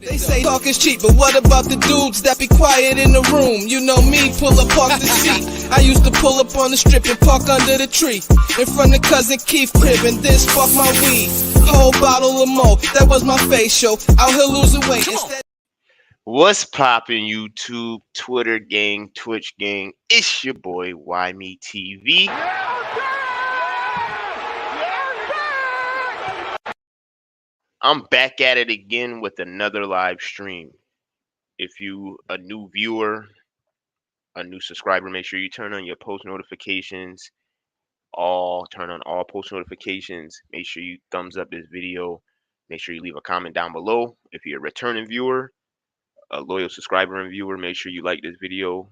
They say talk is cheap, but what about the dudes that be quiet in the room? You know me, pull up off the seat. I used to pull up on the strip and park under the tree in front of cousin Keith crib and then spark my weed. Whole bottle of Mo, that was my face show. Out here losing weight. What's poppin', YouTube, Twitter gang, Twitch gang? It's your boy Why Me TV. I'm back at it again with another live stream. If you a new viewer, a new subscriber, make sure you turn on your post notifications. Turn on all post notifications. Make sure you thumbs up this video. Make sure you leave a comment down below. If you're a returning viewer, a loyal subscriber and viewer, make sure you like this video.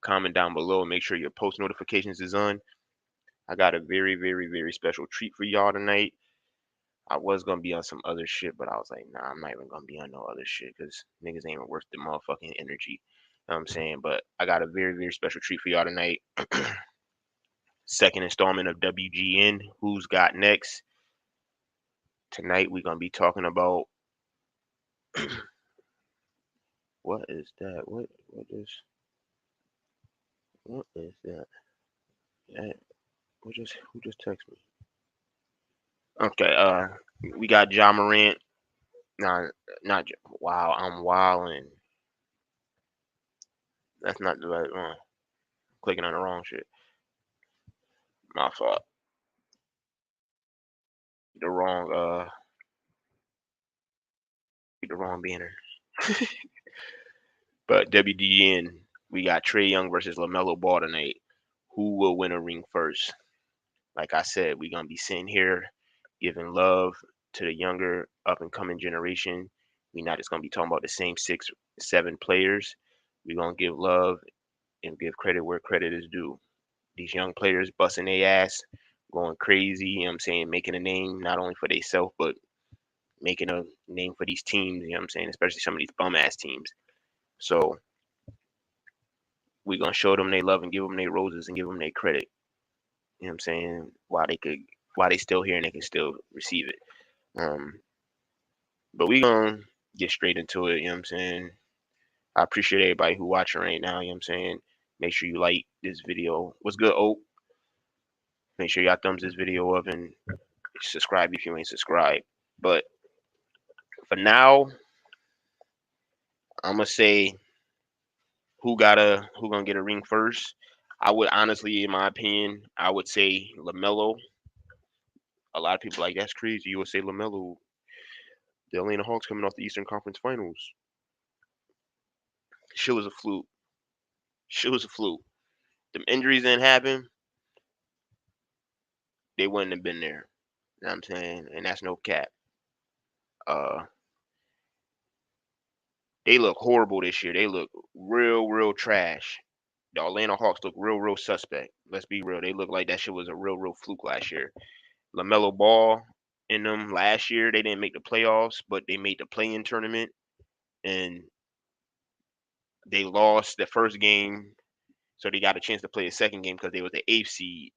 Comment down below. Make sure your post notifications is on. I got a very, very, very special treat for y'all tonight. I was gonna be on some other shit, but I was like, nah, I'm not even gonna be on no other shit because niggas ain't worth the motherfucking energy. You know what I'm saying? But I got a very, very special treat for y'all tonight. Second installment of WGN, Who's Got Next? Tonight we're gonna be talking about what is that? What is that? Who just texted me? Okay, we got Ja Morant. Nah, wow, I'm wilding. That's not the right one. Clicking on the wrong shit. My fault. The wrong banner. But WGN, we got Trae Young versus Lamelo Ball tonight. Who will win a ring first? Like I said, we're gonna be sitting here giving love to the younger up and coming generation. We're not just gonna be talking about the same 6, 7 players. We're gonna give love and give credit where credit is due. These young players busting their ass, going crazy, you know what I'm saying, making a name not only for themselves, but making a name for these teams, you know what I'm saying, especially some of these bum ass teams. So we're gonna show them they love and give them their roses and give them their credit. You know what I'm saying? While they still here and they can still receive it. But we gonna get straight into it, you know what I'm saying? I appreciate everybody who watching right now, you know what I'm saying? Make sure you like this video. What's good, Oak? Make sure y'all thumbs this video up and subscribe if you ain't subscribed. But for now, I'm gonna say who gonna get a ring first. I would honestly, in my opinion, I would say LaMelo. A lot of people like that's crazy. You would say LaMelo. The Atlanta Hawks coming off the Eastern Conference Finals. Shit was a fluke. Shit was a fluke. Them injuries didn't happen. They wouldn't have been there. You know what I'm saying? And that's no cap. They look horrible this year. They look real, real trash. The Atlanta Hawks look real, real suspect. Let's be real. They look like that shit was a real, real fluke last year. Lamelo Ball in them last year, they didn't make the playoffs, but they made the play-in tournament, and they lost the first game, so they got a chance to play the second game because they was the 8th seed.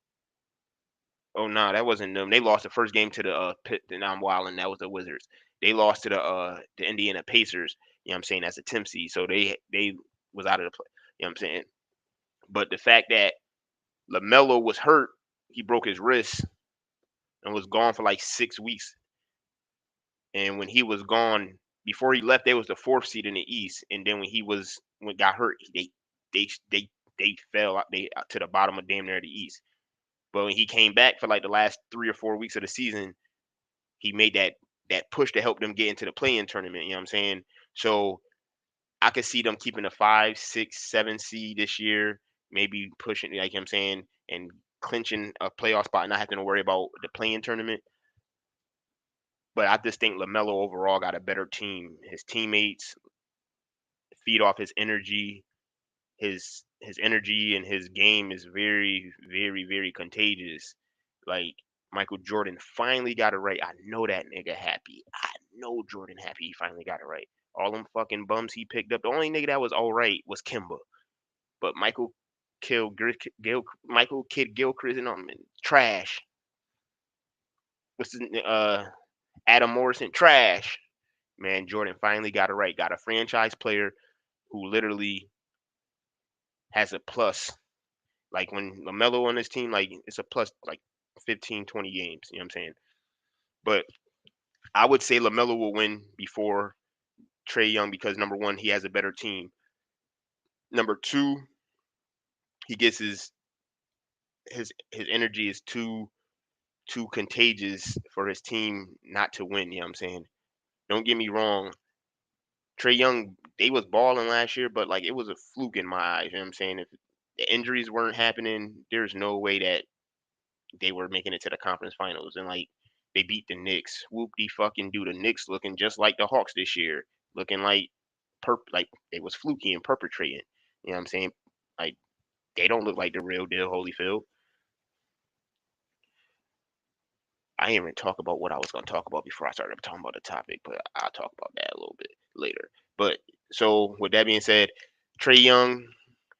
Oh no, that wasn't them. They lost the first game to the now I'm wilding. That was the Wizards. They lost to the Indiana Pacers. You know what I'm saying? That's a 10th seed, so they was out of the play. You know what I'm saying? But the fact that LaMelo was hurt, he broke his wrist and was gone for like 6 weeks. And when he was gone, before he left, they was the 4th seed in the East. And then when got hurt, they fell out to the bottom of damn near the East. But when he came back for like the last 3 or 4 weeks of the season, he made that push to help them get into the play-in tournament. You know what I'm saying? So I could see them keeping a 5, 6, 7 seed this year, maybe pushing, like I'm saying, and clinching a playoff spot and not having to worry about the play-in tournament. But I just think LaMelo overall got a better team. His teammates feed off his energy. His energy and his game is very, very, very contagious. Like Michael Jordan finally got it right. I know that nigga happy. I know Jordan happy he finally got it right. All them fucking bums he picked up. The only nigga that was all right was Kimba. But Michael Kidd Gilchrist and trash. What's his Adam Morrison, trash. Man, Jordan finally got it right. Got a franchise player who literally has a plus. Like when LaMelo on his team, like it's a plus like 15, 20 games. You know what I'm saying? But I would say LaMelo will win before Trae Young because number one, he has a better team. Number two, he gets his energy is too contagious for his team not to win. You know what I'm saying? Don't get me wrong. Trae Young, they was balling last year, but like it was a fluke in my eyes. You know what I'm saying? If the injuries weren't happening, there's no way that they were making it to the conference finals. And like they beat the Knicks. Whoop de fucking do. The Knicks looking just like the Hawks this year, looking like they was fluky and perpetrating. You know what I'm saying? Like they don't look like the real deal, Holyfield. I didn't even talk about what I was going to talk about before I started talking about the topic, but I'll talk about that a little bit later. But so with that being said, Trae Young,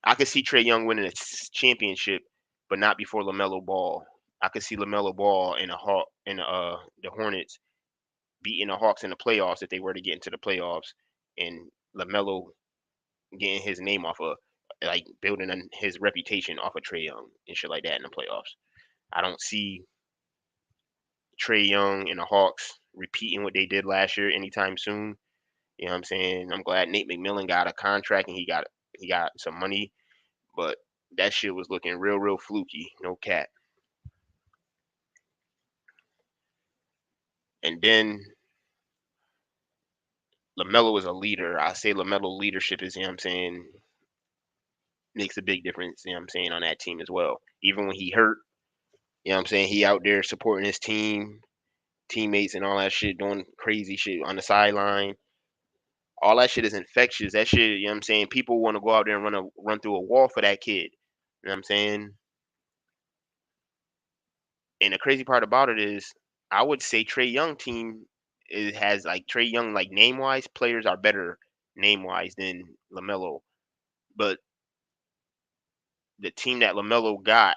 I could see Trae Young winning a championship, but not before Lamelo Ball. I could see Lamelo Ball in the Hornets beating the Hawks in the playoffs if they were to get into the playoffs, and Lamelo getting his name off of like building his reputation off of Trae Young and shit like that in the playoffs. I don't see Trae Young and the Hawks repeating what they did last year anytime soon. You know what I'm saying? I'm glad Nate McMillan got a contract and he got some money, but that shit was looking real fluky, no cap. And then LaMelo is a leader. I say LaMelo leadership is, you know what I'm saying, makes a big difference, you know what I'm saying, on that team as well. Even when he hurt, you know what I'm saying, he out there supporting his teammates and all that shit, doing crazy shit on the sideline. All that shit is infectious. That shit, you know what I'm saying? People want to go out there and run through a wall for that kid. You know what I'm saying? And the crazy part about it is I would say Trae Young team has like Trae Young like name wise players are better name wise than LaMelo. But the team that LaMelo got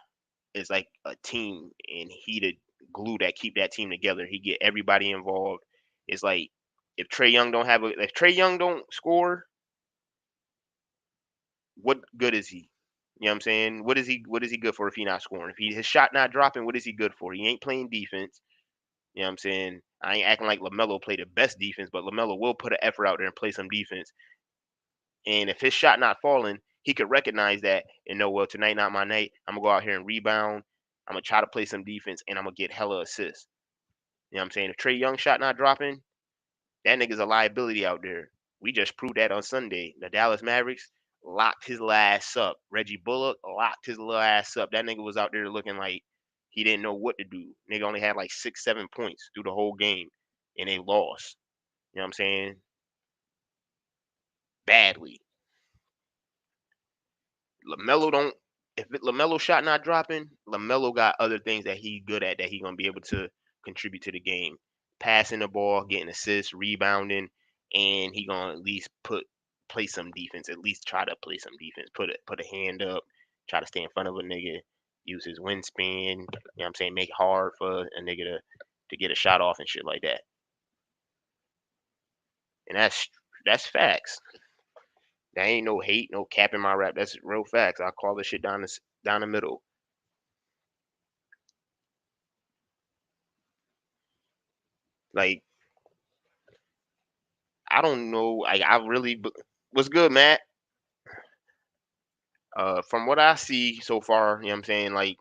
is like a team and he the glue that keep that team together. He get everybody involved. It's like if Trae Young don't score, what good is he? You know what I'm saying? What is he good for if he not scoring? If his shot not dropping, what is he good for? He ain't playing defense. You know what I'm saying? I ain't acting like LaMelo play the best defense, but LaMelo will put an effort out there and play some defense. And if his shot not falling, he could recognize that and know, well, tonight not my night. I'm gonna go out here and rebound. I'm gonna try to play some defense and I'm gonna get hella assists. You know what I'm saying? If Trae Young shot not dropping, that nigga's a liability out there. We just proved that on Sunday. The Dallas Mavericks locked his ass up. Reggie Bullock locked his little ass up. That nigga was out there looking like he didn't know what to do. Nigga only had like 6, 7 points through the whole game, and they lost. You know what I'm saying? Badly. Lamelo don't. If Lamelo shot not dropping, Lamelo got other things that he good at that he gonna be able to contribute to the game. Passing the ball, getting assists, rebounding, and he gonna at least play some defense. At least try to play some defense. Put a hand up, try to stay in front of a nigga, use his wingspan. You know what I'm saying? Make it hard for a nigga to get a shot off and shit like that. And that's facts. That ain't no hate, no cap in my rap. That's real facts. I call this shit down the middle. Like I don't know. What's good, Matt? From what I see so far, you know what I'm saying? Like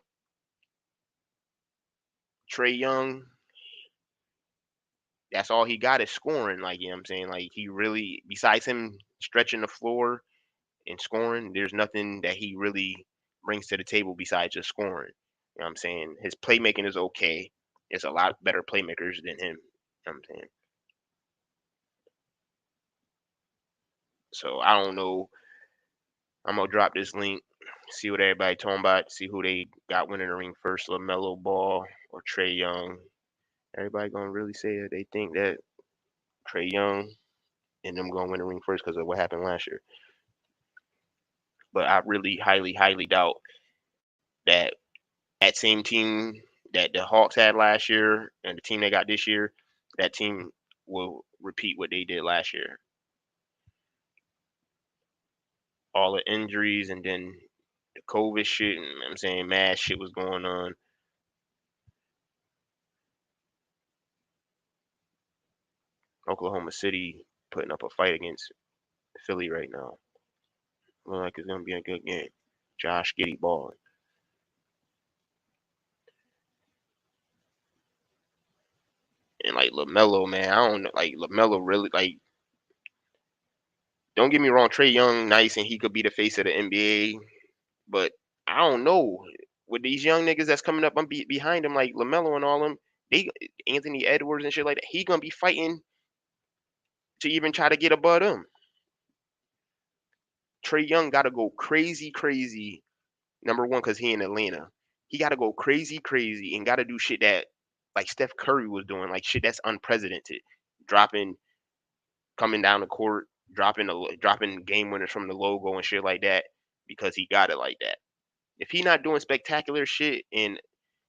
Trae Young, that's all he got is scoring. Like, you know what I'm saying? Like he really, besides him stretching the floor and scoring, there's nothing that he really brings to the table besides just scoring. You know what I'm saying? His playmaking is okay. There's a lot better playmakers than him. You know what I'm saying? So I don't know. I'm gonna drop this link, see what everybody talking about, see who they got winning the ring first, Lamelo Ball or Trae Young. Everybody gonna really say that they think that Trae Young and them gonna win the ring first because of what happened last year. But I really highly doubt that that same team that the Hawks had last year and the team they got this year, that team will repeat what they did last year. All the injuries and then the COVID shit, and I'm saying mad shit was going on. Oklahoma City putting up a fight against Philly right now. Look like it's gonna be a good game. Josh Giddey balling. And like Lamelo, man, I don't know. Like Lamelo really like. Don't get me wrong, Trae Young nice and he could be the face of the NBA, but I don't know with these young niggas that's coming up. Behind him like Lamelo and all them. They Anthony Edwards and shit like that. He gonna be fighting to even try to get above them. Trae Young got to go crazy, crazy. Number one, because he in Atlanta. He got to go crazy, crazy, and got to do shit that like Steph Curry was doing, like shit that's unprecedented, dropping, coming down the court, dropping game winners from the logo and shit like that, because he got it like that. If he not doing spectacular shit and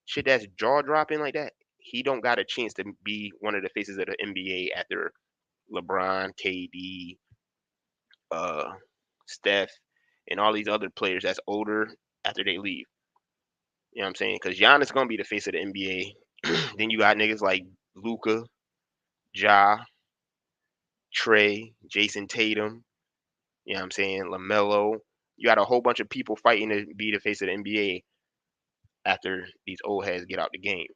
shit that's jaw dropping like that, he don't got a chance to be one of the faces of the NBA after LeBron, KD, uh, Steph, and all these other players that's older after they leave. You know what I'm saying? Because Giannis gonna be the face of the NBA. Then you got niggas like Luca, Ja, Trey, Jason Tatum. You know what I'm saying? Lamelo. You got a whole bunch of people fighting to be the face of the NBA after these old heads get out the game.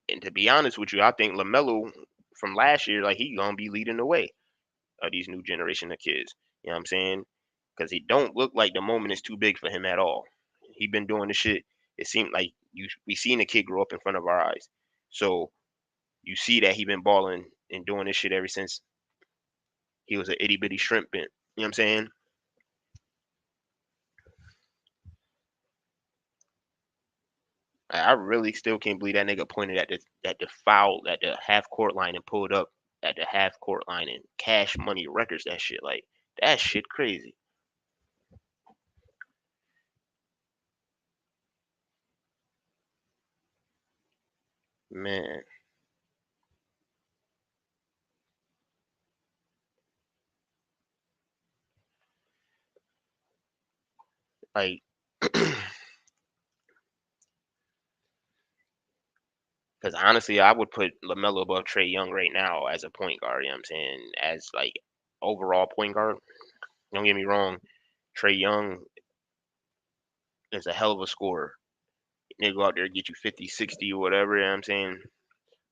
And to be honest with you, I think Lamelo from last year, like he gonna be leading the way of these new generation of kids. You know what I'm saying? Because he don't look like the moment is too big for him at all. He been doing the shit. It seemed like we seen the kid grow up in front of our eyes. So you see that he been balling and doing this shit ever since he was an itty bitty shrimp bent. You know what I'm saying? I really still can't believe that nigga pointed at the foul at the half court line and pulled up at the half court line and Cash Money Records that shit. Like that shit crazy. Man, like because honestly, I would put Lamelo above Trae Young right now as a point guard. You know what I'm saying? As like overall point guard. Don't get me wrong, Trae Young is a hell of a scorer. Nigga go out there and get you 50, 60 or whatever. You know what I'm saying?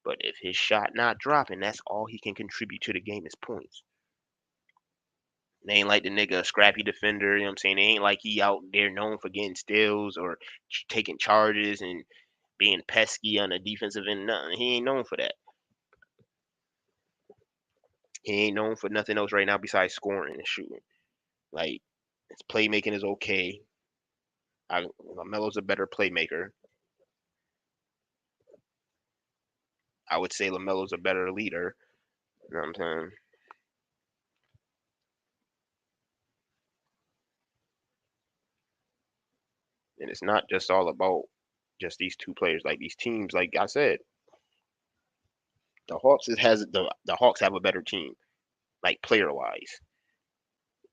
But if his shot not dropping, that's all he can contribute to the game is points. They ain't like the nigga a scrappy defender. You know what I'm saying? They ain't like he out there known for getting steals or taking charges and being pesky on the defensive end. Nothing. He ain't known for that. He ain't known for nothing else right now besides scoring and shooting. Like his playmaking is okay. Lamelo's a better playmaker. I would say Lamelo's a better leader. You know what I'm saying? And it's not just all about just these two players. Like these teams, like I said, the Hawks the Hawks have a better team, like player wise,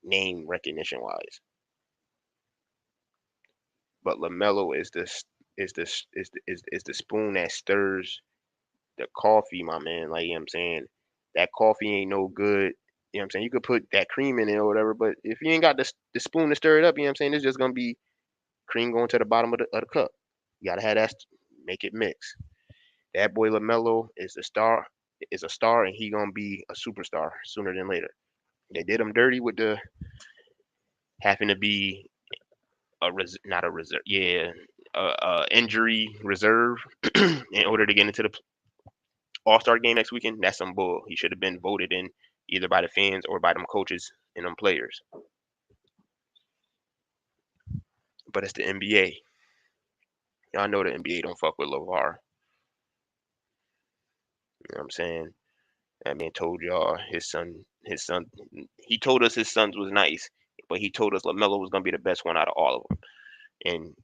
name recognition wise. But Lamelo is the spoon that stirs the coffee, my man. Like you know what I'm saying, that coffee ain't no good. You know what I'm saying? You could put that cream in it or whatever, but if you ain't got the spoon to stir it up, you know what I'm saying, it's just gonna be cream going to the bottom of the cup. You gotta have that, make it mix. That boy Lamelo is a star, and he gonna be a superstar sooner than later. They did him dirty with the having to be not a reserve, yeah, injury reserve in order to get into the All Star game next weekend. That's some bull. He should have been voted in either by the fans or by them coaches and them players. But it's the NBA. Y'all know the NBA don't fuck with LeVar. You know what I'm saying? That man told y'all his son, he told us his sons was nice, but he told us LaMelo was gonna be the best one out of all of them, and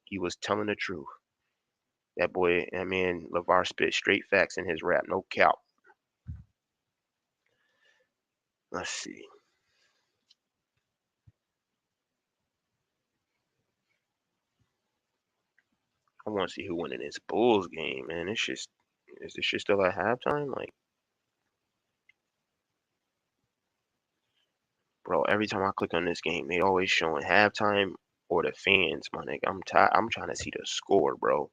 he was telling the truth. That boy, I mean, LeVar spit straight facts in his rap, no cap. Let's see. I want to see who won in this Bulls game, man. It's just, is this shit still at halftime? Like, bro, every time I click on this game, they always showing halftime or the fans, my nigga. I'm tired. I'm trying to see the score, bro.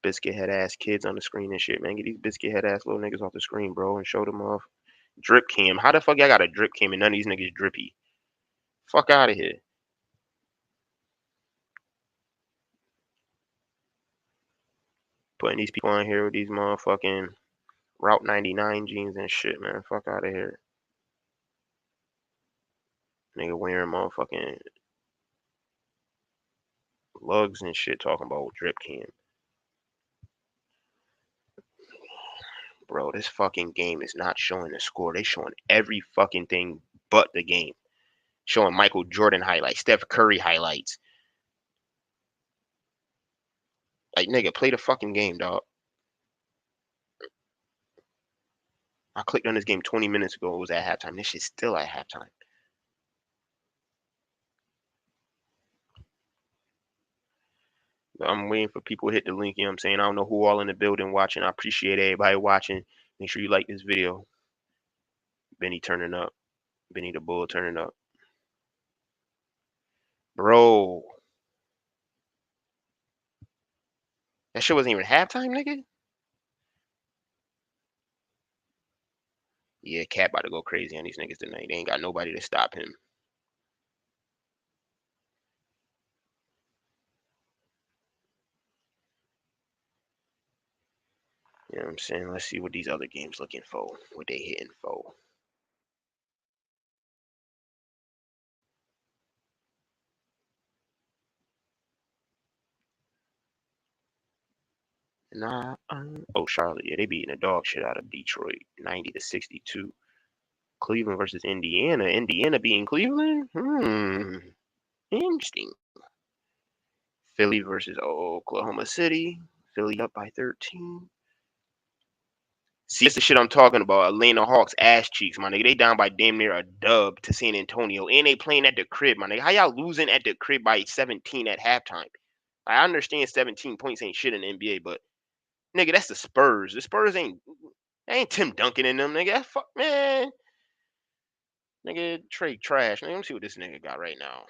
Biscuit head ass kids on the screen and shit, man. Get these biscuit head ass little niggas off the screen, bro, and show them off. Drip cam. How the fuck y'all got a drip cam and none of these niggas drippy? Fuck out of here. Putting these people on here with these motherfucking Route 99 jeans and shit, man. Fuck out of here. Nigga wearing motherfucking lugs and shit talking about drip cam. Bro, this fucking game is not showing the score. They showing every fucking thing but the game. Showing Michael Jordan highlights, Steph Curry highlights. Like, nigga, play the fucking game, dog. I clicked on this game 20 minutes ago. It was at halftime. This shit's still at halftime. I'm waiting for people to hit the link. You know what I'm saying? I don't know who all in the building watching. I appreciate everybody watching. Make sure you like this video. Benny turning up. Benny the Bull turning up. Bro. That shit wasn't even halftime, nigga? Yeah, Cat about to go crazy on these niggas tonight. They ain't got nobody to stop him. You know what I'm saying? Let's see what these other games looking for. What they hitting for. Nah. Oh, Charlotte. Yeah, they beating the dog shit out of Detroit. 90-62. Cleveland versus Indiana. Indiana beating Cleveland? Interesting. Philly versus Oklahoma City. Philly up by 13. See, that's the shit I'm talking about. Atlanta Hawks ass cheeks, my nigga. They down by damn near a dub to San Antonio. And they playing at the crib, my nigga. How y'all losing at the crib by 17 at halftime? I understand 17 points ain't shit in the NBA, but nigga, that's the Spurs. The Spurs ain't Tim Duncan in them, nigga. That fuck man. Nigga, Trae trash. Nigga, let me see what this nigga got right now.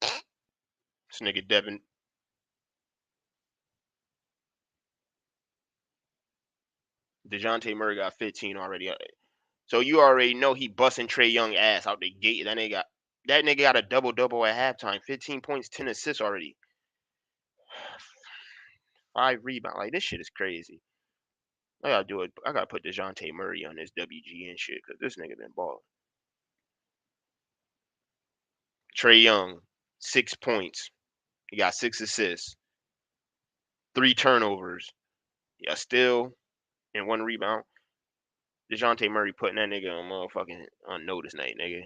This nigga Devin. DeJounte Murray got 15 already. So you already know he busting Trae Young ass out the gate. That nigga got a double double at halftime. 15 points, 10 assists already. 5 rebounds. Like this shit is crazy. I gotta do it. I gotta put DeJounte Murray on this WGN shit because this nigga been balling. Trae Young, 6 points. He got 6 assists, 3 turnovers. Yeah, still and 1 rebound. DeJounte Murray putting that nigga on motherfucking on notice night, nigga.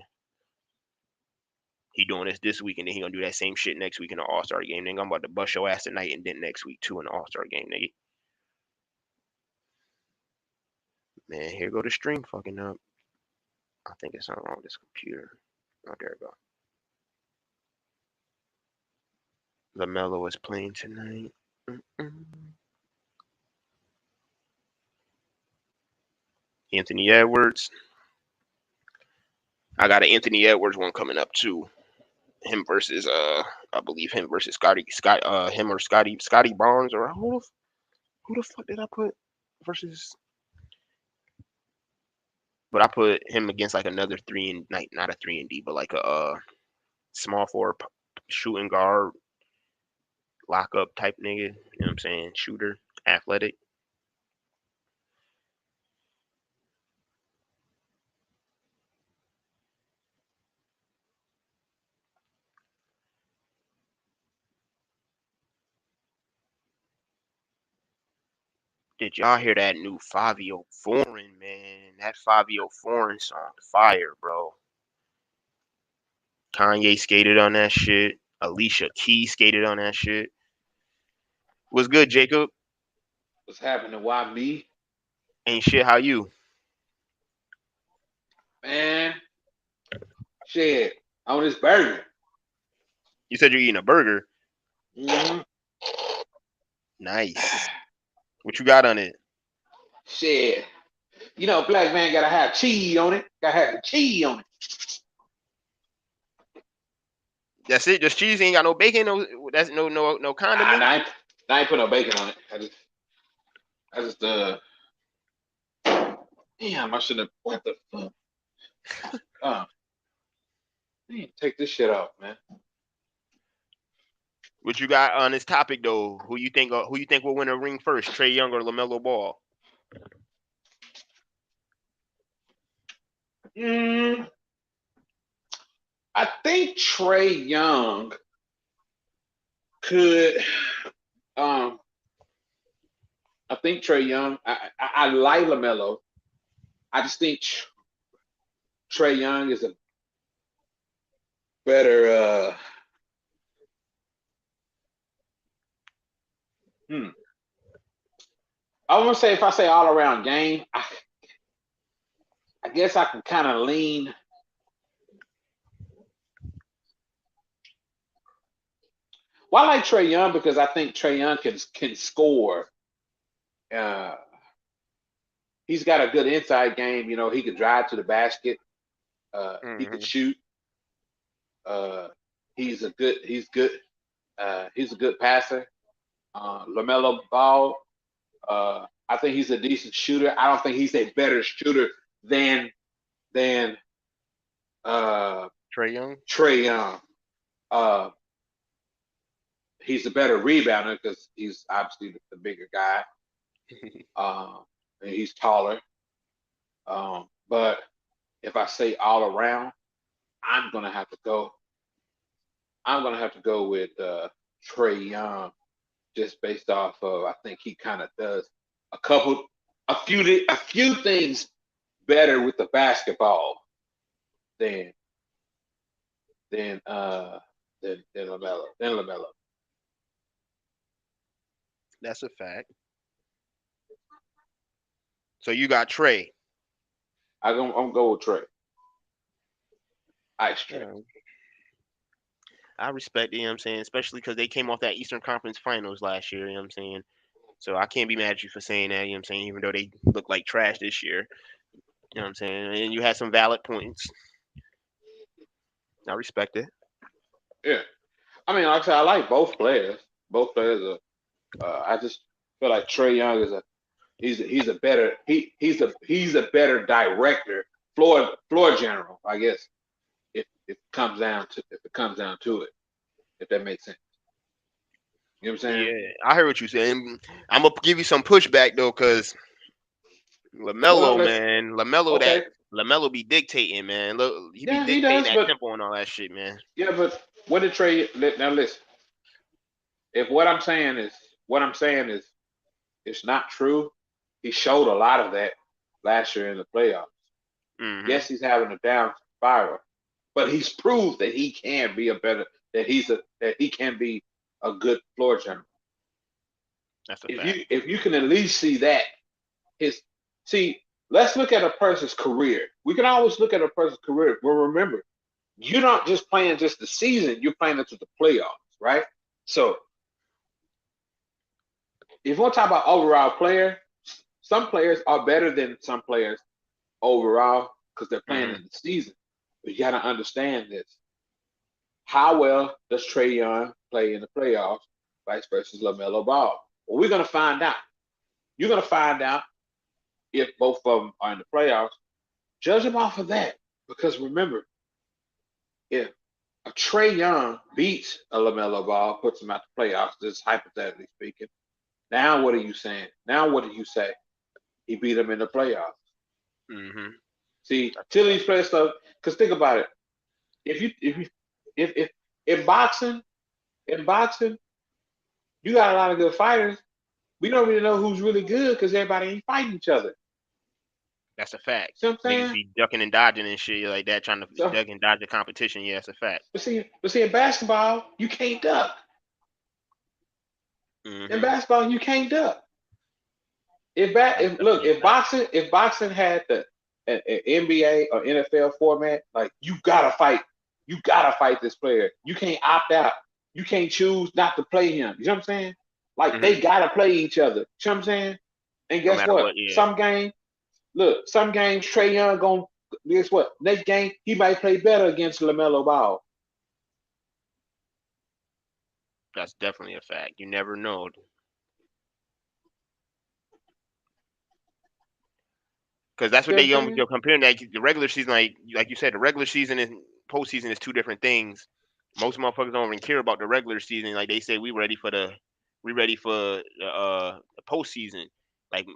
He doing this week, and then he gonna do that same shit next week in the All Star game. Nigga, I'm about to bust your ass tonight, and then next week too in the All Star game, nigga. Man, here go the stream fucking up. I think it's something wrong with this computer. Oh, there we go. Lamelo is playing tonight. Anthony Edwards. I got an Anthony Edwards one coming up too. Him versus I believe him versus him or Scotty Barnes or who the fuck did I put versus? But I put him against like another 3 and like not a 3 and D, but like a small forward shooting guard, lock up type nigga. You know what I'm saying? Shooter, athletic. Did y'all hear that new Fabio Foreign, man? That Fabio Foreign song, fire, bro. Kanye skated on that shit. Alicia Keys skated on that shit. What's good, Jacob? What's happening? Why me? Ain't shit. How you? Man, shit. On this burger. You said you're eating a burger. hmm Nice. What you got on it? Shit. You know, black man gotta have cheese on it. Gotta have the cheese on it. That's it. Just cheese. Ain't got no bacon. No. That's no Nah, condiment. I ain't put no bacon on it. I just damn, I should have what the fuck? Uh man, take this shit off, man. What you got on this topic though? Who you think? Who you think will win a ring first? Trae Young or Lamelo Ball? Mm, I think Trae Young could um I think Trae Young I like LaMelo. I just think Trae Young is a better hmm. I want to say if I say all around game, I guess I can kind of lean. Well, I like Trae Young because I think Trae Young can score. Uh, he's got a good inside game. You know, he can drive to the basket. He can Mm-hmm. shoot. He's a good. He's good. He's a good passer. Lamelo Ball. I think he's a decent shooter. I don't think he's a better shooter than than uh, Trae Young. Trae Young. Uh, he's a better rebounder because he's obviously the bigger guy. And he's taller. But if I say all around, I'm gonna have to go. I'm gonna have to go with Trae Young just based off of I think he kind of does a couple, a few things better with the basketball than than uh than Lamelo. That's a fact. So you got Trae. I'm gonna go with Trae. Ice Trae. Yeah, I respect it, you know what I'm saying? Especially because they came off that Eastern Conference Finals last year, you know what I'm saying? So I can't be mad at you for saying that, you know what I'm saying? Even though they look like trash this year, you know what I'm saying? And you had some valid points. I respect it. Yeah. I mean, like I said, I like both players. Both players are. I just feel like Trae Young is a he's a better he's a better director, floor general, I guess. If it comes down to it, if that makes sense. You know what I'm saying? Yeah, I heard what you saying. I'm gonna give you some pushback though, cause Well, Lamelo, let's man, Lamelo okay. Lamelo be dictating, man. Look, he be Yeah, he dictating does, that but tempo and all that shit, man. yeah, but what did Trey? Now listen. If what I'm saying is it's not true, he showed a lot of that last year in the playoffs. Hmm. Yes, he's having a down spiral, but he's proved that he can be a better that he can be a good floor general. That's a fact. If you can at least see that his see, let's look at a person's career. We can always look at a person's career, but remember, you're not just playing just the season, you're playing into the playoffs, right? So if we're talking about overall player, some players are better than some players overall because they're playing Hmm. in the season. But you got to understand this. How well does Trae Young play in the playoffs, vice versus LaMelo Ball? Well, we're going to find out. You're going to find out if both of them are in the playoffs. Judge them off of that. Because remember, if a Trae Young beats a LaMelo Ball, puts him out the playoffs, just hypothetically speaking, now what are you saying? Now what do you say? He beat him in the playoffs. Hmm. See, That's a till fact. these players stuff. Because think about it. If you if in boxing, you got a lot of good fighters, we don't really know who's really good because everybody ain't fighting each other. That's a fact. See what I'm Niggas saying? be ducking and dodging and shit like that, trying to So, duck and dodge the competition. Yeah, that's a fact. but see, in basketball, you can't duck. In Mm-hmm. basketball, you can't duck. That's If look, definitely a fact. if boxing had an NBA or NFL format, like you gotta fight this player. You can't opt out. You can't choose not to play him. You know what I'm saying? Like Mm-hmm. they gotta play each other. You know what I'm saying? And No guess matter what? what, yeah, Some games Trae Young gonna guess what? Next game he might play better against Lamelo Ball. that's definitely a fact. You never know. Because that's You what know what I'm you're saying? comparing that the regular season, like you said, the regular season and postseason is two different things. Most motherfuckers don't even care about the regular season. Like they say, we ready for the postseason. Like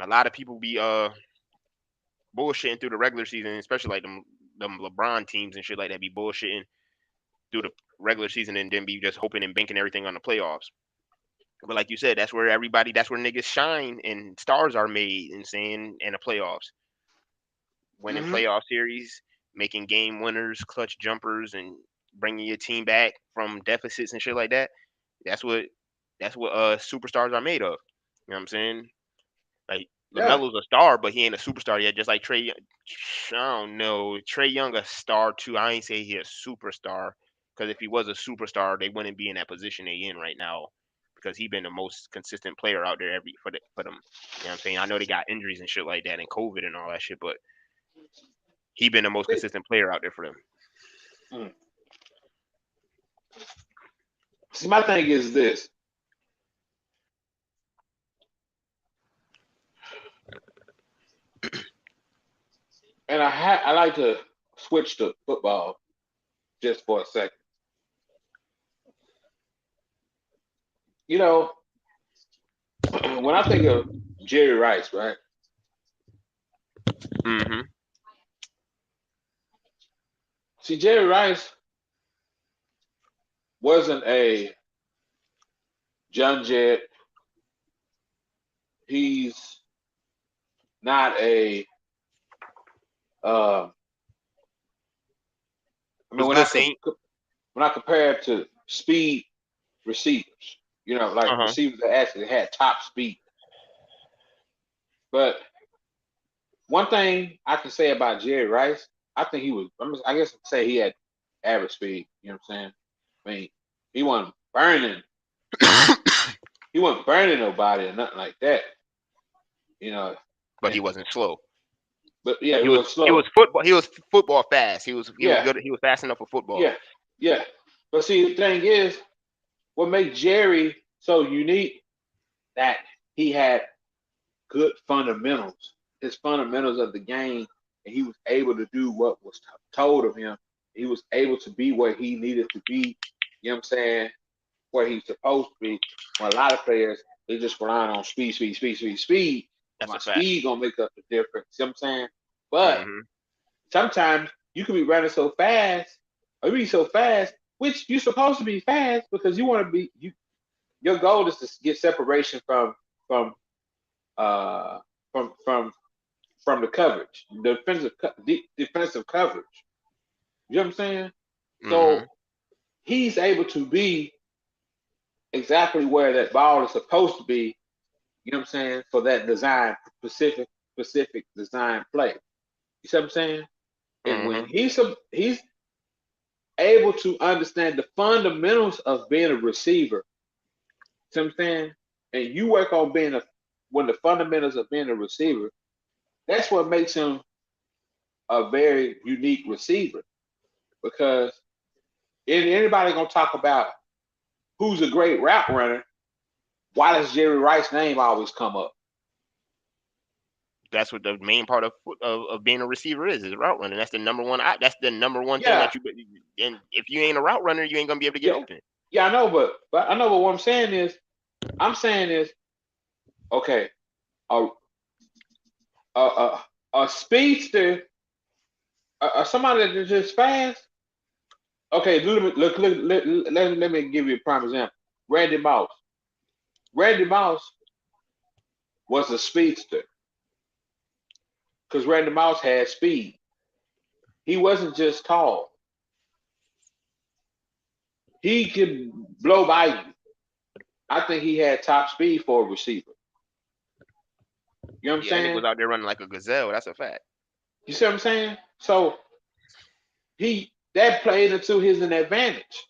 a lot of people be bullshitting through the regular season, especially like them LeBron teams and shit like that be bullshitting through the regular season and then be just hoping and banking everything on the playoffs. But like you said, that's where niggas shine and stars are made and saying in the playoffs. Winning Mm-hmm. playoff series, making game winners, clutch jumpers, and bringing your team back from deficits and shit like that. That's what superstars are made of. You know what I'm saying? Like Yeah. Lamelo's a star, but he ain't a superstar yet. Just like Trey, I don't know, Trae Young a star too. I ain't say he a superstar because if he was a superstar, they wouldn't be in that position they in right now because he been the most consistent player out there for them. You know what I'm saying? I know they got injuries and shit like that and COVID and all that shit, but he been the most See, consistent player out there for them. mm. See, my thing is this, and I like to switch to football just for a second. You know, when I think of Jerry Rice, right? Mm-hmm. See, Jerry Rice wasn't a John Jett. He's not a. Uh, I mean, Was good Saint. when I compare it to speed receivers, like Uh huh. receivers that actually had top speed. But one thing I can say about Jerry Rice, I think he was. I guess I'd say he had average speed. You know what I'm saying? I mean, he wasn't burning. He wasn't burning nobody or nothing like that. You know, But he and wasn't slow. but yeah, it He was was slow. football. He was football fast. He was Yeah, good. He was fast enough for football. yeah, yeah. But see, the thing is, what made Jerry so unique that he had good fundamentals. His fundamentals of the game, and he was able to do what was told of him. He was able to be where he needed to be. You know what I'm saying? Where he's supposed to be. When a lot of players they just relying on speed, speed, speed, speed, speed. Well, That's my a fact. speed gonna make up the difference. You know what I'm saying? But Mm-hmm. sometimes you can be running so fast, or you be so fast, which you're supposed to be fast because you want to be you. Your goal is to get separation from uh from from from the coverage, defensive coverage. You know what I'm saying? Mm-hmm. So he's able to be exactly where that ball is supposed to be. You know what I'm saying? For that specific design play. You see what I'm saying? And when Mm-hmm. he's able to understand the fundamentals of being a receiver, see what I'm saying? And you work on being when the fundamentals of being a receiver, that's what makes him a very unique receiver. Because anybody gonna talk about who's a great route runner, why does Jerry Rice's name always come up? That's what the main part of being a receiver is route running. That's the number one. That's the number one thing Yeah, that you. And if you ain't a route runner, you ain't gonna be able to get yeah, open. yeah. I know, but I know. But what I'm saying is, okay, a a a speedster, somebody that's just fast. Okay, let me give you a prime example. Randy Moss. Randy Moss. was a speedster. Because Randy Moss had speed. He wasn't just tall. He could blow by you. I think he had top speed for a receiver. You know what I'm Yeah, that nigga saying? was out there running like a gazelle. That's a fact. You see what I'm saying? So that played into his advantage.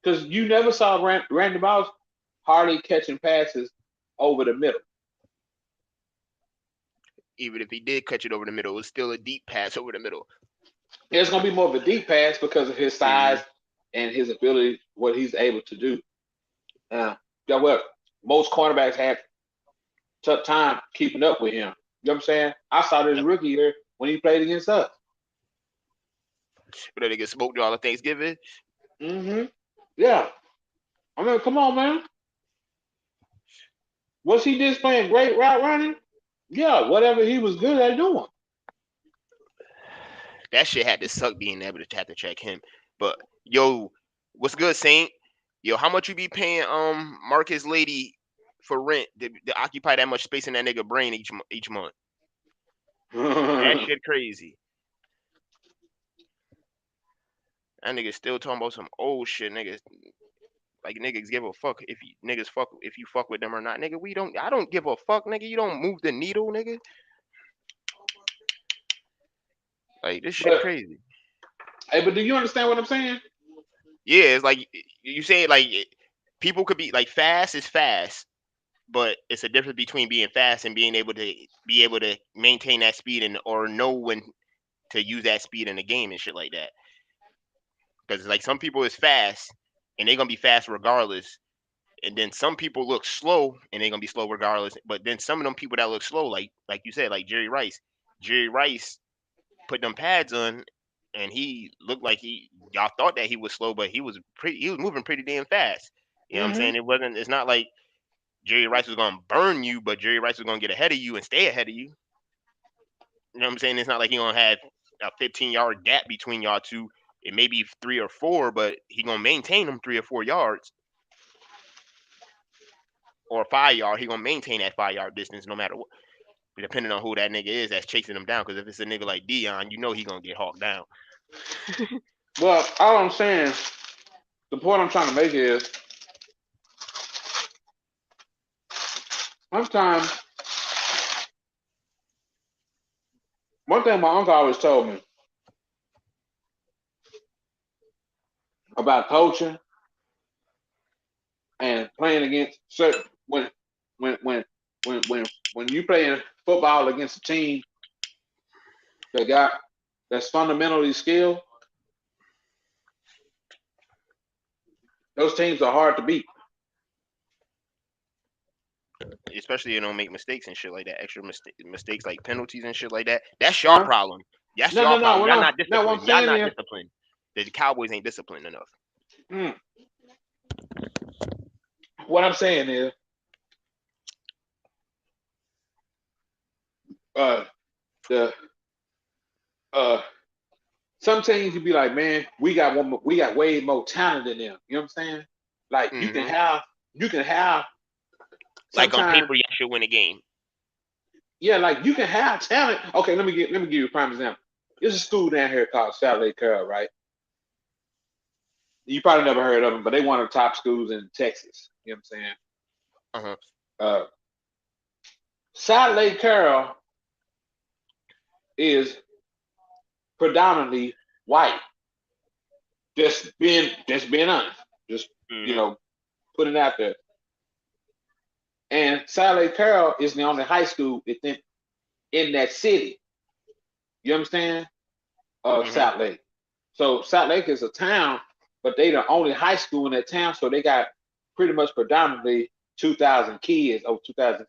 Because you never saw Randy Moss hardly catching passes over the middle. Even if he did catch it over the middle, it was still a deep pass over the middle. It's going to be more of a deep pass because of his size and his ability, what he's able to do. Guess what? Most cornerbacks had tough time keeping up with him. You know what I'm saying? I saw this rookie year when he played against us. But that nigga smoked all of Thanksgiving. Mm-hmm. Yeah. I mean, come on, man. Was he just playing great route running? Yeah, whatever he was good at doing. That shit had to suck being able to have to check him. But yo, what's good, Saint? Yo, how much you be paying Marcus Lady for rent to occupy that much space in that nigga brain each month? That shit crazy. That nigga still talking about some old shit, niggas. Like niggas give a fuck if you fuck with them or not, nigga. I don't give a fuck, nigga. You don't move the needle, nigga. Like this shit But crazy. hey, but do you understand what I'm saying? Yeah, it's like you say like people could be like fast is fast, but it's a difference between being fast and being able to maintain that speed and or know when to use that speed in the game and shit like that. Because like some people is fast and they're gonna be fast regardless, and then some people look slow and they're gonna be slow regardless. But then some of them people that look slow, like you said, like Jerry Rice put them pads on, and he looked like y'all thought that he was slow, but he was moving pretty damn fast. You know what I'm saying? It's not like Jerry Rice was gonna burn you, but Jerry Rice was gonna get ahead of you and stay ahead of you. You know what I'm saying? It's not like he gonna have a 15-yard gap between y'all two. It may be 3 or 4, but he gonna maintain them 3 or 4 yards. Or 5 yard, he gonna maintain that 5 yard distance no matter what. Depending on who that nigga is that's chasing him down. Because if it's a nigga like Dion, you know he gonna get hawked down. Well, all I'm saying, the point I'm trying to make is sometimes one thing my uncle always told me about coaching and playing against certain when you playing football against a team that's fundamentally skilled, those teams are hard to beat. Especially you don't make mistakes and shit like that. Extra mistakes like penalties and shit like that. That's your problem. That's your problem. Y'all not No. What I'm disciplined. Y'all saying not is, disciplined. The Cowboys ain't disciplined enough. what I'm saying is, the some teams you be like, man, we got way more talent than them. You know what I'm saying? Like you can have like on sometimes, paper, you should win a game. yeah, like you can have talent. Okay, let me give you a prime example. There's a school down here called South Lake Carroll, right? You probably never heard of them, but they one of the top schools in Texas. You know what I'm saying? South Lake Carroll is predominantly white. Just being honest. Just put it out there. And South Lake Carroll is the only high school in that city. You understand? South Lake. So South Lake is a town, but they the only high school in that town, so they got pretty much predominantly 2,000 kids, over 2,000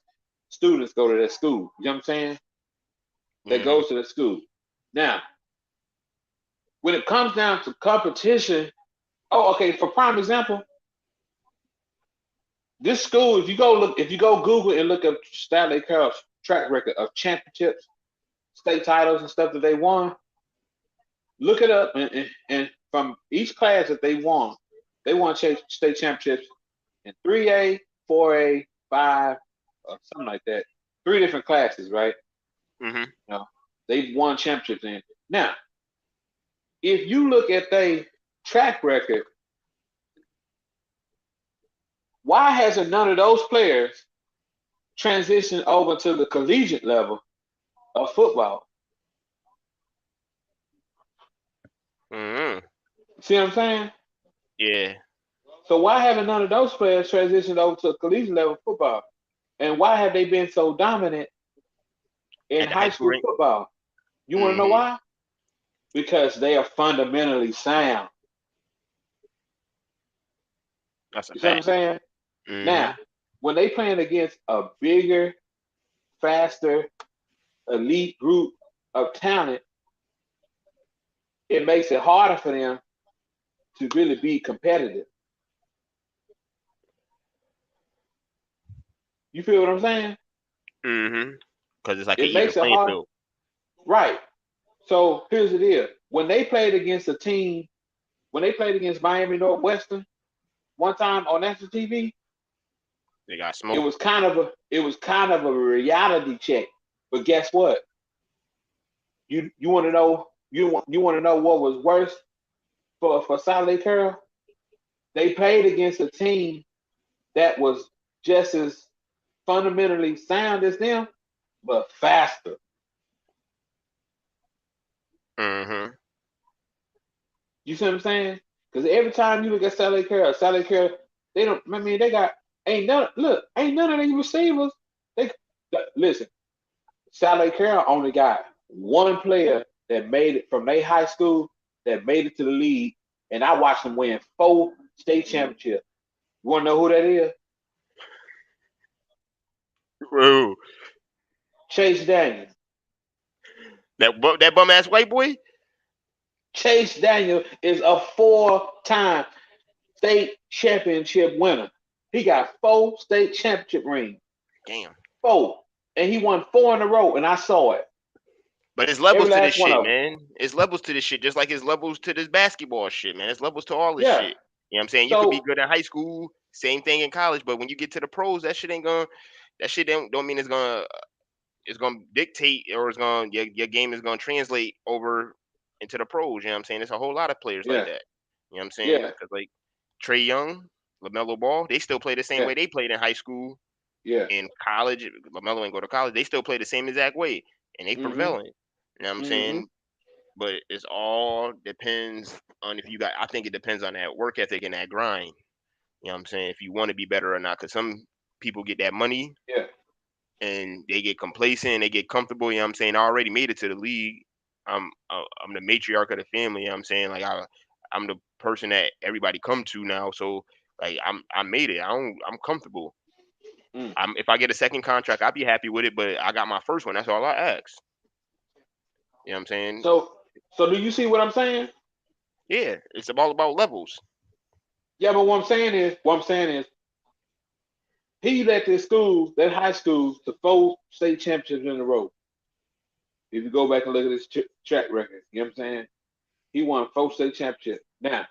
students go to that school. You know what I'm saying? That goes to the school. Now, when it comes down to competition, for prime example, this school, if you go Google and look up South Lake Carroll's track record of championships, state titles and stuff that they won, look it up and from each class that they won state championships in 3A, 4A, 5, something like that. 3 different classes, right? Mm-hmm. You know, they've won championships in. Now, if you look at their track record, why hasn't none of those players transitioned over to the collegiate level of football? Mm-hmm. See what I'm saying? Yeah. So why haven't none of those players transitioned over to collegiate level football? And why have they been so dominant in At the high high school school rank. football? You want to know Mm-hmm. why? Because they are fundamentally sound. That's a You see what I'm fact. saying? Mm-hmm. Now, when they playing against a bigger, faster, elite group of talent, it makes it harder for them to really be competitive. You feel what I'm saying? Mm-hmm. Because it's like an It even makes it playing hard. field. Right. So here's the deal. When they played against a team, when they played against Miami Northwestern one time on national TV, They got it smoked. was kind of a reality check. But guess what? You want to know you want to know what was worse for Solid Curl? They played against a team that was just as fundamentally sound as them, but faster. Mm-hmm. You see what I'm saying? Because every time you look at Sally Carroll, they don't. I mean, they got ain't none of these receivers. They listen. Sally Carroll only got one player that made it from their high school that made it to the league, and I watched them win 4 state championships. You want to know who that is? Whoa. Chase Daniel. That bum ass white boy? Chase Daniel is a 4-time state championship winner. He got 4 state championship rings. Damn. 4. And he won 4 in a row, and I saw it. But it's Every levels to this last one shit, of them. man. It's levels to this shit, just like it's levels to this basketball shit, man. It's levels to all this Yeah. shit. You know what I'm saying? You could be So, good in high school, same thing in college, but when you get to the pros, that shit don't mean it's gonna dictate or it's gonna your game is gonna translate over into the pros. You know what I'm saying? There's a whole lot of players like yeah, that. You know what I'm saying? yeah, Because like Trae Young, Lamelo Ball, they still play the same yeah, way they played in high school. yeah. In college, Lamelo ain't go to college. They still play the same exact way, and they Mm-hmm. prevailing. You know what I'm Mm-hmm. saying? But it's all depends on if you got. I think it depends on that work ethic and that grind. You know what I'm saying? If you want to be better or not, because some people get that money Yeah. and they get complacent, they get comfortable. You know what I'm saying? I already made it to the league. I'm the matriarch of the family. You know what I'm saying? Like I'm the person that everybody come to now. So like I made it. I'm comfortable. Mm. If I get a second contract, I'll be happy with it. But I got my first one. That's all I ask. You know what I'm saying? So, so do you see what I'm saying? Yeah, it's all about levels. Yeah, but what I'm saying is, he led his school, that high school, to 4 state championships in a row. If you go back and look at his track record, you know what I'm saying? He won 4 state championships. Now,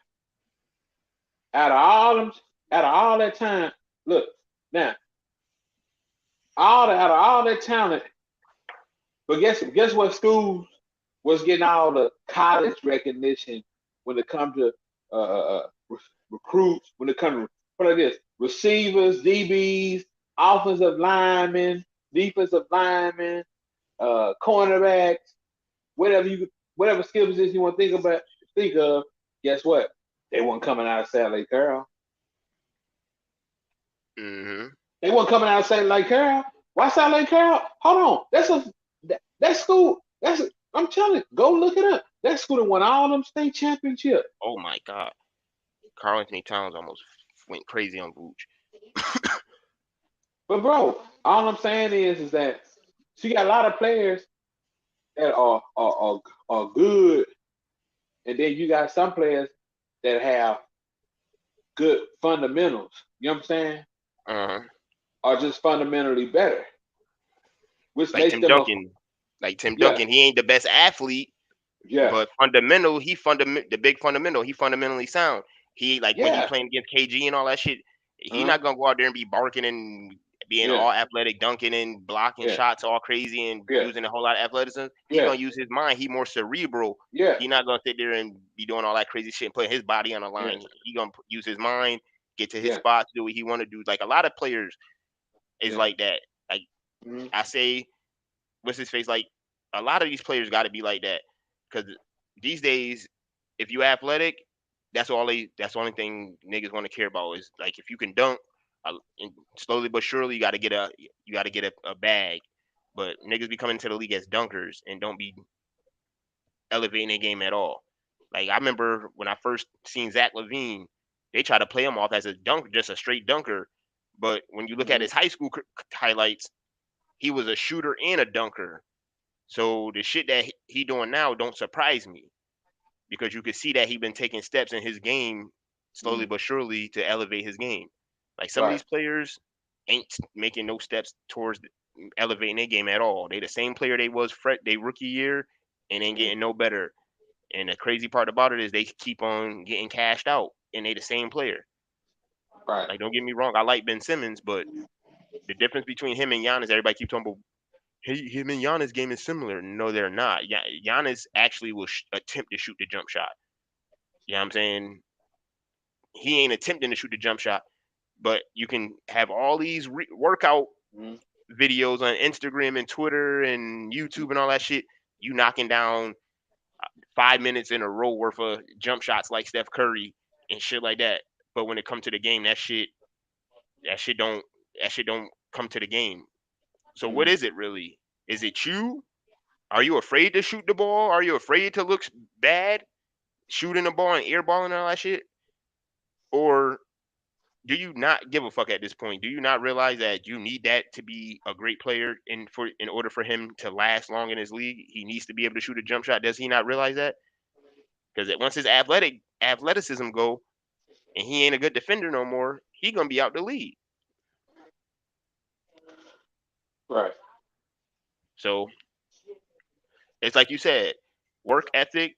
out of all them, out of all that time, look now, out of all that talent, but guess what schools was getting all the college recognition when it comes to recruits, when it comes to what like this, receivers, DBs, offensive linemen, defensive linemen, cornerbacks, whatever skill position you want to think of. Guess what? They weren't coming out of Sally Carroll. Hmm. They weren't coming out of St. Lake Carroll. Why St. Lake Carroll? Hold on. That school. I'm telling you, go look it up. That school that won all them state championships. Oh my God, Carl Anthony Towns almost went crazy on Vooch. But bro, all I'm saying is that so you got a lot of players that are good, and then you got some players that have good fundamentals. You know what I'm saying? Uh-huh. Are just fundamentally better, which Like makes Tim them a Duncan. Like Tim yeah, Duncan, he ain't the best athlete, yeah, but the big fundamental, he fundamentally sound. He like when he yeah. playing against KG and all that shit, he Uh-huh. not gonna go out there and be barking and being yeah, all athletic, dunking and blocking yeah, shots all crazy and yeah, using a whole lot of athleticism. He yeah, gonna use his mind. He more cerebral. yeah, He not gonna sit there and be doing all that crazy shit and putting his body on the yeah, line. He gonna use his mind, get to his yeah, spot, do what he want to do. Like a lot of players is yeah. like that. Like Mm-hmm. I say, what's his face? Like a lot of these players got to be like that because these days, if you athletic, that's the only thing niggas want to care about is like if you can dunk. And slowly but surely, you got to get a bag. But niggas be coming into the league as dunkers and don't be elevating their game at all. Like I remember when I first seen Zach Levine, they try to play him off as a dunker, just a straight dunker. But when you look at Mm-hmm. his high school highlights, he was a shooter and a dunker. So the shit that he doing now don't surprise me because you could see that he been taking steps in his game slowly Mm-hmm. but surely to elevate his game. Like some of Right. these players ain't making no steps towards elevating their game at all. They the same player they was they rookie year and ain't Mm-hmm. getting no better. And the crazy part about it is they keep on getting cashed out and they the same player. Right. Like don't get me wrong, I like Ben Simmons, but the difference between him and Giannis, everybody keeps talking about him and Giannis' game is similar. No, they're not. Giannis actually will attempt to shoot the jump shot. You know what I'm saying? He ain't attempting to shoot the jump shot, but you can have all these workout Mm-hmm. videos on Instagram and Twitter and YouTube and all that shit. You knocking down 5 minutes in a row worth of jump shots like Steph Curry and shit like that. But when it comes to the game, that shit don't that shit don't come to the game. So what Mm-hmm. is it really? Is it you? Are you afraid to shoot the ball? Are you afraid to look bad shooting the ball and airballing and all that shit? Or do you not give a fuck at this point? Do you not realize that you need that to be a great player in order for him to last long in his league? He needs to be able to shoot a jump shot. Does he not realize that? Because once his athleticism go and he ain't a good defender no more, he gonna be out the league. Right. So it's like you said, work ethic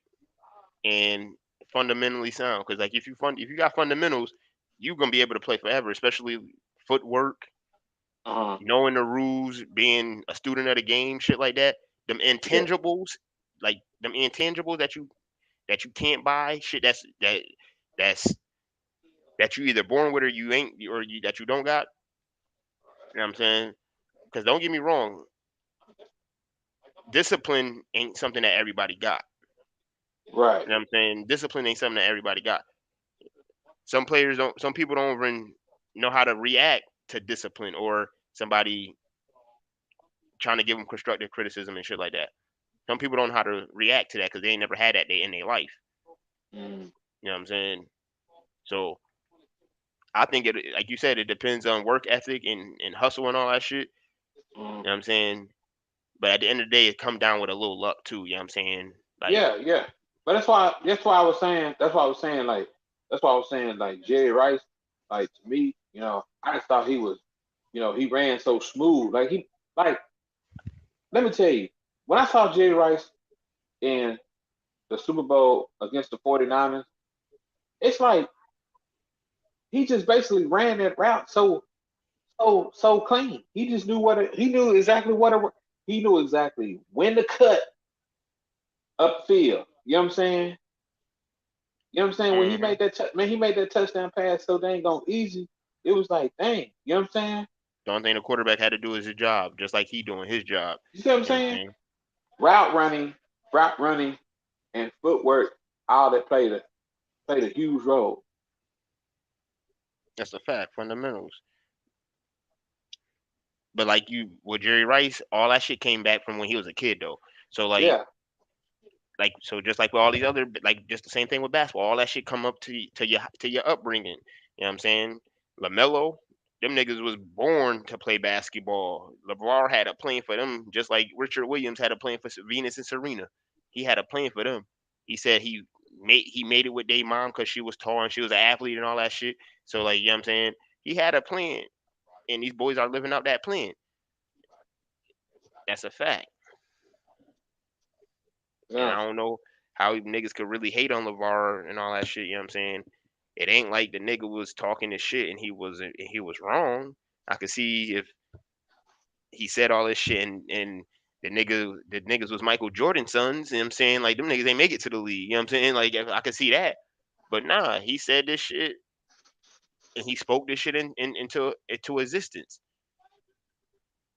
and fundamentally sound. Because like if you got fundamentals, you gonna be able to play forever. Especially footwork, Uh-huh. knowing the rules, being a student of the game, shit like that. Them Yeah. intangibles, like them intangibles that you can't buy, shit that's that you either born with or you ain't or that you don't got. You know what I'm saying? Because don't get me wrong, discipline ain't something that everybody got. Right. You know what I'm saying? Discipline ain't something that everybody got. Some players don't. Some people don't even know how to react to discipline or somebody trying to give them constructive criticism and shit like that. Some people don't know how to react to that because they ain't never had that day in their life. Mm-hmm. You know what I'm saying? So I think it, like you said, it depends on work ethic and hustle and all that shit. Mm-hmm. You know what I'm saying? But at the end of the day, it come down with a little luck too. You know what I'm saying? Like, Yeah, yeah. But that's why I was saying that's why I was saying like Jerry Rice, like to me, I just thought he was, he ran so smooth. Like let me tell you, when I saw Jerry Rice in the Super Bowl against the 49ers, it's like he just basically ran that route so clean. He just knew he knew exactly he knew exactly when to cut upfield. You know what I'm saying? You know what I'm saying? When he hmm made man, he made that touchdown pass so dang on easy. It was like, dang, you know what I'm saying? the only thing the quarterback had to do is his job, just like he doing his job. You see what I'm You know what I'm saying? saying? Route running, route running, and footwork, all that played a huge role. That's a fact. Fundamentals. But like you with Jerry Rice, all that shit came back from when he was a kid though. So Yeah, like so just like with all these other like just the same thing with basketball. All that shit come up to your upbringing. You know what I'm saying? Lamelo, them niggas was born to play basketball. LeVar had a plan for them, just like Richard Williams had a plan for Venus and Serena. He had a plan for them. He said he made it with their mom because she was tall and she was an athlete and all that shit. So like you know what I'm saying? He had a plan, and these boys are living out that plan. That's a fact. And yeah, I don't know how niggas could really hate on LeVar and all that shit. You know what I'm saying? It ain't like the nigga was talking this shit and he was wrong. I could see if he said all this shit, and the niggas was Michael Jordan's sons. You know what I'm saying? Like them niggas ain't make it to the league. You know what I'm saying? Like I could see that. But nah, he said this shit and he spoke this shit into existence.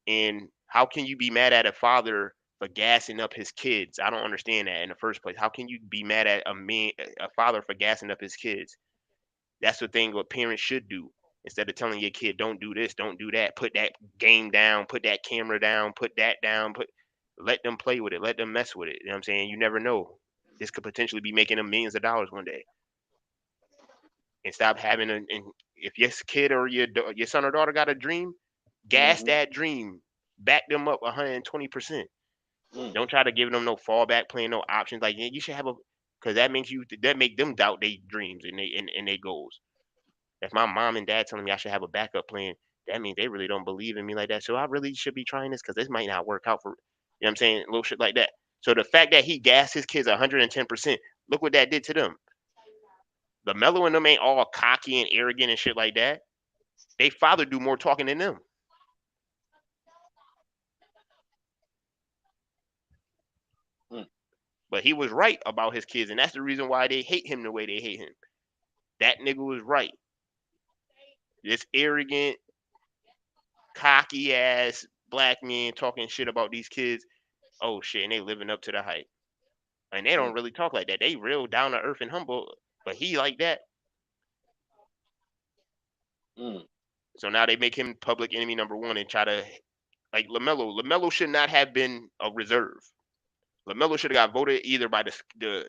And how can you be mad at a father for gassing up his kids? I don't understand that in the first place. How can you be mad at a father for gassing up his kids? That's the thing what parents should do. Instead of telling your kid, don't do this, don't do that, put that game down, put that camera down, put that down, let them play with it, let them mess with it. You know what I'm saying? You never know. This could potentially be making them millions of dollars one day. And stop having and if your kid or your son or daughter got a dream, gas Mm-hmm. that dream, back them up 120%. Mm. Don't try to give them no fallback plan, no options. Like yeah, you should have a, because that make them doubt their dreams and their goals. If my mom and dad telling me I should have a backup plan, that means they really don't believe in me like that. So I really should be trying this because this might not work out for, you know what I'm saying? Little shit like that. So the fact that he gassed his kids 110%, look what that did to them. LaMelo and them ain't all cocky and arrogant and shit like that. They father do more talking than them. Mm. But he was right about his kids, and that's the reason why they hate him the way they hate him. That nigga was right. This arrogant, cocky ass black man talking shit about these kids. Oh shit, and they living up to the hype. And they don't Mm. really talk like that. They real down to earth and humble. But he like that. Mm. So now they make him public enemy number one and try to like Lamelo. Lamelo should not have been a reserve. Lamelo should have got voted either by the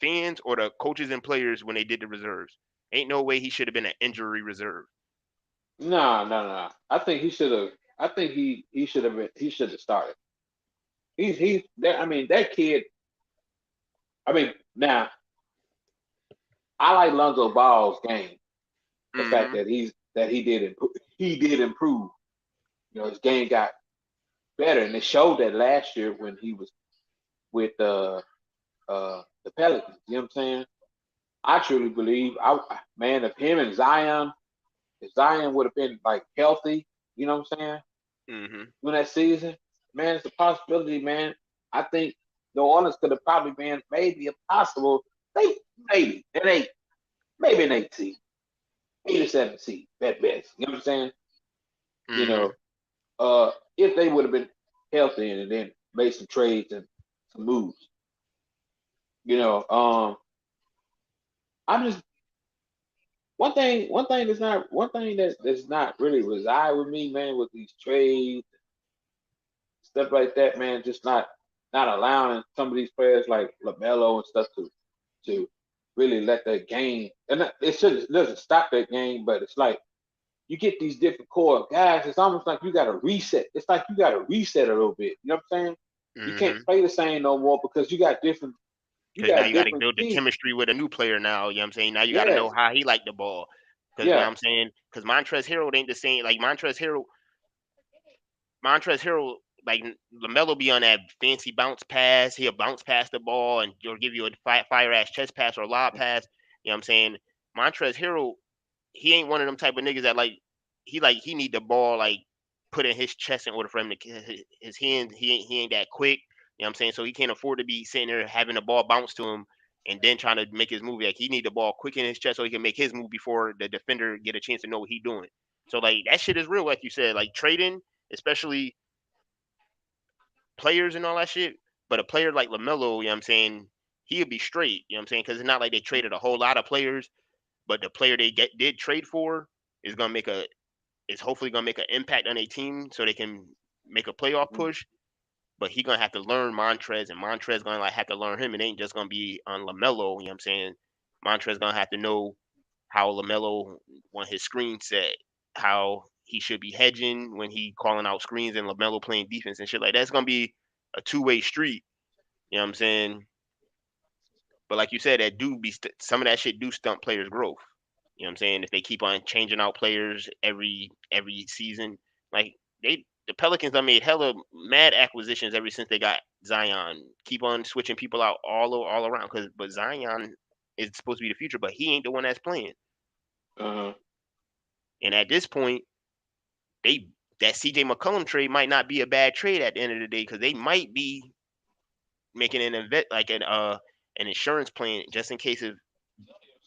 fans or the coaches and players when they did the reserves. Ain't no way he should have been an injury reserve. No, no, no. I think he should have. I think he should have been. He should have started. He's that. I mean, that kid. I mean, now I like Lonzo Ball's game. The fact Mm-hmm. that he did improve. You know, his game got better, and it showed that last year when he was with the Pelicans. You know what I'm saying? I truly believe, man, if him and Zion, if Zion would have been like healthy, you know what I'm saying, Mm-hmm. during that season, man, it's a possibility, man. I think New Orleans could have probably been maybe a possible, maybe maybe an 18, maybe a 17 at best. You know what I'm saying? You Mm-hmm. know, if they would have been healthy and then made some trades and some moves. You know, I'm just one thing that's not really reside with me, man, with these trades, stuff like that, man, just not allowing some of these players like Lamelo and stuff to really let that game, and it doesn't stop that game, but it's like you get these different core guys. It's almost like you got to reset. It's like you got to reset a little bit. You know what I'm saying? You can't Mm-hmm. play the same no more because you Because now got you got to different build the keys. chemistry with a new player now. You know what I'm saying? Now you got to know Yes, how he like the ball. Because you know what yeah. I'm saying? Because Montrezl Harrell ain't the same. Like Montrezl Harrell, like Lamelo be on that fancy bounce pass. He'll bounce past the ball and he'll give you a fire ass chest pass or lob pass. You know what I'm saying? Montrezl Harrell, he ain't one of them type of niggas that he need the ball like put in his chest in order for him to his hand. He ain't that quick. You know what I'm saying? So he can't afford to be sitting there having the ball bounce to him and then trying to make his move. Like he need the ball quick in his chest so he can make his move before the defender get a chance to know what he doing. So like that shit is real, like you said. Like trading, especially players and all that shit. But a player like LaMelo, you know what I'm saying, he'll be straight, you know what I'm saying? Because it's not like they traded a whole lot of players, but the player they did trade for is gonna make a is hopefully gonna make an impact on a team so they can make a playoff Mhm. push. But he gonna have to learn Montrez, and Montrez gonna like have to learn him. It ain't just gonna be on LaMelo, you know what I'm saying? Montrez gonna have to know how LaMelo want his screen set, how he should be hedging when he calling out screens and LaMelo playing defense and shit like that. It's gonna be a two-way street. You know what I'm saying? But like you said, that do be some of that shit do stunt players' growth. You know what I'm saying? If they keep on changing out players every season, like the Pelicans have made hella mad acquisitions ever since they got Zion. Keep on switching people out all around but Zion is supposed to be the future, but he ain't the one that's playing. Uh-huh. And at this point, they that CJ McCollum trade might not be a bad trade at the end of the day because they might be making an insurance plan just in case if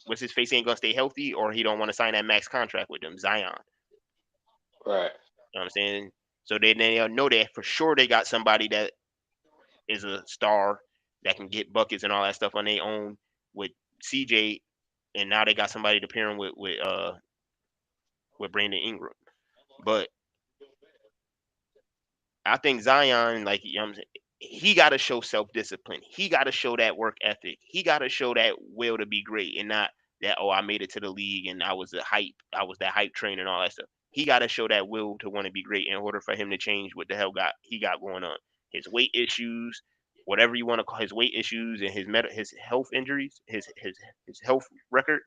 what's his face ain't gonna stay healthy or he don't want to sign that max contract with them, Zion. Right. You know what I'm saying? So they'll know that for sure they got somebody that is a star that can get buckets and all that stuff on their own with CJ, and now they got somebody to pair him with Brandon Ingram. But I think Zion, like you know what I'm saying, he got to show self discipline. He got to show that work ethic. He got to show that will to be great, and not that I made it to the league and I was that hype train and all that stuff. He got to show that will to want to be great in order for him to change what the hell he got going on. His weight issues, whatever you want to call his weight issues and his health injuries, his health record,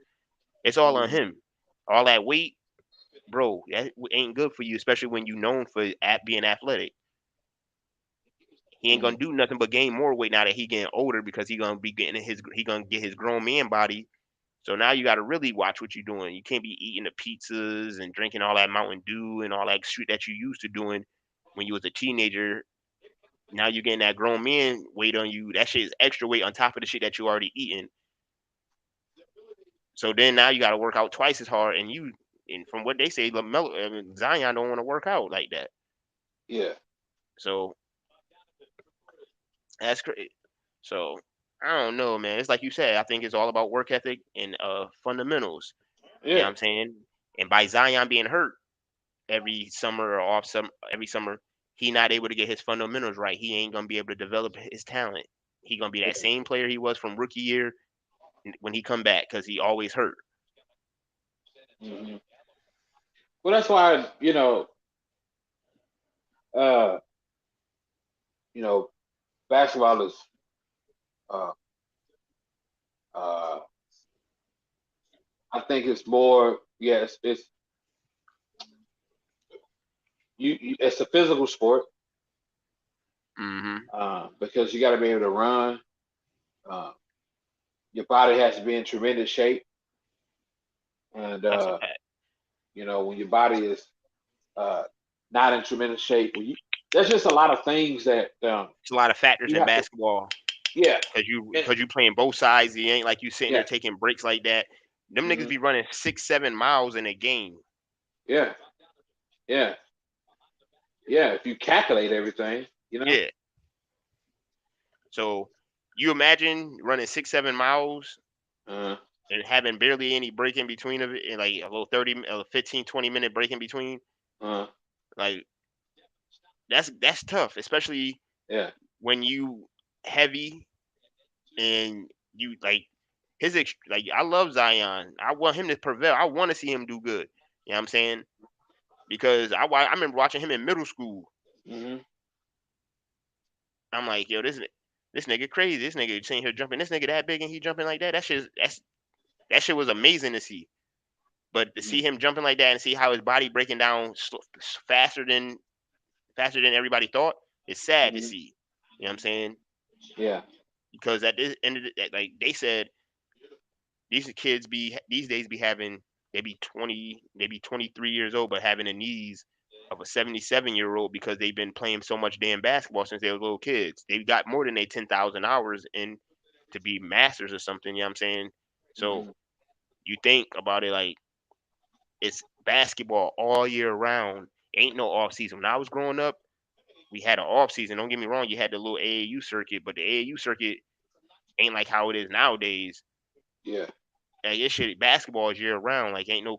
it's all on Mhm. him. All that weight, bro, that ain't good for you, especially when you known for being athletic. He ain't gonna Mhm. do nothing but gain more weight now that he getting older because he gonna get his grown man body. So now you got to really watch what you're doing. You can't be eating the pizzas and drinking all that Mountain Dew and all that shit that you used to doing when you was a teenager. Now you're getting that grown man weight on you. That shit is extra weight on top of the shit that you already eating. So then now you got to work out twice as hard. And from what they say, Zion don't want to work out like that. Yeah. So that's crazy. So I don't know, man. It's like you said. I think it's all about work ethic and fundamentals. You know what Yeah. I'm saying? And by Zion being hurt every summer or every summer, he not able to get his fundamentals right. He ain't gonna be able to develop his talent. He gonna be that Yeah. same player he was from rookie year when he come back because he always hurt. Mhm. Well, that's why uh, you know, basketball is uh, uh, I think it's more. Yes, it's a physical sport Mm-hmm. because you got to be able to run. Uh, your body has to be in tremendous shape, and That's a fact. when your body is uh, not in tremendous shape, there's just a lot of things that It's a lot of factors you in have to. basketball Yeah, and, because you playing both sides. He ain't like you sitting there yeah, taking breaks like that. Them niggas hmm be running 6-7 miles in a game. yeah, yeah, yeah. If you calculate everything, Yeah. So you imagine running 6-7 miles uh, and having barely any break in between of it, and like a little 15, 20 minute break in between. uh, Like that's tough, especially yeah, when you heavy and you like like I love Zion. I want him to prevail. I want to see him do good. You know what I'm saying? Because I remember watching him in middle school. hmm I'm like, yo, this nigga crazy. This nigga sitting here jumping. This nigga that big and he jumping like that. That shit was amazing to see. But to hmm see him jumping like that and see how his body breaking down faster than everybody thought, it's sad to hmm see. You know what I'm saying? yeah, Because at the end of like they said, these days be having they be 20, they be 23 years old, but having the knees of a 77-year-old because they've been playing so much damn basketball since they were little kids. They've got more than they 10,000 hours in to be masters or something. You know what I'm saying? So hmm you think about it like it's basketball all year round. Ain't no off season. When I was growing up, we had an off season. Don't get me wrong, you had the little AAU circuit, but the AAU circuit ain't like how it is nowadays. yeah, Like this shit, basketball is year round. Like ain't no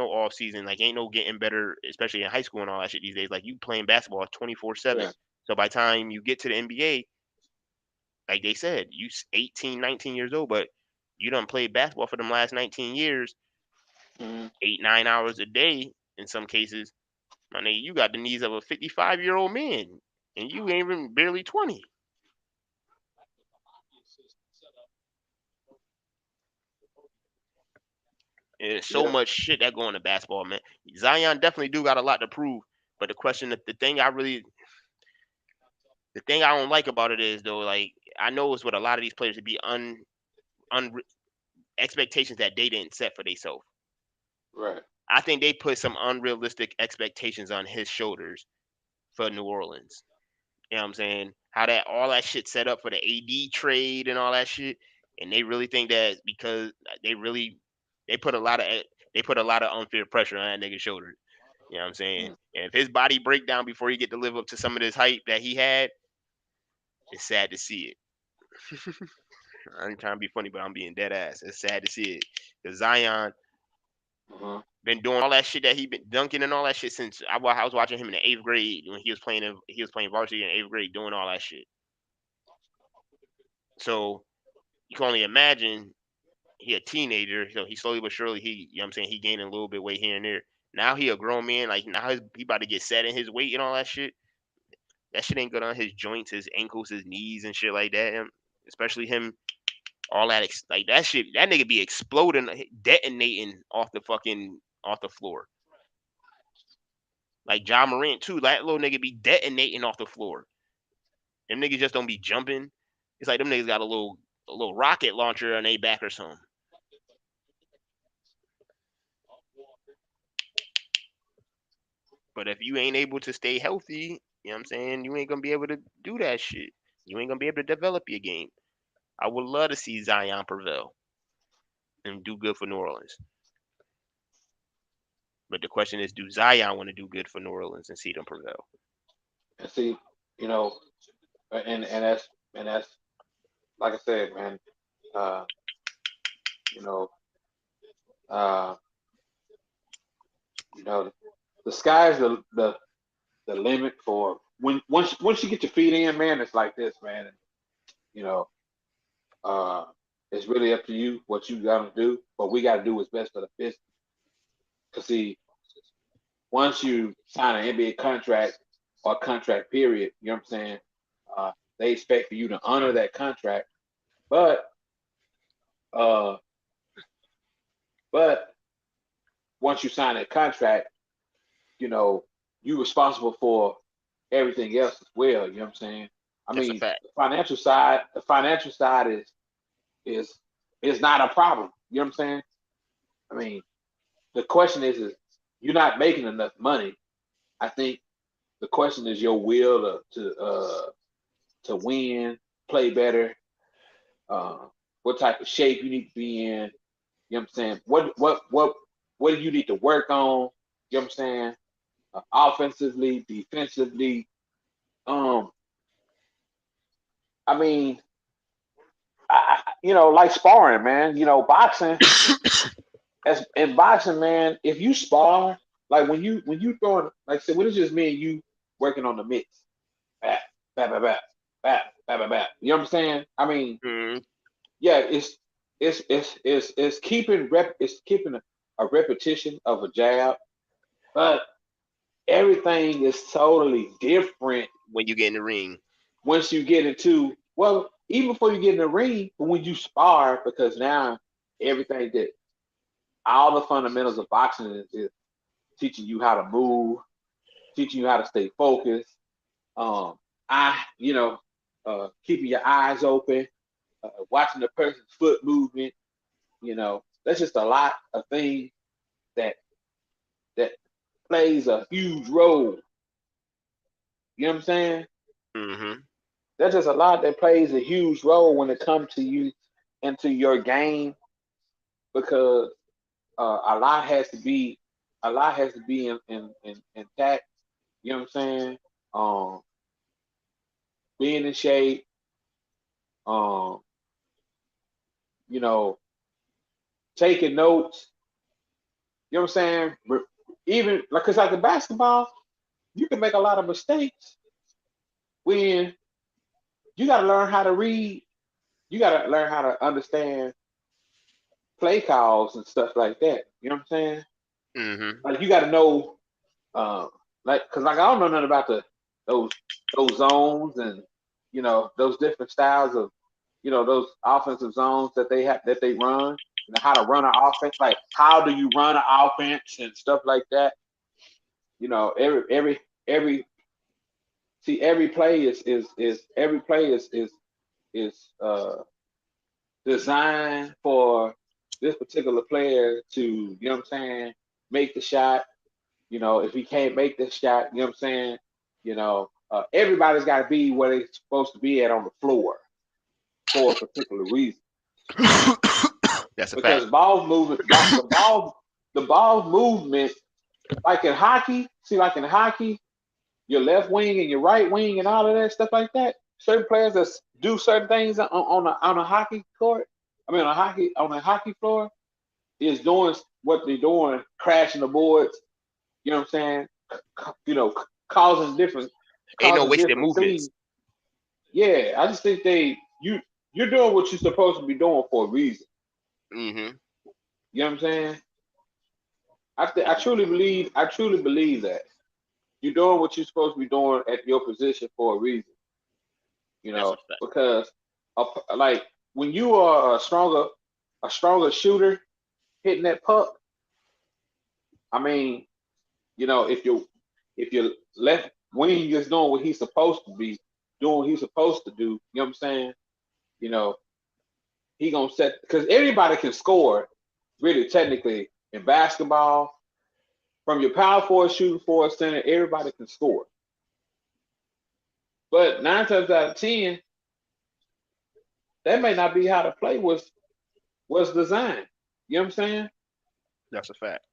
off season. Like ain't no getting better, especially in high school and all that shit these days. Like you playing basketball 24/7. yeah, So by the time you get to the NBA, like they said, you 18, 19 years old, but you done played basketball for them last 19 years, hmm 8, 9 hours a day in some cases. My nigga, you got the knees of a 55-year-old man, and you ain't even barely 20. And there's so yeah, much shit that go into basketball, man. Zion definitely do got a lot to prove. But the thing I don't like about it is though, like I know it's with a lot of these players to be un expectations that they didn't set for themselves. right, I think they put some unrealistic expectations on his shoulders for New Orleans. You know what I'm saying? How that all that shit set up for the AD trade and all that shit, and they really think that because they put a lot of they put a lot of unfair pressure on that nigga's shoulders. You know what I'm saying? And if his body break down before he get to live up to some of this hype that he had, it's sad to see it. I'm trying to be funny, but I'm being dead ass. It's sad to see it. Because Zion been doing all that shit that he been dunking and all that shit since I was watching him in the 8th grade when he was playing varsity in 8th grade, doing all that shit. So you can only imagine he a teenager, so he slowly but surely you know what I'm saying, he gaining a little bit weight here and there. Now he a grown man, like now he about to get set in his weight and all that shit. That shit ain't good on his joints, his ankles, his knees and shit like that. Especially him, all that like that shit. That nigga be exploding, detonating off the floor. Like Ja Morant too. That little nigga be detonating off the floor. Them niggas just don't be jumping. It's like them niggas got a little rocket launcher on their back or something. But if you ain't able to stay healthy, you know what I'm saying, you ain't gonna be able to do that shit. You ain't gonna be able to develop your game. I would love to see Zion prevail and do good for New Orleans. But the question is, do Zion want to do good for New Orleans and see them prevail? And see, you know, and that's like I said, man. Uh, you know, uh, you know, the sky's the limit for once you get your feet in, man. It's like this, man. You know, uh, it's really up to you what you gotta do. But we gotta do what's best for the business. Cause see, once you sign an NBA contract or contract period, you know what I'm saying? Uh, they expect for you to honor that contract, but uh, but once you sign that contract, you know, you responsible for everything else as well. You know what I'm saying? I That's a mean, fact. the financial side is is not a problem. You know what I'm saying? I mean, the question is you're not making enough money. I think the question is your will to win, play better, uh, what type of shape you need to be in. You know what I'm saying? What do you need to work on? You know what I'm saying? Offensively, defensively. Um, I mean, like sparring, man. You know, boxing. As in boxing, man, if you spar, like when you throwing, like I said, what is just me and you working on the mitts, bat, bat, bat, bat, bat, bat, bat, bat. You know what I'm saying? I mean, Mm-hmm. yeah, it's keeping a repetition of a jab, but everything is totally different When you get in the ring. once you get into even before you get in the ring, but when you spar, because now everything that all the fundamentals of boxing is teaching you how to move, teaching you how to stay focused. Um, I, keeping your eyes open, watching the person's foot movement. That's just a lot of things that that plays a huge role. You know what I'm saying? Mm-hmm. There's just a lot that plays a huge role when it comes to you into your game because a lot has to be in intact. You know what I'm saying? Um, being in shape, um, you know, taking notes. You know what I'm saying? Even like, cause like the basketball, you can make a lot of mistakes when you got to learn how to read. You got to learn how to understand play calls and stuff like that. You know what I'm saying? Mm-hmm. Like you got to know, cause like I don't know nothing about those those zones and those different styles of those offensive zones that they run. How to run an offense, like how do you run an offense and stuff like that. Every see every play is every play is designed for this particular player to, you know what I'm saying, make the shot. If he can't make the shot, you know what I'm saying? Everybody's got to be where they're supposed to be at on the floor for a particular reason. That's a fact. Because the ball movement, like in hockey, like in hockey, your left wing and your right wing and all of that stuff like that. Certain players that do certain things on a hockey court, on a hockey floor, is doing what they're doing, crashing the boards. You know what I'm saying? Causing different Ain't no causing wasted different movements. scenes. Yeah, I just think you're doing what you're supposed to be doing for a reason. Mm-hmm. You know what I'm saying? I truly believe that you're doing what you're supposed to be doing at your position for a reason. That's a fact. Because like when you are a stronger shooter hitting that puck, I mean, if your left wing is doing what he's supposed to be doing, what he's supposed to do. You know what I'm saying? You know, he gonna set because everybody can score, really technically in basketball. From your power forward, shooting forward, center, everybody can score. But 9 times out of 10, that may not be how the play was designed. You know what I'm saying? That's a fact.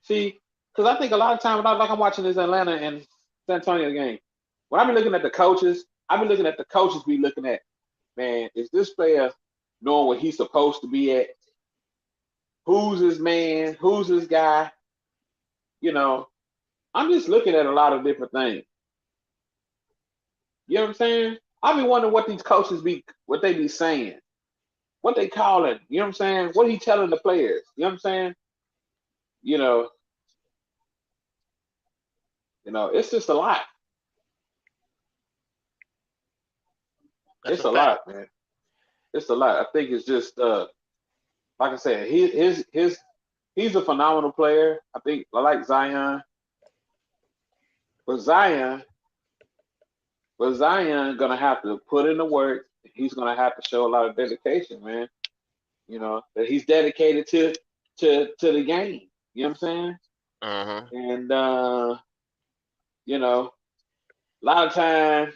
See, because I think a lot of times, like I'm watching this Atlanta and San Antonio game, when I be looking at the coaches, I be looking at the coaches. Be looking at, man, is this player knowing what he's supposed to be at? Who's his man? Who's his guy? You know, I'm just looking at a lot of different things. You know what I'm saying? I be wondering what these coaches what they be saying, what they calling. You know what I'm saying? What he telling the players? You know what I'm saying? You know, it's just a lot. That's It's a a fact. lot, man. It's a lot. I think it's just like I said, he's a phenomenal player. I think I like Zion, but Zion gonna have to put in the work. He's gonna have to show a lot of dedication, man. That he's dedicated to the game. You know what I'm saying? Uh-huh. And a lot of times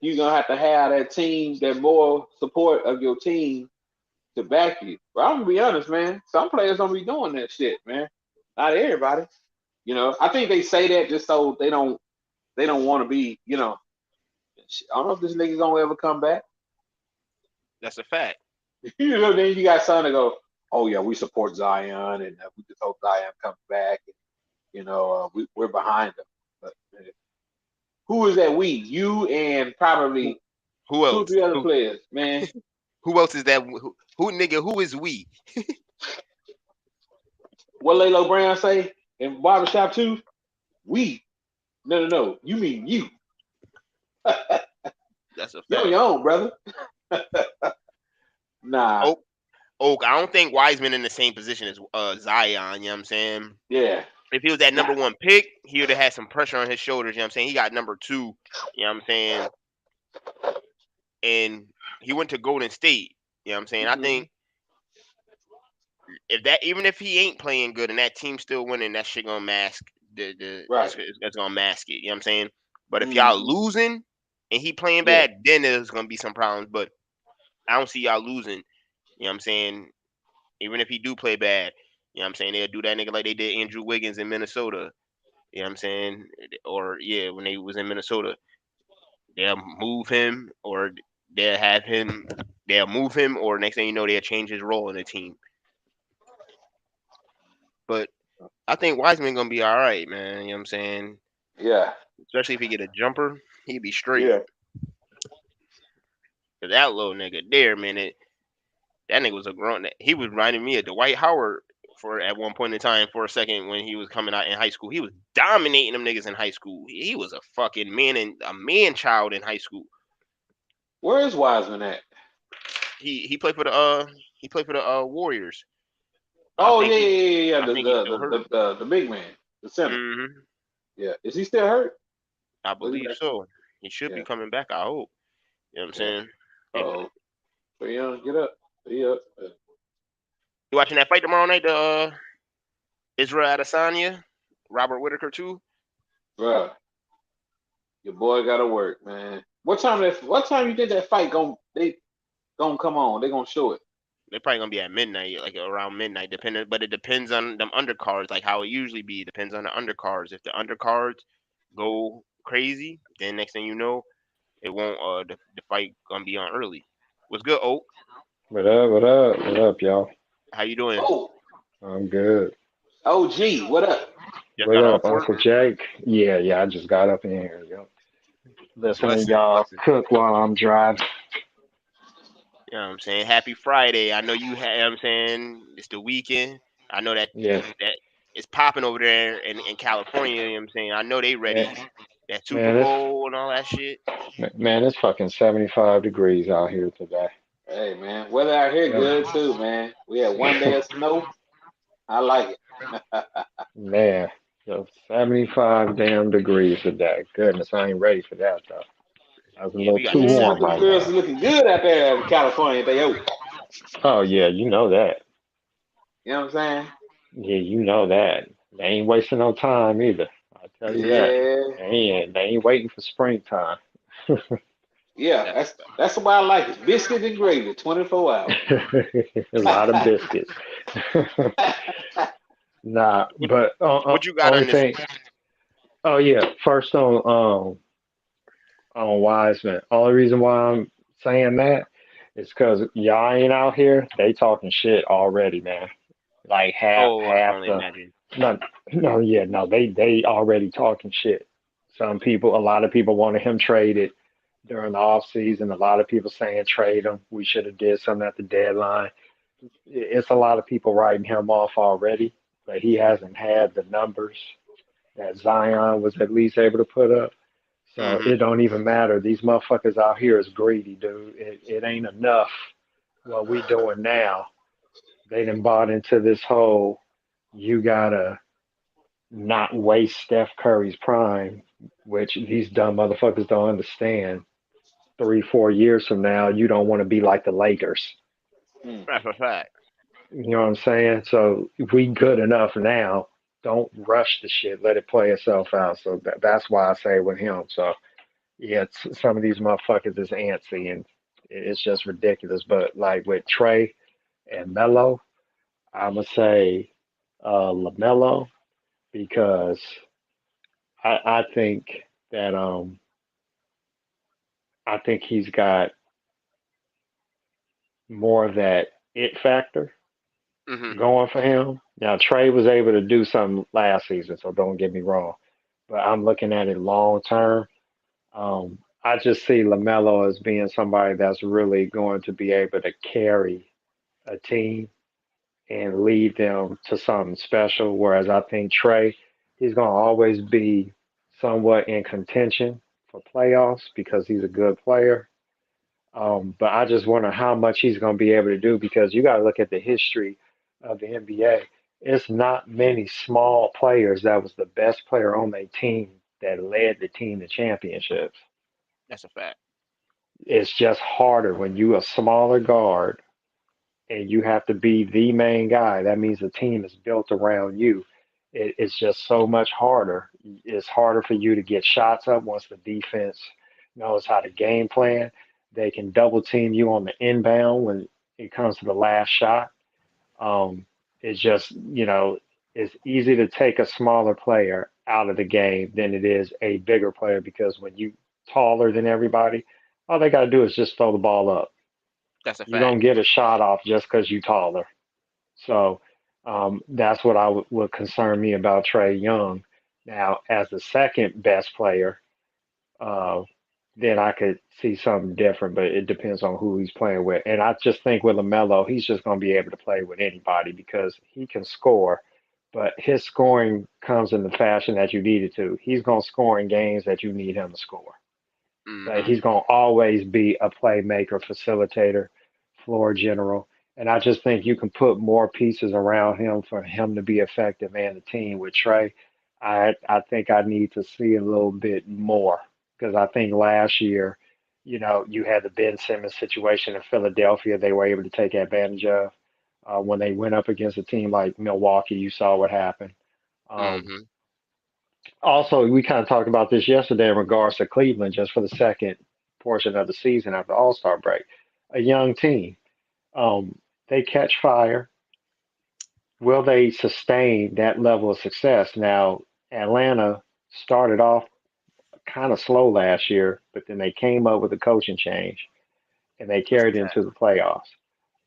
you're gonna have to have that team, that more support of your team to back you. But I'm gonna be honest, man. Some players don't be doing that shit, man. Not everybody. I think they say that just so they don't want to be. I don't know if this nigga gonna ever come back. That's a fact. Then you got something to go. Oh yeah, we support Zion, and we just hope Zion comes back. And, we're behind him. But who is that? We, you, and Who, probably who two or else? three other players, man. Who else is that? Who nigga? Who is we? What Laylo Brown say in barbershop too? We. No. You mean you? That's a You on fact. your own, brother. Nah. Oak, Oak. I don't think Wiseman in the same position as Zion. You know what I'm saying? Yeah. If he was that Nah. number one pick, he would have had some pressure on his shoulders. You know what I'm saying? He got number two. You know what I'm saying? And he went to Golden State. You know what I'm saying? I Mm-hmm. think even if he ain't playing good and that team's still winning, that shit gonna mask Right. it's gonna mask it. You know what I'm saying? But if y'all Mm-hmm. losing and he playing Yeah. bad, then there's gonna be some problems. But I don't see y'all losing. You know what I'm saying? Even if he do play bad, you know what I'm saying? They'll do that nigga like they did Andrew Wiggins in Minnesota. You know what I'm saying? Or yeah, when they was in Minnesota, they'll move him or they'll have him they'll move him or next thing you know they'll change his role in the team. But I think Wiseman gonna be all right, man. You know what I'm saying? Yeah. Especially if he get a jumper, he'd be straight. Yeah. Cause that little nigga there, man, that nigga was a grown. He was reminding me of Dwight Howard for at one point in time for a second when he was coming out in high school. He was dominating them niggas in high school. He was a fucking man and a man child in high school. Where is Wiseman at? He played for the Warriors. I Oh think yeah, he yeah, yeah, yeah. I The think he's the still the hurt. the, the big man, the center. Hmm. Yeah. Is he still hurt? I Was he believe back? so. He should be Yeah. coming back. I hope. You know what I'm Yeah. saying? And Oh, Trae Young, get up. Get up. you watching that fight tomorrow night? The Israel Adesanya, Robert Whitaker too. Bro, your boy got to work, man. What time you think that fight gonna come on? They gonna show it. They're probably gonna be at midnight, like around midnight, depending. But it depends on them undercards, like how it usually be. It depends on the undercards. If the undercards go crazy, then next thing you know, it won't. The fight gonna be on early. What's good, Oak? What up? What up? What up, y'all? How you doing? Oh, I'm good. OG, what up? Just What got up, off work. Uncle Jake? Yeah. I just got up in here. Yep. Listening to Blessings, y'all blessings. cook while I'm driving. You know what I'm saying? Happy Friday. I know you have, you know what I'm saying? It's the weekend. I know that Yeah, that it's popping over there in California, you know what I'm saying? I know they ready. man, That Super man, it's Bowl and all that shit. man, it's fucking 75 degrees out here today. Hey, man, weather out here Yep. good too, man. We had one day of snow. I like it. Man, so 75 damn degrees today. Goodness, I ain't ready for that though. That's a Yeah, little we got too the Man, warm them 70s. right girls now. are looking good out there in California. They oh, Oh yeah, you know that. you know what I'm Yeah, you know that. They ain't wasting no time either. I tell you that. saying? Yeah, They ain't waiting for springtime. yeah. That's That's why I like it. Biscuit and gravy, 24 hours. A lot of biscuits. Nah, what but what you got only on this. thing. Oh yeah, first on Wiseman. Only reason why I'm saying that is because y'all ain't out here. They talking shit already, man. Like half Oh, I can half only the imagine. no no yeah no they already talking shit. A lot of people wanted him traded during the off season. A lot of people saying trade him. We should have did something at the deadline. It's a lot of people writing him off already, but he hasn't had the numbers that Zion was at least able to put up. So Mm-hmm. it don't even matter. These motherfuckers out here is greedy, dude. It ain't enough what we doing now. They done bought into this whole you gotta not waste Steph Curry's prime, which these dumb motherfuckers don't understand. 3, 4 years from now, you don't want to be like the Lakers. Hmm. That's a fact. You know what I'm saying? So if we good enough now, don't rush the shit. Let it play itself out. So that's why I say with him. So yeah, some of these motherfuckers is antsy and it's just ridiculous. But like with Trey and Melo, I'ma say Lamelo because I think that I think he's got more of that it factor Mm-hmm. going for him. Now Trey was able to do something last season, so don't get me wrong. But I'm looking at it long term. I just see Lamelo as being somebody that's really going to be able to carry a team and lead them to something special. Whereas I think Trey, he's going to always be somewhat in contention for playoffs because he's a good player. But I just wonder how much he's going to be able to do because you got to look at the history of the NBA. It's not many small players that was the best player on their team that led the team to championships. That's a fact. It's just harder when you a smaller guard and you have to be the main guy. That means the team is built around you. It's just so much harder. It's harder for you to get shots up once the defense knows how to game plan. They can double team you on the inbound when it comes to the last shot. Um, it's just, it's easy to take a smaller player out of the game than it is a bigger player because when you taller than everybody, all they got to do is just throw the ball up. That's a You're fact. gonna get a shot off just because you're taller. So that's what would concern me about Trae Young. Now, as the second best player, uh, then I could see something different, but it depends on who he's playing with. And I just think with LaMelo, he's just going to be able to play with anybody because he can score, but his scoring comes in the fashion that you need it to. He's going to score in games that you need him to score. But Mm-hmm. he's going to always be a playmaker, facilitator, floor general. And I just think you can put more pieces around him for him to be effective and the team. With Trey, I think I need to see a little bit more because I think last year, you had the Ben Simmons situation in Philadelphia they were able to take advantage of. When they went up against a team like Milwaukee, you saw what happened. Um, Mm-hmm. Also, we kind of talked about this yesterday in regards to Cleveland, just for the second portion of the season after All Star break. A young team. Um, they catch fire. Will they sustain that level of success? Now, Atlanta started off kind of slow last year, but then they came up with a coaching change and they carried into the playoffs.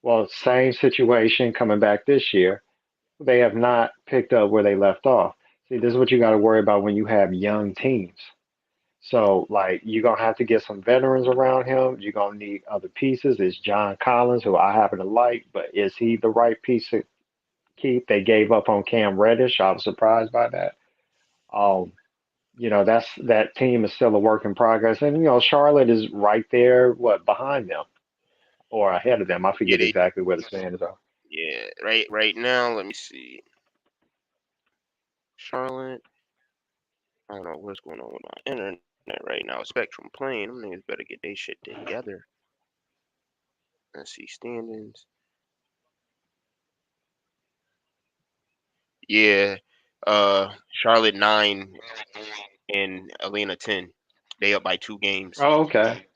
Well, same situation coming back this year. They have not picked up where they left off. See, this is what you got to worry about when you have young teams. So, like, you're going to have to get some veterans around him. You're going to need other pieces. It's John Collins, who I happen to like, but is he the right piece to keep? They gave up on Cam Reddish. I was surprised by that. Um, that team is still a work in progress. And, Charlotte is right there, what, behind them or ahead of them. I Yeah, forget they. exactly where the standings are. Yeah, right now. Let me see. Charlotte. I don't know what's going on with my internet right now. Spectrum playing. Them niggas better get their shit together. Let's see standings. Yeah. Charlotte 9 and Atlanta 10. They up by 2 games. Oh, okay.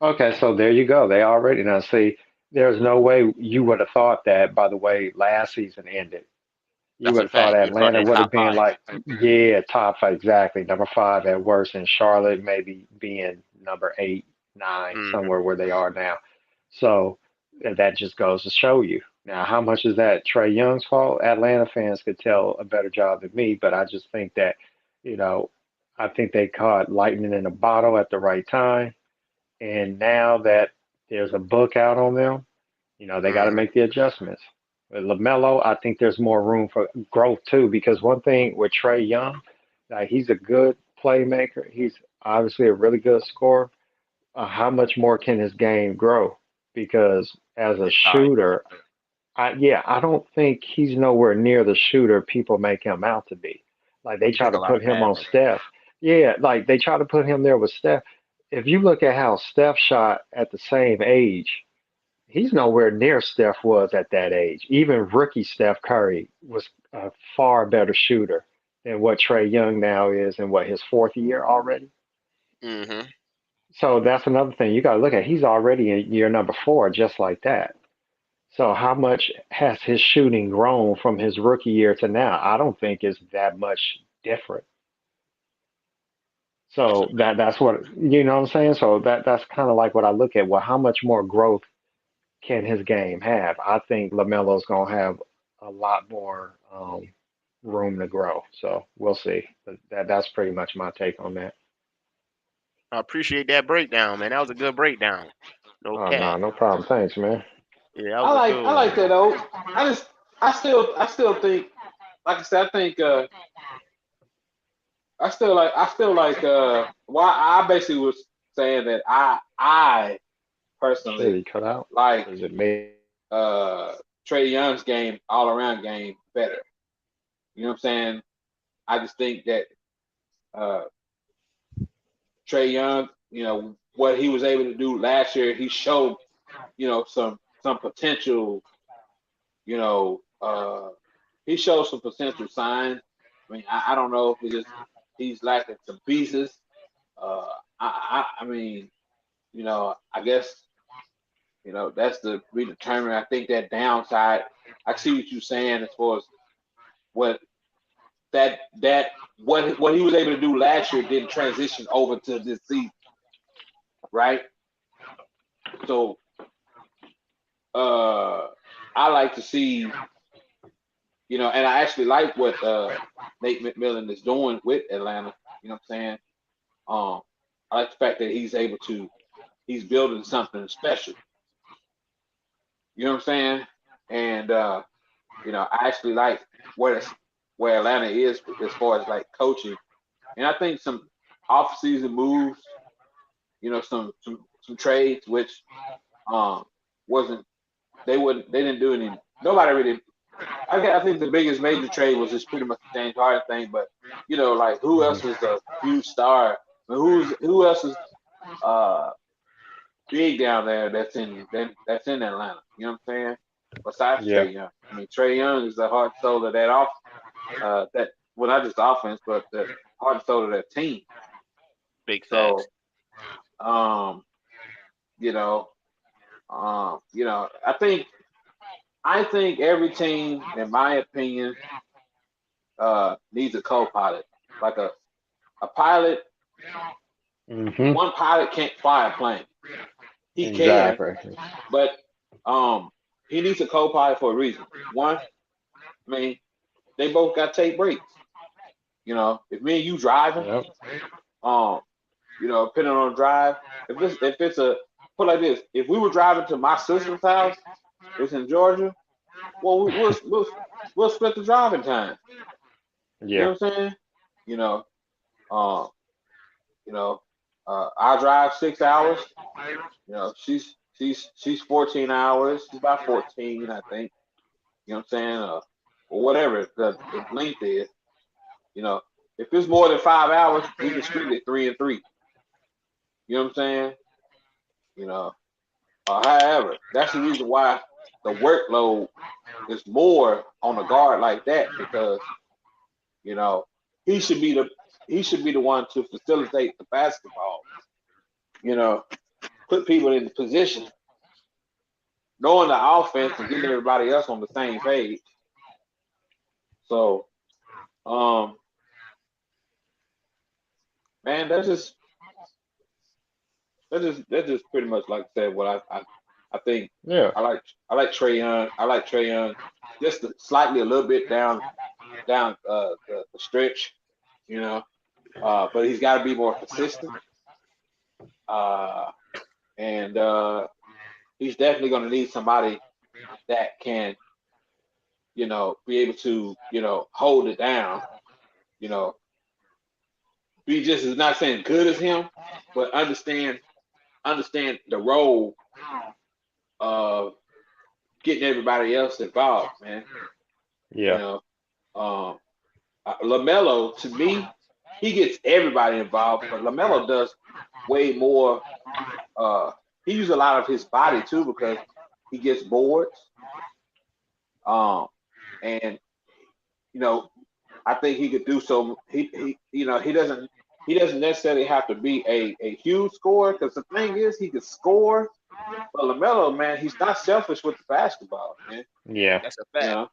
Okay, so there you go. They already now see. There's no way you would have thought that by the way last season ended. You That's would a have thought fact. You thought Atlanta that would have top been five. like, yeah, top five, exactly, number five at worst, and Charlotte maybe being number eight, nine, Mm-hmm. somewhere where they are now. So that just goes to show you. Now, how much is that Trae Young's fault? Atlanta fans could tell a better job than me, but I just think that, you know, I think they caught lightning in a bottle at the right time. And now that there's a book out on them, they got to Mm-hmm. make the adjustments. With LaMelo, I think there's more room for growth too, because one thing with Trae Young, like he's a good playmaker. He's obviously a really good scorer. How much more can his game grow? Because as a His size. shooter, I don't think he's nowhere near the shooter people make him out to be. Like they He try take a to lot put of him on passing. Steph. Yeah, like they try to put him there with Steph. If you look at how Steph shot at the same age, he's nowhere near Steph was at that age. Even rookie Steph Curry was a far better shooter than what Trae Young now is in what his fourth year already. Mm-hmm. So that's another thing you got to look at. He's already in year number four, just like that. So how much has his shooting grown from his rookie year to now? I don't think it's that much different. That's a So fact. that's what you know what I'm saying. So that's kind of like what I look at. Well, how much more growth can his game have? I think LaMelo's gonna have a lot more room to grow. So we'll see. But that's pretty much my take on that. I appreciate that breakdown, man. That was a good breakdown. No Oh no, cap. no problem. Thanks, man. Yeah, that I was a like good I one, like that man. though. I still think, like I said, I still like why I basically was saying that I Did personally he cut out? like Is it me? uh Trey Young's game, all around game better. You know what I'm saying? I just think that uh Trey Young, what he was able to do last year, he showed, some potential, you know, uh he showed some potential signs. I mean, I don't know if he's lacking some pieces. Uh I mean, I guess, that's to be determined. I think that downside, I see what you're saying as far as what what he was able to do last year didn't transition over to this season, right? So uh I like to see, and I actually like what Nate McMillan is doing with Atlanta. You know what I'm saying? Um, I like the fact that he's building something special. You know what I'm saying? And I actually like where Atlanta is as far as like coaching. And I think some off-season moves, some trades, which um wasn't they didn't do any. Nobody really. I think the biggest major trade was just pretty much the James Harden thing. But like who else Mhm. is a huge star? I mean, who else is uh big down there that's in Atlanta? You know what I'm saying? besides Yeah. Trae Young. I mean, Trae Young is the heart and soul of that that well, not just offense, but the heart and soul of that team. Big facts. So, um, you know, I think every team, in my opinion, needs a co-pilot. Like a pilot, Hmm. one pilot can't fly a plane. He can, Exactly. but um, he needs a co-pilot for a reason. One, I mean, they both got to take breaks. If me and you driving, Yep. um, depending on the drive, if it's a put like this, if we were driving to my sister's house, it's in Georgia. Well, we'll split the driving time. You Yeah. know what I'm saying? You know, um, you know, I drive 6 hours. She's 14 hours. She's about 14, I think. You know what I'm saying? Or whatever the length is. You know, if it's more than 5 hours, we can split it three and three. You know what I'm saying? You know, however, that's the reason why the workload is more on a guard like that because you know he should be the he should be the one to facilitate the basketball. You know, put people in the position, knowing the offense and getting everybody else on the same page. So, um, man, that's just pretty much like I said. What I think Yeah. I like Trae Young. I like Trae Young just slightly a little bit down the stretch. You know, but he's got to be more consistent. Uh, and he's definitely going to need somebody that can be able to hold it down. You know, be just as not saying good as him, but understand the role of getting everybody else involved, man. You Yeah. know, um, Lamelo to me, he gets everybody involved, but Lamelo does way more. Uh, he uses a lot of his body too because he gets boards. And you know, I think he could do so. He doesn't necessarily have to be a huge scorer because the thing is he can score. But Lamelo, man, he's not selfish with the basketball, man. Yeah. That's a You fact. know,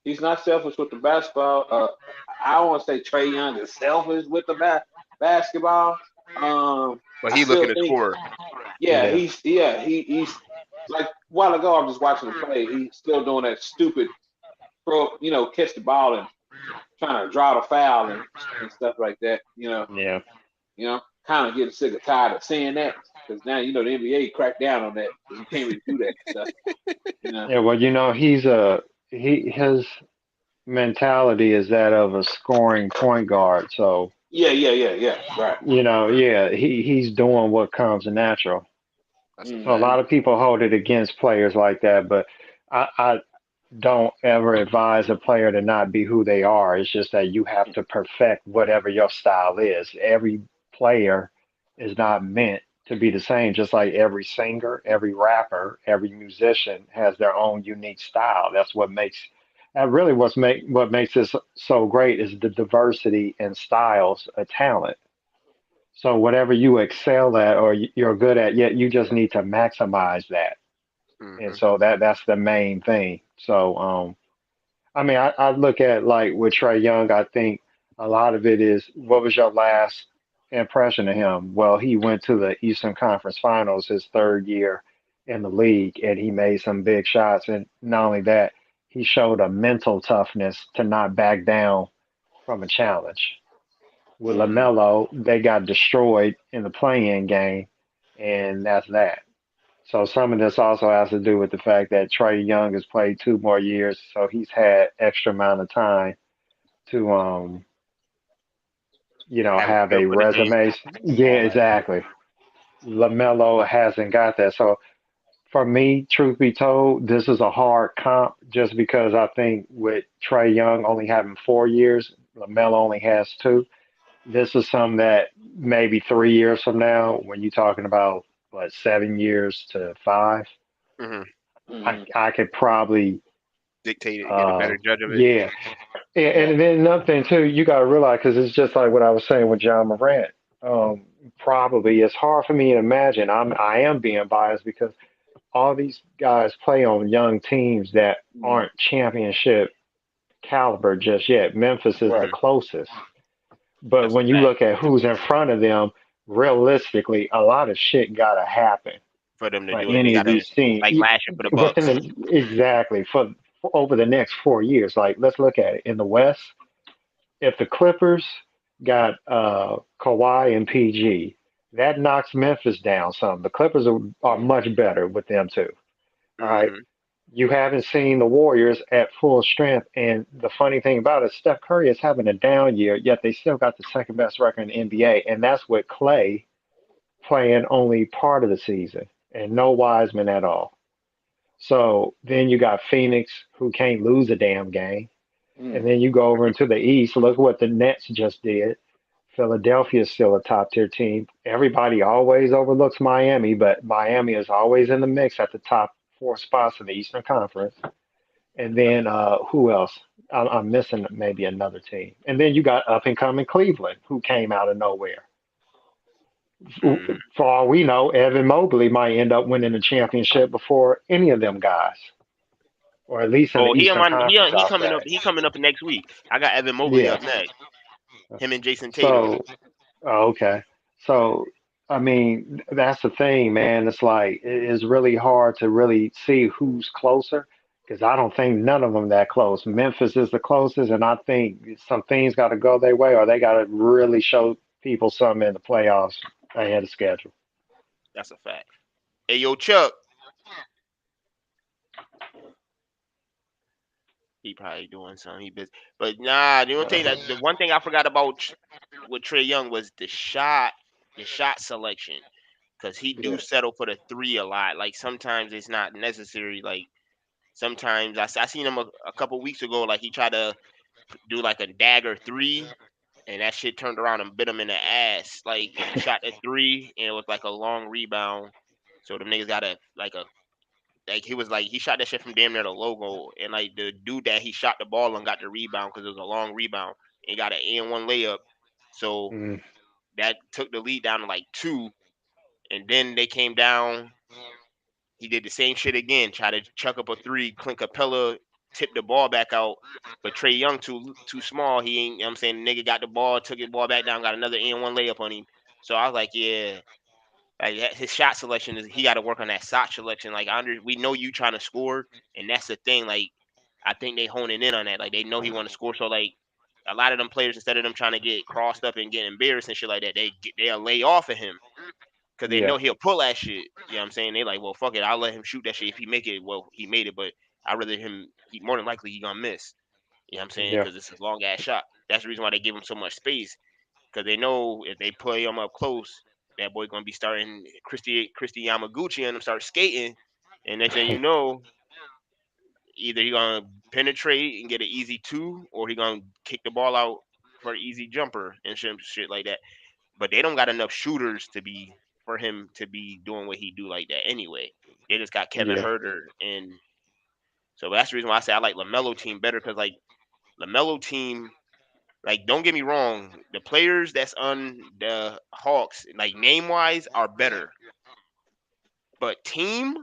he's not selfish with the basketball. I don't want to say Trae Young is selfish with the basketball. But I he looking still to think, score. yeah, Yeah. he's like a while ago. I was just watching him play. He's still doing that stupid catch the ball and trying to draw the foul and stuff like that. Yeah. Kind of getting sick or tired of seeing that because now the NBA cracked down on that because you can't really do that stuff. You know. Yeah. Well, his mentality is that of a scoring point guard. So, Yeah, yeah, yeah, yeah. Right. yeah, he's doing what comes natural. That's a So a fact. Hmm. lot of people hold it against players like that, but I don't ever advise a player to not be who they are. It's just that you have to perfect whatever your style is. Every player is not meant to be the same, just like every singer, every rapper, every musician has their own unique style. That really what makes this so great is the diversity in styles of talent. So whatever you excel at or you're good at, yet you just need to maximize that. And Hmm. so that's the main thing. So I mean, I look at like with Trey Young, I think a lot of it is what was your last impression of him? Well, he went to the Eastern Conference Finals his third year in the league, and he made some big shots. And not only that, he showed a mental toughness to not back down from a challenge. With Hmm. LaMelo, they got destroyed in the play-in game, and that's that. So some of this also has to do with the fact that Trey Young has played 2 more years, so he's had extra amount of time to Have a have feel a for the game. resume. Yeah, exactly. LaMelo hasn't got that. So for me, truth be told, this is a hard comp just because I think with Trey Young only having 4 years, LaMelo only has two. This is something that maybe 3 years from now, when you're talking about what 7 years to five, Hmm. Mm-hmm. I could probably, Dictate it, get a better judge of it. yeah. And then another thing too, you got to realize because it's just like what I was saying with John Morant. Um, Probably it's hard for me to imagine. I am being biased because all these guys play on young teams that Mm-hmm. aren't championship caliber just yet. Memphis is the Right. Hmm. closest, but That's a when you fact. look at who's in front of them, realistically, a lot of shit got to happen For them to for do it, they any of gotta these teams like last year for the within Bucks. exactly for over the next 4 years. Like, let's look at it in the West. If the Clippers got Kawhi and PG, that knocks Memphis down some. The Clippers are much better with them too. All right. Hmm. You haven't seen the Warriors at full strength. And the funny thing about it, Steph Curry is having a down year, yet they still got the second best record in the NBA. And that's with Clay playing only part of the season and no Wiseman at all. So then you got Phoenix, who can't lose a damn game. And Mm. then you go over into the East, look what the Nets just did. Philadelphia is still a top tier team. Everybody always overlooks Miami, but Miami is always in the mix at the top four spots in the Eastern Conference. And then who else? I'm missing maybe another team. And then you got up and coming Cleveland, who came out of nowhere. Hmm. For all we know, Evan Mobley might end up winning the championship before any of them guys, or at least in the Oh, Eastern Conference, he I'll coming say. up. He coming up next week. I got Evan Mobley Yeah. up next. Him and Jason Tatum. So, okay. So, I mean, that's the thing, man. It's like it's really hard to really see who's closer because I don't think none of them that close. Memphis is the closest, and I think some things got to go their way, or they got to really show people something in the playoffs ahead of schedule. That's a fact. Hey, yo, Chuck. He probably doing something. He busy. But nah, you don't tell you that the one thing I forgot about with Trae Young was the shot selection. Cause he do Yeah. settle for the three a lot. Like sometimes it's not necessary. Like sometimes I seen him a couple weeks ago. Like he tried to do like a dagger three, and that shit turned around and bit him in the ass. Like he shot the three, and it was like a long rebound. So the niggas got like he was like he shot that shit from damn near the logo, and like the dude that he shot the ball and got the rebound because it was a long rebound and got an and one layup. So Mm, that took the lead down to like two, and then they came down. He did the same shit again, try to chuck up a three. Clint Capella tipped the ball back out, but Trae Young too small. He ain't. You know what I'm saying, the nigga got the ball, took the ball back down, got another and one layup on him. So I was like, yeah, like his shot selection is he got to work on that shot selection. Like we know you trying to score, and that's the thing. Like I think they honing in on that. Like they know he want to score, so like a lot of them players instead of them trying to get crossed up and get embarrassed and shit like that, they'll lay off of him because they yeah, know he'll pull that shit. You know what I'm saying? They like, well, fuck it, I'll let him shoot that shit. If he make it, well, he made it, but I rather him. He more than likely he gonna miss. You know what I'm saying? yeah, Because it's a long ass shot. That's the reason why they give him so much space because they know if they play him up close, that boy gonna be starting Christy Yamaguchi and him start skating, and next thing you know, either he gonna penetrate and get an easy two, or he gonna kick the ball out for an easy jumper and shit like that. But they don't got enough shooters to be for him to be doing what he do like that anyway. They just got Kevin yeah, Herter, and so that's the reason why I say I like Lamelo team better because like Lamelo team, like don't get me wrong, the players that's on the Hawks, like name wise, are better, but team,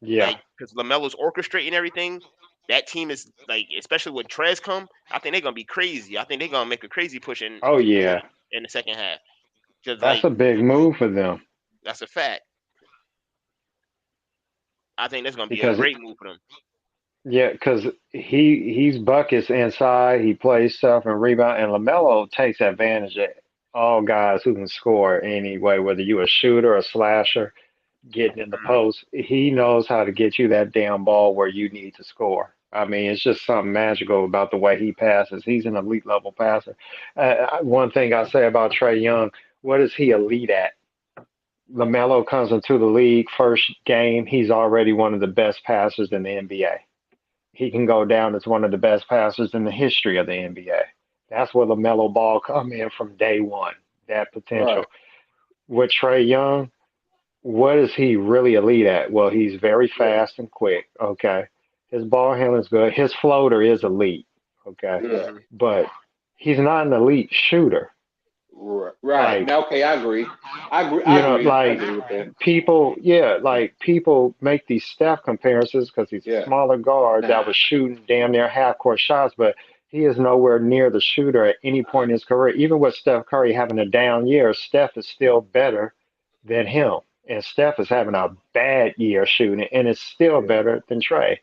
yeah. like because Lamelo's orchestrating everything. That team is like, especially when Trez come, I think they're gonna be crazy. I think they're gonna make a crazy push Oh yeah, in the second half. Just that's like a big move for them that's a fact. I think that's gonna be a because great move for them. yeah, because he's buckets inside. He plays stuff and rebound, and Lamelo takes advantage of all guys who can score anyway. Whether you a shooter, a slasher, getting in the Mhm. post, he knows how to get you that damn ball where you need to score. I mean, it's just something magical about the way he passes. He's an elite level passer. One thing I say about Trae Young, what is he elite at? LaMelo comes into the league first game, he's already one of the best passers in the NBA. He can go down as one of the best passers in the history of the NBA. That's where LaMelo Ball come in from day one, that Right. potential. With Trae Young, what is he really elite at? Well, he's very Yeah. fast and quick. Okay. His ball handling's good. His floater is elite. Okay. Yeah. Hmm. But he's not an elite shooter. Right. Like, Now, okay, I agree. I agree. I you know, agree. I like agree with that. people, yeah, like people make these Steph comparisons because he's a Yeah. smaller guard that Nah. was shooting damn near half court shots, but he is nowhere near the shooter at any point in his career. Even with Steph Curry having a down year, Steph is still better than him. And Steph is having a bad year shooting, and it's still Yeah. better than Trey.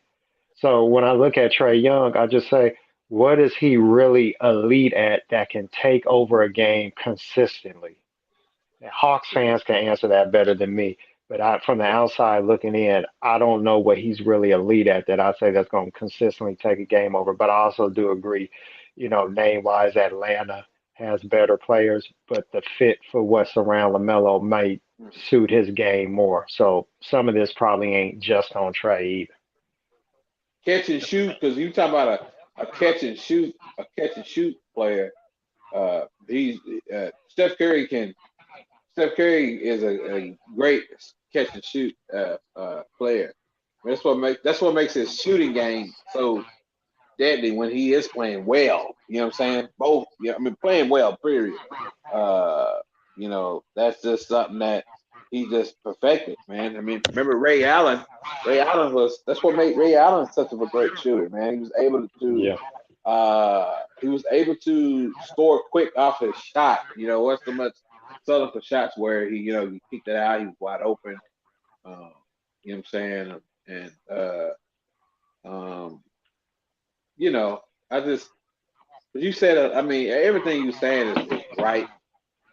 So when I look at Trae Young, I just say, what is he really elite at that can take over a game consistently? Hawks Yeah. fans can answer that better than me. But from the Yeah. outside looking in, I don't know what he's really elite at that I say that's going to consistently take a game over. But I also do agree, name wise, Atlanta has better players, but the fit for what's around LaMelo might Mhm. suit his game more. So some of this probably ain't just on Trey either. Catch and shoot, because you talk about a catch and shoot player. He's Steph Curry is a great catch and shoot player. That's what makes his shooting game so deadly when he is playing well. You know what I'm saying? Both. Yeah, I mean playing well. Period. Uh, that's just something that he just perfected, man. I mean, remember Ray Allen? Ray Allen was that's what made Ray Allen such of a great shooter, man. Yeah. He was able to score quick off his shot. Wasn't so much selling for shots where you kicked it out, he was wide open. Um, you know what I'm saying? And um, you know, I just but you said I mean everything you saying is right.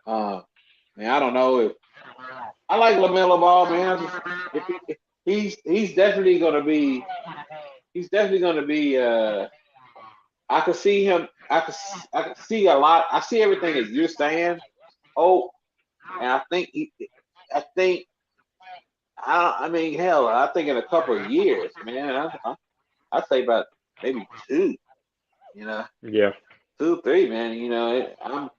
Um, man, I don't know if I like Lamelo Ball, man. If he, if he's definitely gonna be he's definitely gonna be I could see him I could see a lot I see everything as you're saying. Oh, and I think I mean hell, I think in a couple of years, man, I'd say about maybe two, you know, Yeah. 2, 3, man. I'm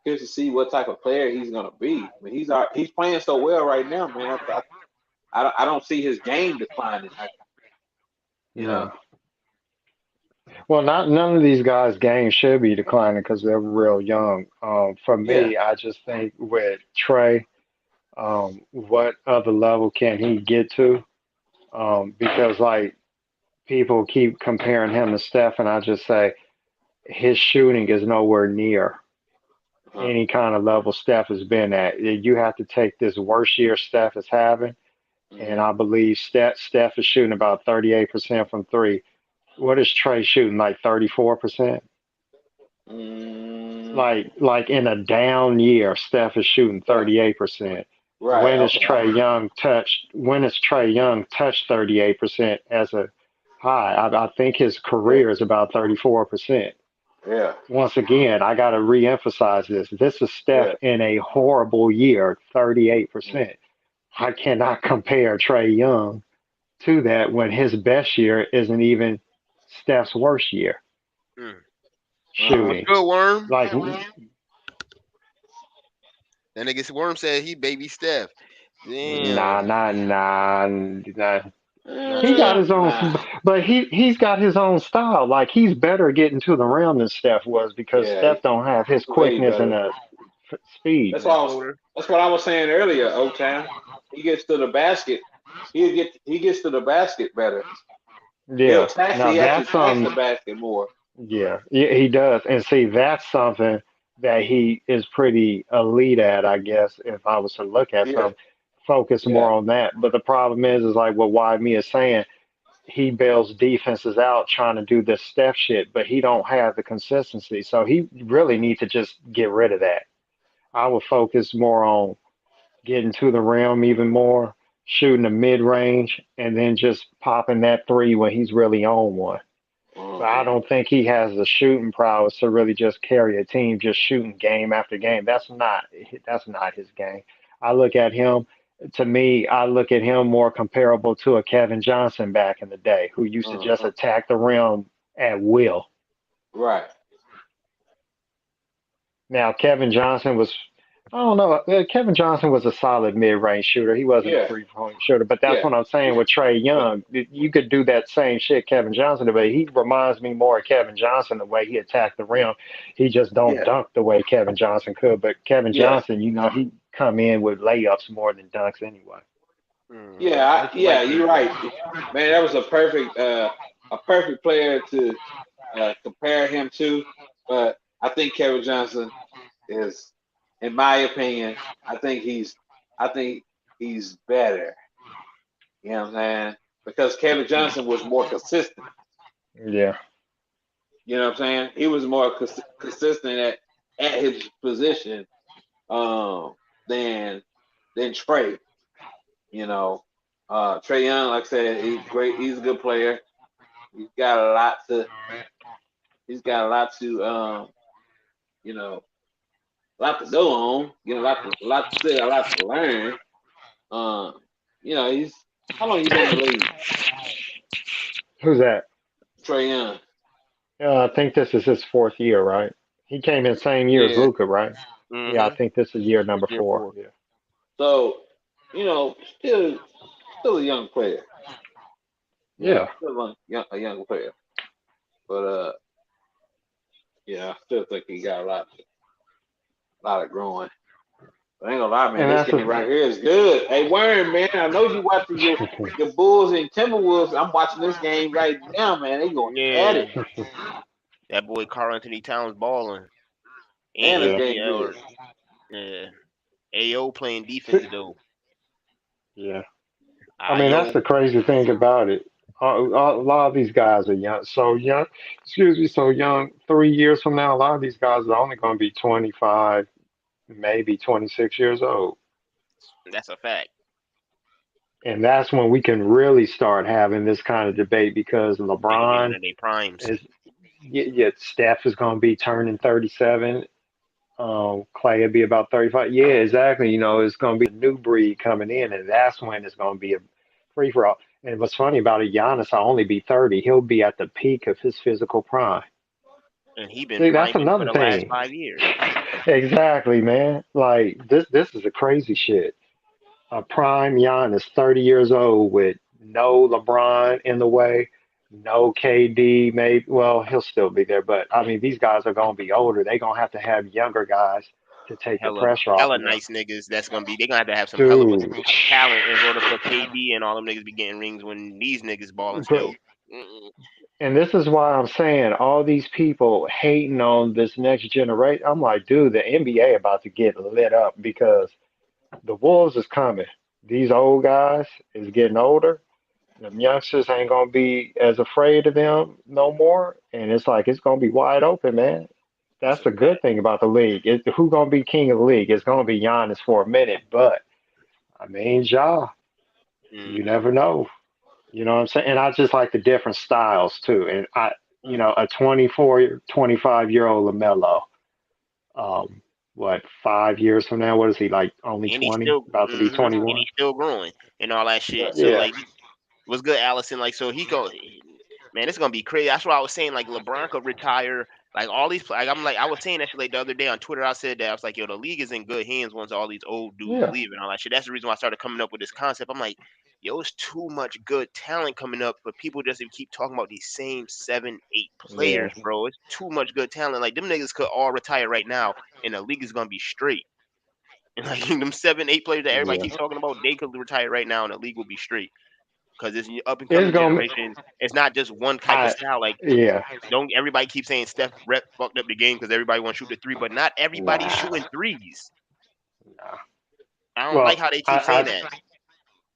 curious to see what type of player he's gonna be. I mean, he's playing so well right now, man. I don't see his game declining. You know, No. Well, not none of these guys' games should be declining because they're real young. For yeah, me, I just think with Trey, what other level can he get to? Because like people keep comparing him to Steph, and I just say his shooting is nowhere near uh-huh. any kind of level Steph has been at. You have to take this worst year Steph is having, Hmm. and I believe Steph is shooting about 38% from three. What is Trey shooting, like 34%? Mm, Like in a down year, Steph is shooting right, 38%. right. Okay. When has Trey Young touched 38% as a high? I think his Yeah, career is about 34%. yeah, Once again, I got to reemphasize this. This is Steph yeah. in a horrible year, Mm, 38%. I cannot compare Trey Young to that when his best year isn't even Steph's worst year Mm. uh-huh. What's shooting. good, Worm? Like, That nigga Worm said he baby Steph. nah, Damn. nah, nah, nah. Not He got you. his own, Nah. but he's got his own style. Like he's better getting to the rim than Steph was because Yeah, Steph don't have his he's way quickness and better. the speed. That's And his why I was. floater. That's what I was saying earlier. O Town. He gets to the basket. He gets to the basket better. Yeah. Now He actually that's attacks the basket more. yeah, he does. And see, that's something that he is pretty elite at, I guess, if I was to look at Yeah, some, focus yeah, more on that. But the problem is like what Why Me is saying, he bails defenses out trying to do this Steph shit, but he don't have the consistency. So he really needs to just get rid of that. I would focus more on getting to the rim even more, shooting the mid range, and then just popping that three when he's really on one. But I uh-huh. don't think he has the shooting prowess to really just carry a team just shooting game after game. That's not his game. I look at him to me, I look at him more comparable to a Kevin Johnson back in the day who used to just Uh-huh. attack the rim at will. Right. Now Kevin Johnson was I don't know. Kevin Johnson was a solid mid-range shooter. He wasn't a Yeah, three-point shooter, but that's yeah, what I'm saying with Trae Young. You could do that same shit Kevin Johnson, but he reminds me more of Kevin Johnson the way he attacked the rim. He just don't yeah, dunk the way Kevin Johnson could. But Kevin yeah, Johnson, he come in with layups more than dunks anyway. yeah, I used to yeah. like Trae You're Young. right, man. That was a perfect player to compare him to. But I think Kevin Johnson is, in my opinion, I think he's, I think he's better. You know what I'm saying? Because Kevin Johnson was more consistent. Yeah. You know what I'm saying? He was more consistent at his position um, than Trey. You know, Trey Young, like I said, he's great. He's a good player. He's got a lot to. He's got you know, a lot to go on. You know, still a lot to learn. Um, he's how long you been in the league, Who's that? Trey Young? I think this is his fourth year, right? He came in same year as Yeah. Luca, right? Yeah, I Mm-hmm. think this is year number It's year four. 4. Yeah. So, still a young player. Yeah. Still a young player. But yeah, I still think he got a lot of growing. But I ain't gonna lie, man. And This that's game right here is good. Hey, Worm, man. I know you watching your Bulls and Timberwolves. I'm watching this game right now, man. They going at Yeah, it, that boy Carl Anthony Towns balling. and And the yeah. game good. or uh, AO playing defense See, though. yeah. I mean, that's Ayo. the crazy thing about it. A lot of these guys are young, so young. Excuse me, so young. 3 years from now, a lot of these guys are only going to be 25, maybe 26 years old, That's a fact. and that's when we can really start having this kind of debate because They gonna be one LeBron of their primes. is, yet Steph is going to be turning 37. Clay will be about 35. Yeah, exactly. It's going to be a new breed coming in, and that's when it's going to be a free for all. And what's funny about it, Giannis will only be 30. He'll be at the peak of his physical prime. And he been See, that's priming for another the last thing. 5 years. Exactly, man. Like this is a crazy shit. A prime Giannis, 30 years old with no LeBron in the way, no KD. Maybe well, he'll still be there, but I mean, these guys are gonna be older. They're gonna have to have younger guys to take the Hella pressure off hella of them. nice niggas. That's gonna be. They gonna have some hell of a Dude, talent in order for KD and all them niggas be getting rings when these niggas balling but still. Mm-mm. and this is why I'm saying all these people hating on this next generation. I'm like, dude, the NBA about to get lit up because the Wolves is coming. These old guys is getting older. The youngsters ain't gonna be as afraid of them no more, and it's like it's gonna be wide open, man. That's That's a the good fact. thing about the league. Who gonna be king of the league? It's gonna be Giannis for a minute, but I mean, Ja, you Mm-hmm. never know. You know what I'm saying? And I just like the different styles too. And a 24, 25-year-old Lamelo, um, what, 5 years from now? What is he like? Only And he's 20, still about to be and 21? he's still growing and all that shit. So Yeah, like, what's good, Allison? Like, so he go, man, it's gonna be crazy. That's what I was saying. Like, LeBron could retire. Like all these, like I'm like I was saying that shit like the other day on Twitter. I said that I was like, yo, the league is in good hands once all these old dudes yeah, leave and all that shit. That's the reason why I started coming up with this concept. I'm like, yo, it's too much good talent coming up, but people just keep talking about these same 7, 8 yeah, players, bro. It's too much good talent. Like them niggas could all retire right now, and the league is gonna be straight. And like them 7, 8 players that everybody yeah. keeps talking about, they could retire right now, and the league will be straight because it's up and It's coming gonna, generations. It's not just one type of I, style. Like yeah, don't everybody keep saying Steph rep fucked up the game because everybody want to shoot the three, but not everybody's nah, shooting threes. nah. I don't like Well, how they keep saying that.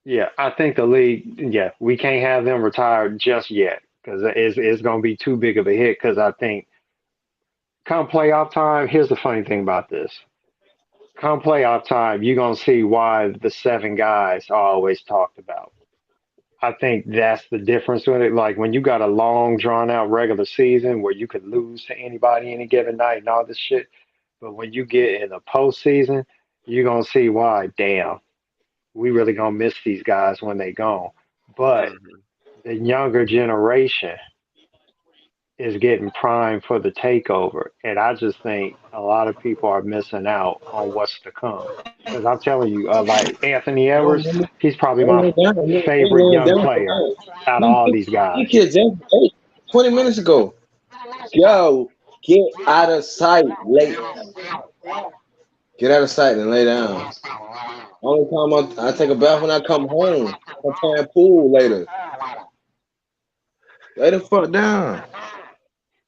yeah, I think the league, yeah, we can't have them retired just yet because it's going to be too big of a hit. Because I think come playoff time, here's the funny thing about this. Come playoff time, you're going to see why the seven guys are always talked about. I think that's the difference with it. Like when you got a long, drawn out regular season where you could lose to anybody any given night and all this shit. But when you get in the postseason, you're going to see why, damn, we really going to miss these guys when they gone. But Hmm. the younger generation is getting primed for the takeover, and I just think a lot of people are missing out on what's to come. Because I'm telling you, like Anthony No, Edwards, man, he's probably they my went down. They favorite went young down for player that. out of all these He guys. killed James 20 minutes ago. Yo, get out of sight. Get out of sight and lay down. Only time I take a bath when I come home. I'm playing pool later. Lay the fuck down.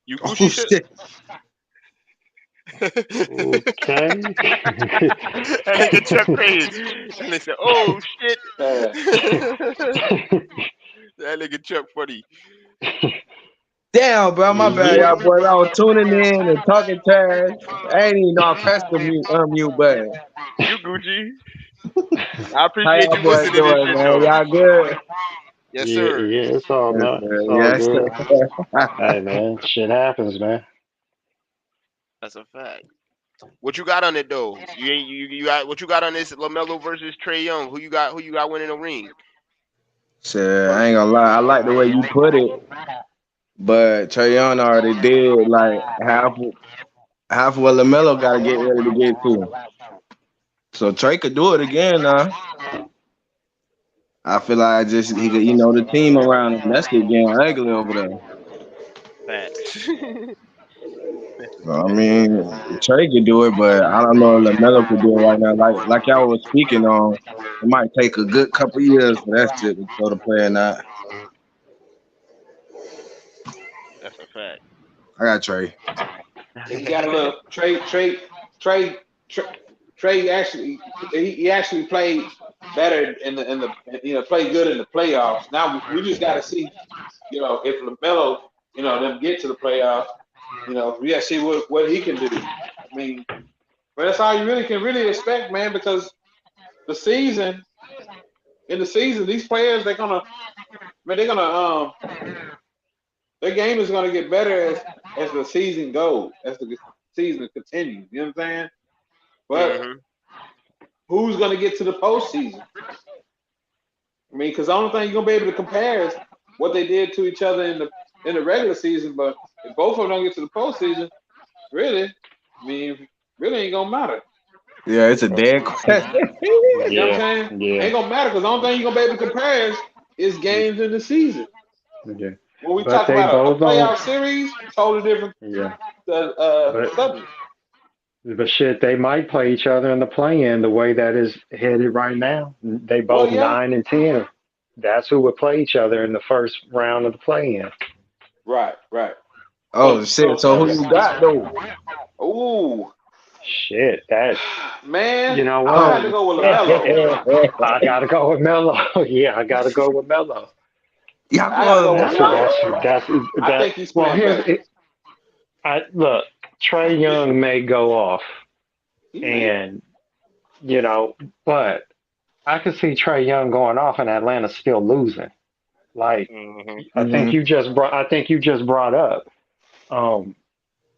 You Oh Gucci shit? shit. Okay. That nigga Chuck Page. And they said, "Oh shit." Uh, That nigga Chuck funny. Damn, bro, my bad, Yeah. y'all boys. I was tuning in and talking trash. I ain't even know I pressed the mute unmute button. You Gucci. I How appreciate y'all you boys listening to this doing, shit man? though. Y'all good? Yes, Yeah, sir. yeah, it's all Yes, not, sir. it's all Yes, good. sir. Hey man, shit happens, man. That's a fact. What you got on it though? You got what you got on this Lamelo versus Trae Young? Who you got winning the ring? Shit, I ain't gonna lie. I like the way you put it, but Trae Young already did like half of what Lamelo got to get ready to get to. So Trey could do it again now. I feel like just he could, the team around him. That shit getting ugly over there. Facts. That's a So, I fact. mean, Trey could do it, but I don't know if Lamelo could do it right now. Like y'all was speaking on, it might take a good couple years for that shit to go to play or not. That's a fact. I got Trey. he got a little Trey, Trey, Trey actually he actually played better in the played good in the playoffs. Now we just got to see if Lamelo them get to the playoffs. We got to see what he can do. I mean, but that's all you really can really expect, man, because the season in the season these players they're gonna their game is gonna get better as the season goes, as the season continues. You know what I'm saying? But Mhm. who's gonna get to the postseason? I mean, because the only thing you're gonna be able to compare is what they did to each other in the regular season. But if both of them don't get to the postseason, really, I mean, really ain't gonna matter. Yeah, it's a dead question. You know what I'm Yeah, saying? yeah, Ain't gonna matter because the only thing you're gonna be able to compare is games in the season. yeah. When we But talk they about a both on. playoff series, totally different Yeah, but subject. shit, they might play each other in the play-in the way that is headed right now. They Well, both yeah, 9 and 10. That's who would play each other in the first round of the play-in. right, right. Oh shit! So who you got though? Ooh, Shit, that man, you know I'm gonna what? have to go with Lamelo. I gotta go with Melo. Yeah, I gotta go with Melo. Y'all I gotta going go with That's Melo. that's I that. think he's Well, playing better. I look. Trey Young may go off, He may. and you know, but I could see Trey Young going off and Atlanta still losing. Like Mhm. hmm I think you just brought up. Um,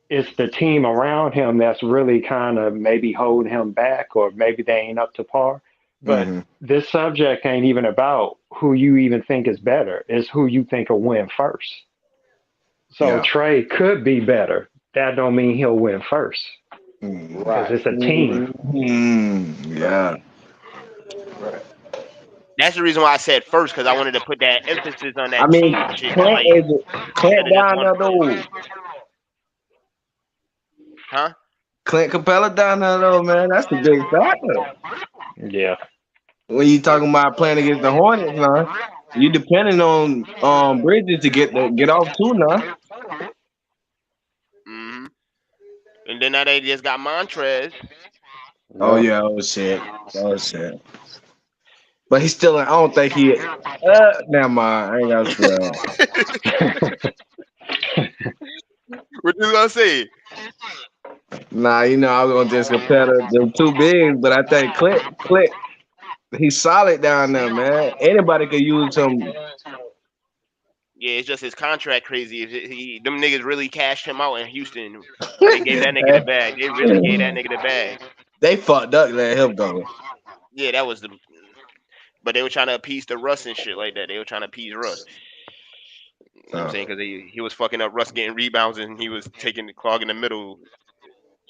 it's the team around him that's really kind of maybe holding him back, or maybe they ain't up to par. But hmm this subject ain't even about who you even think is better. It's who you think will win first. So Yeah. Trey could be better. That don't mean he'll win first because Right, it's a team. right, Yeah. right. That's the reason why I said first, because I wanted to put that emphasis on I that mean, team shit, Clint like is instead Clint of just down one there player. though. Huh? Clint Capella down there though, man. That's a big factor. Yeah. When you talking about playing against the Hornets now, you depending on Bridges to get off too now. Mhm. And then now they just got Montrez. Oh Yep. yeah, oh shit. Oh shit. But he's still I don't think he never mind. I ain't gotta say that. What you gonna say? Nah, I was gonna just compare the two bigs, but I think Clint, he's solid down there, man. Anybody could use him. Yeah, it's just his contract crazy. Them niggas really cashed him out in Houston. They gave that nigga the bag. They really gave that nigga the bag. They fucked up, let him go. Yeah, that was the. But they were trying to appease the Russ and shit like that. They were trying to appease Russ. You know what I'm saying? Because he was fucking up Russ getting rebounds and he was taking the clog in the middle.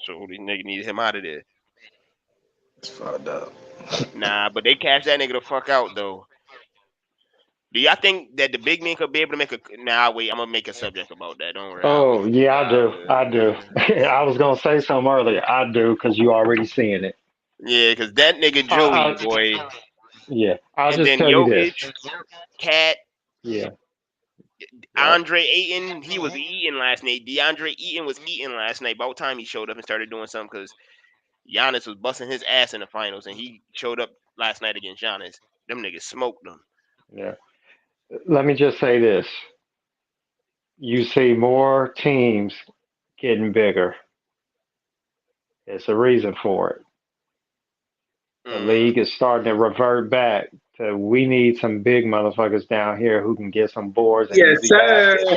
So the nigga needed him out of there. It's fucked up. Nah, but they cashed that nigga the fuck out though. Do y'all think that the big men could be able to make a? Nah, wait, I'm gonna make a subject about that. Don't worry, I'll wait Oh till yeah, I do. I do. we. I was gonna say something earlier. I do because you already seeing it. Yeah, because that nigga Joey I, boy, yeah, I'll and just then tell you this. Jokic, Cat, Yeah, yep, Andre Ayton, he was eating last night. DeAndre Ayton was eating last night. About time he showed up and started doing something because Giannis was busting his ass in the finals, and he showed up last night against Giannis. Them niggas smoked them. yeah. Let me just say this. You see more teams getting bigger. It's a reason for it. The Mm. league is starting to revert back to we need some big motherfuckers down here who can get some boards and Yes, easy sir. baskets.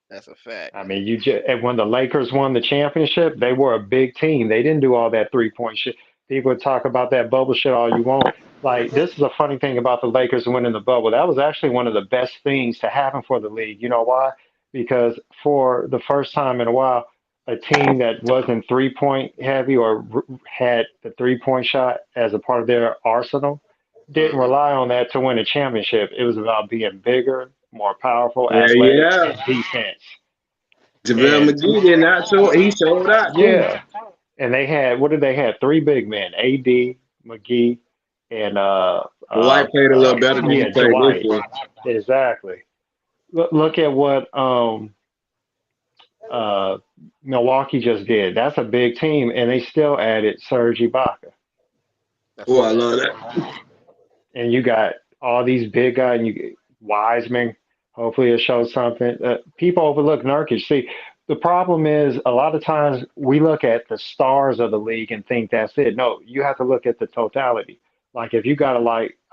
That's a fact. I mean, you just when the Lakers won the championship, they were a big team. They didn't do all that 3-point shit. People talk about that bubble shit all you want. Like this is a funny thing about the Lakers winning the bubble. That was actually one of the best things to happen for the league. You know why? Because for the first time in a while, a team that wasn't 3-point heavy or had the 3-point shot as a part of their arsenal didn't Mm-hmm. rely on that to win a championship. It was about being bigger, more powerful, Yeah, athletic, yeah. and defense. JaVale And McGee did not show. He showed out too. yeah, and they had what did they have? Three big men: AD, McGee, and Dwight played a little better than he yeah, played this Dwight. year. Exactly. Look at what uh Milwaukee just did. That's a big team, and they still added Serge Ibaka. That's a Oh, I fact. love that. And you got all these big guys, and you Wiseman. Hopefully, it shows something. People overlook Nurkic. See, the problem is a lot of times we look at the stars of the league and think that's it. No, you have to look at the totality. Like if you got a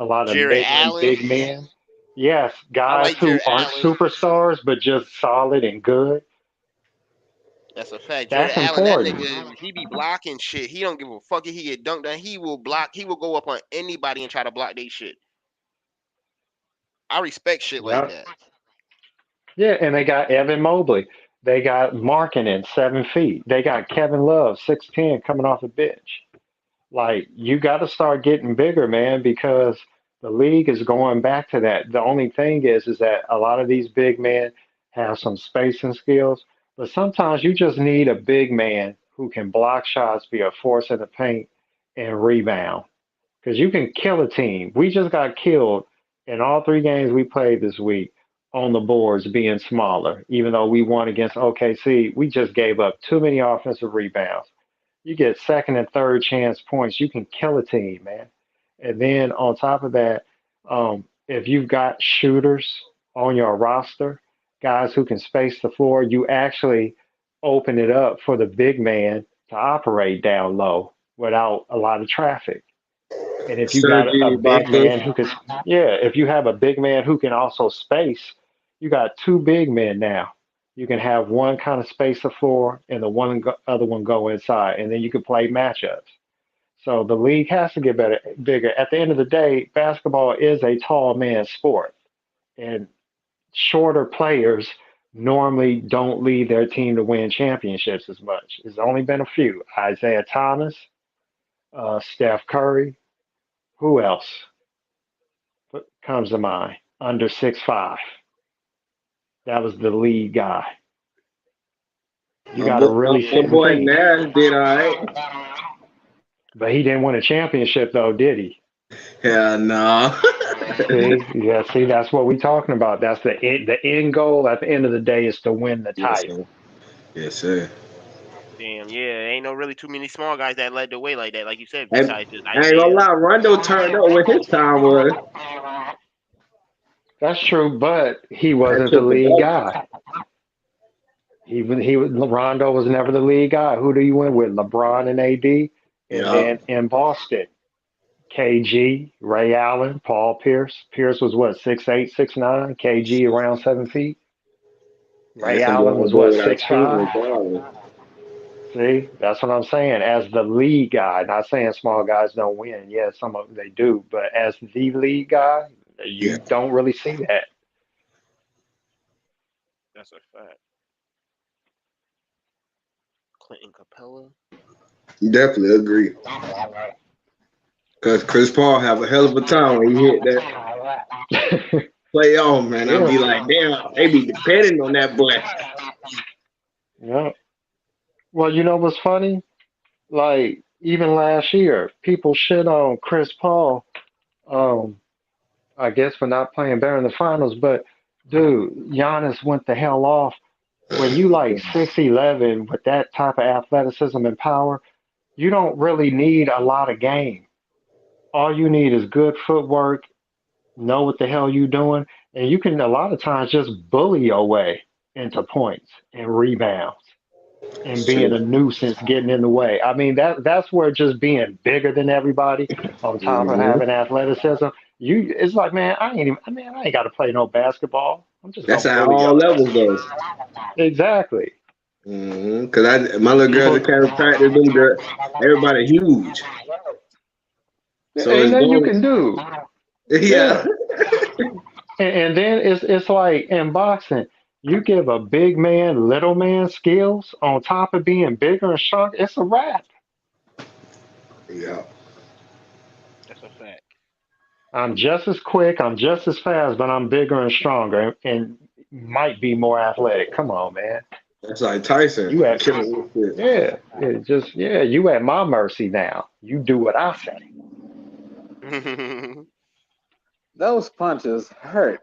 lot of Jared veteran Allen. big men, yes, I guys like who Jared aren't Allen. superstars but just solid and good. That's a fact. Jared That's Allen, that important. nigga, he be blocking shit. He don't give a fuck if he get dunked on. He will block. He will go up on anybody and try to block they shit. I respect shit like Yep. that. Yeah, and they got Evan Mobley. They got Markkinen, 7 feet. They got Kevin Love, 6'10", coming off the bench. Like you got to start getting bigger, man, because the league is going back to that. The only thing is that a lot of these big men have some spacing skills, but sometimes you just need a big man who can block shots, be a force in the paint, and rebound. Because you can kill a team. We just got killed in all 3 games we played this week on the boards being smaller. Even though we won against OKC, we just gave up too many offensive rebounds. You get second and third chance points. You can kill a team, man. And then on top of that, if you've got shooters on your roster, guys who can space the floor, you actually open it up for the big man to operate down low without a lot of traffic. And if you got a Sergey big Ibaka. man who can, yeah, if you have a big man who can also space, you got two big men now. You can have one kind of space the floor and the other one go inside, and then you can play matchups. So the league has to get better, bigger. At the end of the day, basketball is a tall man sport, and shorter players normally don't lead their team to win championships as much. There's only been a few: Isaiah Thomas, Steph Curry. Who else comes to mind? Under 6'5". That was the lead guy. You got to really My sit and boy think. Nash did all right. But he didn't win a championship, though, did he? Hell no. See, yeah, see, that's what we're talking about. That's the end goal at the end of the day is to win the Yes, title. sir. Yes, sir. Damn, yeah, ain't no really too many small guys that led the way like that. Like you said, And besides just I ain't gonna Isaiah. lie, Rondo turned up when his time was. That's true, but he That wasn't the triple lead double. guy. Rondo was never the lead guy. Who do you win with? LeBron and AD, and Yeah. then in Boston, KG, Ray Allen, Paul Pierce. Pierce was what, 6'8", 6'9"? KG around 7 feet. I ain't Ray gonna Allen go was on board what, without 6'5"? shooting regardless. See, that's what I'm saying. As the lead guy, not saying small guys don't win. Yeah, some of them they do, but as the lead guy, Yeah, you don't really see that. That's a fact. Clinton Capella. definitely agree. Cause Chris Paul have a hell of a time when he hit that playoff, man. I'll Yeah, be like, damn, they be depending on that boy. yeah. Well, you know what's funny? Like even last year, people shit on Chris Paul. Um, I guess for not playing better in the finals, but dude, Giannis went the hell off. When you like 6'11" with that type of athleticism and power, you don't really need a lot of game. All you need is good footwork, know what the hell you're doing, and you can a lot of times just bully your way into points and rebounds and It's being true. a nuisance, getting in the way. I mean that's where just being bigger than everybody on top of Hmm. having athleticism. You it's like I ain't got to play no basketball. I'm just That's gonna how bully all your levels ass. go. Exactly. Cause my little girls People that carry practice them, everybody huge, there so ain't it's nothing you going. can do. Yeah, Yeah. And then it's like in boxing, you give a big man, little man skills on top of being bigger and stronger, it's a wrap. yeah. That's a fact. I'm just as quick, I'm just as fast, but I'm bigger and stronger and might be more athletic. Come on, man. That's like Tyson You at killing this shit. you at my mercy now. You do what I say. Those punches hurt.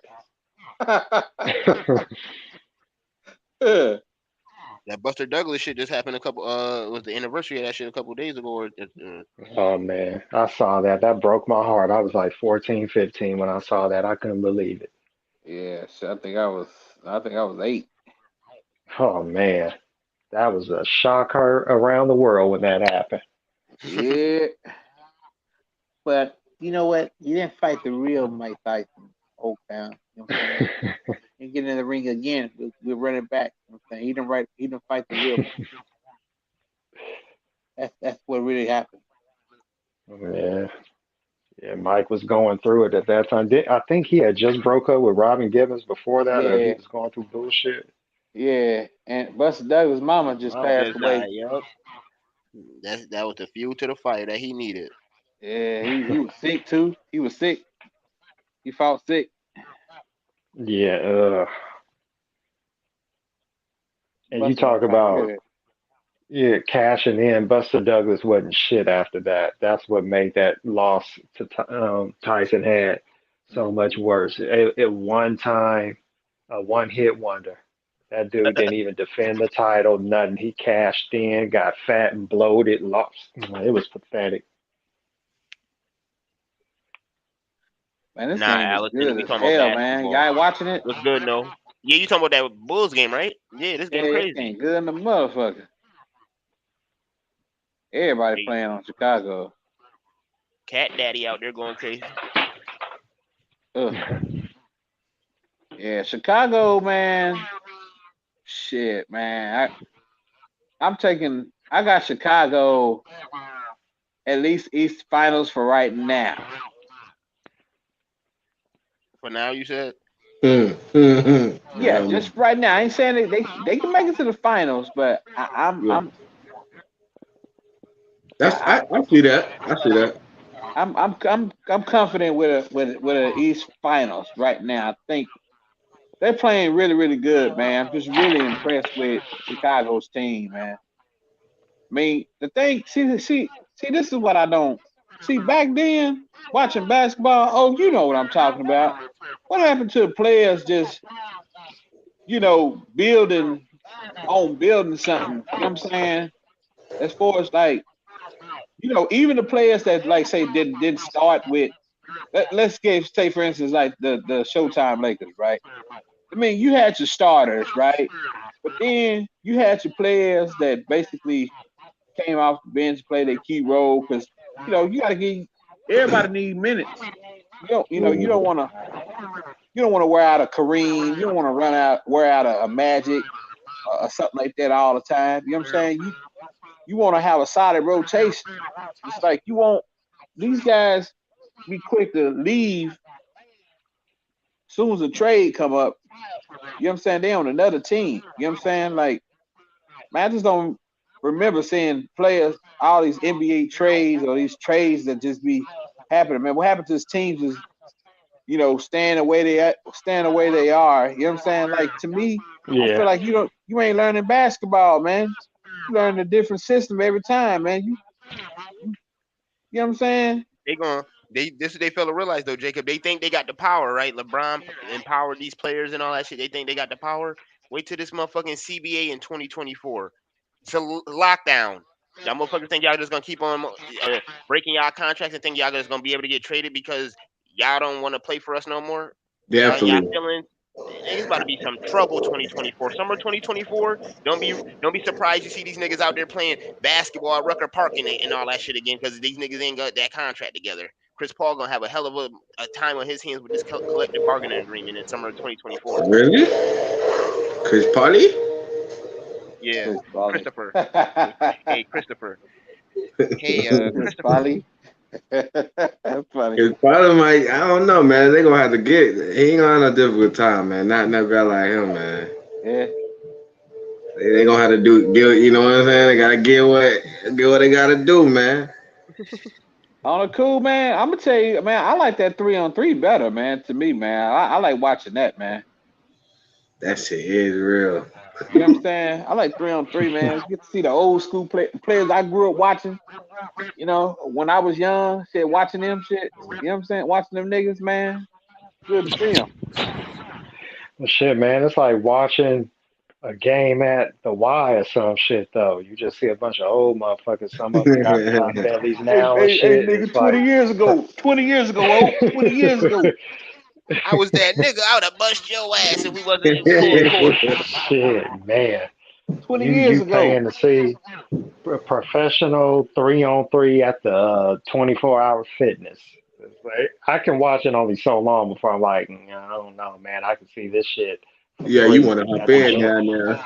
That Buster Douglas shit just happened a couple. Was the anniversary of that shit a couple days ago? Or Oh man, I saw that. That broke my heart. I was like 14, 15 when I saw that. I couldn't believe it. Yeah, shit, I think I was 8. Oh man. That was a shocker around the world when that happened. Yeah, but you know what? You didn't fight the real Mike Tyson, Oaktown. You know what I'm saying? You get in the ring again, we'll run it back. You know what I'm saying? He didn't fight the real. That's what really happened. Yeah, yeah. Mike was going through it at that time. I think he had just broke up with Robin Gibbons before that, or he Yeah, was going through bullshit. yeah. And Buster Douglas' mama his just mom passed just away. died. Yup. That was the fuel to the fire that he needed. Yeah, he was sick too. He was sick. He fought sick. Yeah, and you Buster was talk kind of about good. yeah cashing in. Buster Douglas wasn't shit after that. That's what made that loss to Tyson had so much Hmm. worse. It one time, a one hit wonder. That dude didn't even defend the title, nothing. He cashed in, got fat and bloated, lost. It was pathetic. Man, this Nah, game is Allison, good we as talking about hell, man. basketball. Y'all watching it? What's good, no? Yeah, you talking about that Bulls game, right? Yeah, this Yeah, game this crazy. game good in the motherfucker. Everybody Hey, playing on Chicago. Cat Daddy out there going crazy. Ugh. Yeah, Chicago, man. Shit, man. I got Chicago at least East Finals for right now. For now, you said. Yeah, just right now. I ain't saying they can make it to the finals, but Yeah, that's I see that. I see that. I'm confident with a East Finals right now. I think they're playing really really good, man. I'm just really impressed with Chicago's team, man. I mean, the thing, see, this is what I don't see back then watching basketball. Oh, you know what I'm talking about. What happened to the players just, building on building something? You know what I'm saying? As far as like, even the players that like say didn't start with. Let's say for instance like the Showtime Lakers, right? I mean, you had your starters, right? But then you had your players that basically came off the bench, played a key role because you got to get everybody need minutes. Mhm. You don't want to wear out a Kareem. You don't want to wear out a Magic or something like that all the time. You know what I'm saying? you want to have a solid rotation. It's like you want these guys be quick to leave as soon as a trade come up. You know what I'm saying? They on another team. You know what I'm saying? Like, man, I just don't remember seeing players, all these NBA trades or these trades that just be happening. Man, what happened to this teams is, staying the way they are. You know what I'm saying? Like, to me, I feel Yeah. like you ain't learning basketball, man. You learn a different system every time, man. You know what I'm saying? They going this is they fail to realize though, Jacob. They think they got the power, right? LeBron empowered these players and all that shit. They think they got the power. Wait till this motherfucking CBA in 2024. It's a lockdown. Y'all motherfuckers think y'all just gonna keep on breaking y'all contracts and think y'all just gonna be able to get traded because y'all don't want to play for us no more? Y'all Definitely. feeling it's about to be some trouble 2024. Summer 2024. Don't be surprised you see these niggas out there playing basketball at Rucker Park and all that shit again because these niggas ain't got that contract together. Chris Paul gonna have a hell of a time on his hands with this collective bargaining agreement in summer of 2024. Really? Chris Party? Yeah, Chris Folly. Christopher. Hey, Christopher. Hey, Chris Christopher. Folly. Funny. Chris Party might, I don't know, man. They gonna have to get. He ain't gonna have no difficult time, man. Not no guy like him, man. Yeah. They gonna have to you know what I'm saying? They gotta get what they gotta do, man. On a cool, man. I'm gonna tell you, man. I like that 3-on-3 better, man. To me, man. I like watching that, man. That shit is real. You know what I'm saying? I like 3-on-3, man. Get to see the old school players I grew up watching. When I was young, shit, watching them shit. You know what I'm saying? Watching them niggas, man. Good to see them. Well, shit, man, it's like watching a game at the Y or some shit, though. You just see a bunch of old motherfuckers. Some of them got pot bellies Hey, now and hey, hey, shit. It's nigga, like, 20 years ago. 20 years ago, oh, 20 years ago. I was that nigga. I would have bust your ass if we wasn't in full court. shit, man. 20 You years ago. paying to see professional 3-on-3 at the 24-hour fitness. It's like, I can watch it only so long before I'm like, I don't know, man. I can see this shit for Yeah, you free wanna hop at the in gym. down there.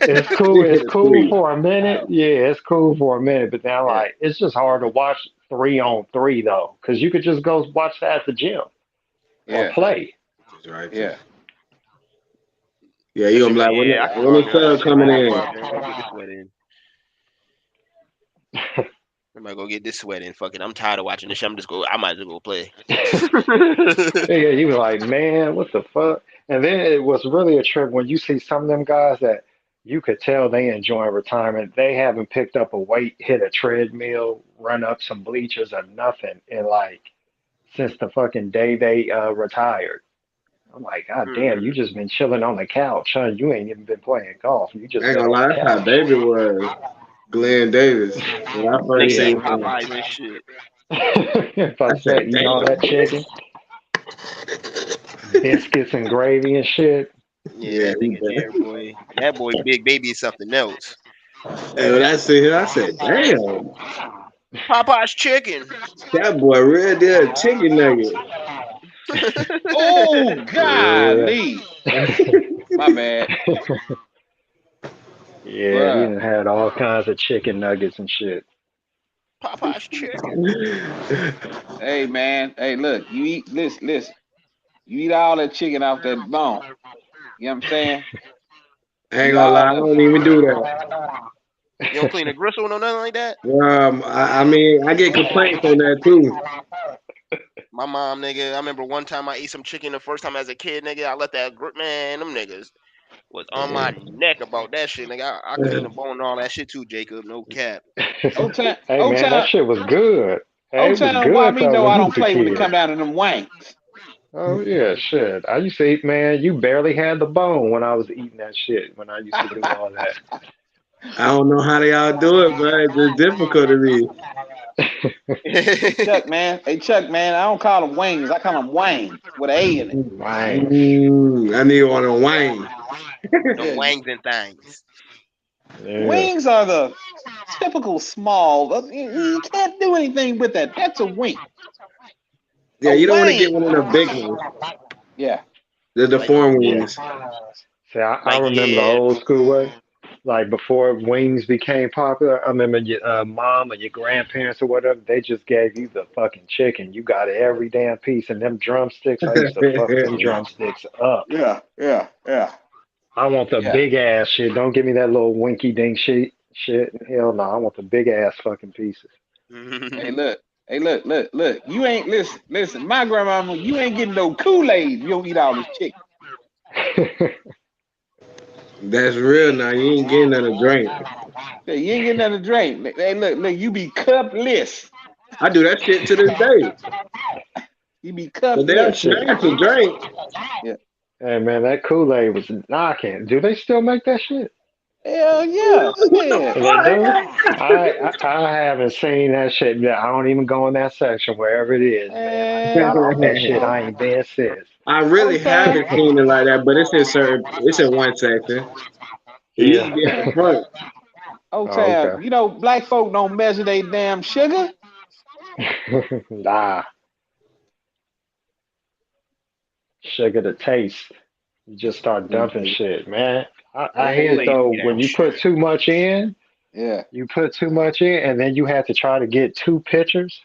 It's cool. It's cool Free. for a minute. Yeah, it's cool for a minute. But now, Yeah. like, it's just hard to watch 3-on-3 though, because you could just go watch that at the gym or Yeah, play. That's right too. yeah. Yeah, you That gonna shit be go. like Yeah, I can go when out the there and watch sun that shit coming around the in. clock, man. Go get this sweat in. I might go get this sweat in. Fuck it. I'm tired of watching this shit. I might as well go play. Yeah, you be like, man, what the fuck? And then it was really a trip when you see some of them guys that you could tell they enjoying retirement. They haven't picked up a weight, hit a treadmill, run up some bleachers or nothing in like since the fucking day they retired. I'm like, God damn, you Mm-hmm. just been chilling on the couch, huh? You ain't even been playing golf. You I just ain't been gonna on lie, the that's how couch. David was. Glenn Davis. When I first Nigga Yeah. ate seen him. Popeyes and shit. If I I said, said eating all damn. that chicken, biscuits and gravy and shit. Yeah, Yeah, that he nigga did. there, boy. That boy, Big Baby, is something else. And when I see him, I said, damn. Popeye's chicken. That boy real deal chicken nugget. Oh, Yeah. golly. My bad. Yeah, he Bruh. done had all kinds of chicken nuggets and shit. Popeye's chicken. Hey, man. Hey, look, you eat, listen. You eat all that chicken off that bone. You know what I'm saying? I ain't Eat gonna lie, all I of it. don't even do that. You don't clean the gristle, no nothing like that. I mean, I get complaints on that too. My mom, nigga. I remember one time I ate some chicken the first time as a kid, nigga. I let that man, them niggas was on my neck about that shit, nigga. I clean the bone and all that shit too, Jacob. No cap. Old time, Hey old man, that time, shit was good. Hey, old it was time. Why good me though know when I you don't was a play when it kid. come down to them wangs? Oh yeah, shit. I used to eat, man. You barely had the bone when I was eating that shit. When I used to do all I don't know how they all do it, but it's just difficult to me. Hey Chuck, man. Hey Chuck, man. I don't call them wings. I call them wangs with an A in it. Wangs. I need one on Wayne. Them Yeah, wangs and things. Yeah. wings are the typical small. You can't do anything with that. That's a wing. Yeah, A you don't want to get wang. one of the big ones, Yeah. the Like, deformed Yeah. ones. See, I like, remember the yeah. old school way. like before wings became popular. I remember your mom or your grandparents or whatever, they just gave you the fucking chicken. You got every damn piece, and them drumsticks. I used to fuck them drumsticks up. Yeah, yeah, yeah, I want the yeah. big ass shit. Don't give me that little winky dink shit. Shit, hell no. I want the big ass fucking pieces. Hey, look. Hey, look. You ain't listen. My grandmama, you ain't getting no Kool-Aid. You don't eat all this chicken. That's real now. You ain't getting nothing to drink. Hey, you ain't getting nothing to drink. Hey, look. You be cupless. I do that shit to this day. You be But they'll cupless. snatch a drink. Yeah. Hey man, that Kool-Aid was knocking. Do they still make that shit? Hell yeah. What the Shit. They do? fuck? I haven't seen that shit yet. I don't even go in that section wherever it is, man. I got off that shit. I ain't been since. I really Okay. haven't seen it like that, but it's in certain. It's in one section. It used to Yeah. be at the Okay. front. Oh, Okay. You know, black folk don't measure their damn sugar. okay. Nah, sugar to taste. You just start dumping shit, man. I Yeah, hear yeah. though Kool-Aid when that you put sugar. too much in, Yeah. and then you have to try to get two pitchers.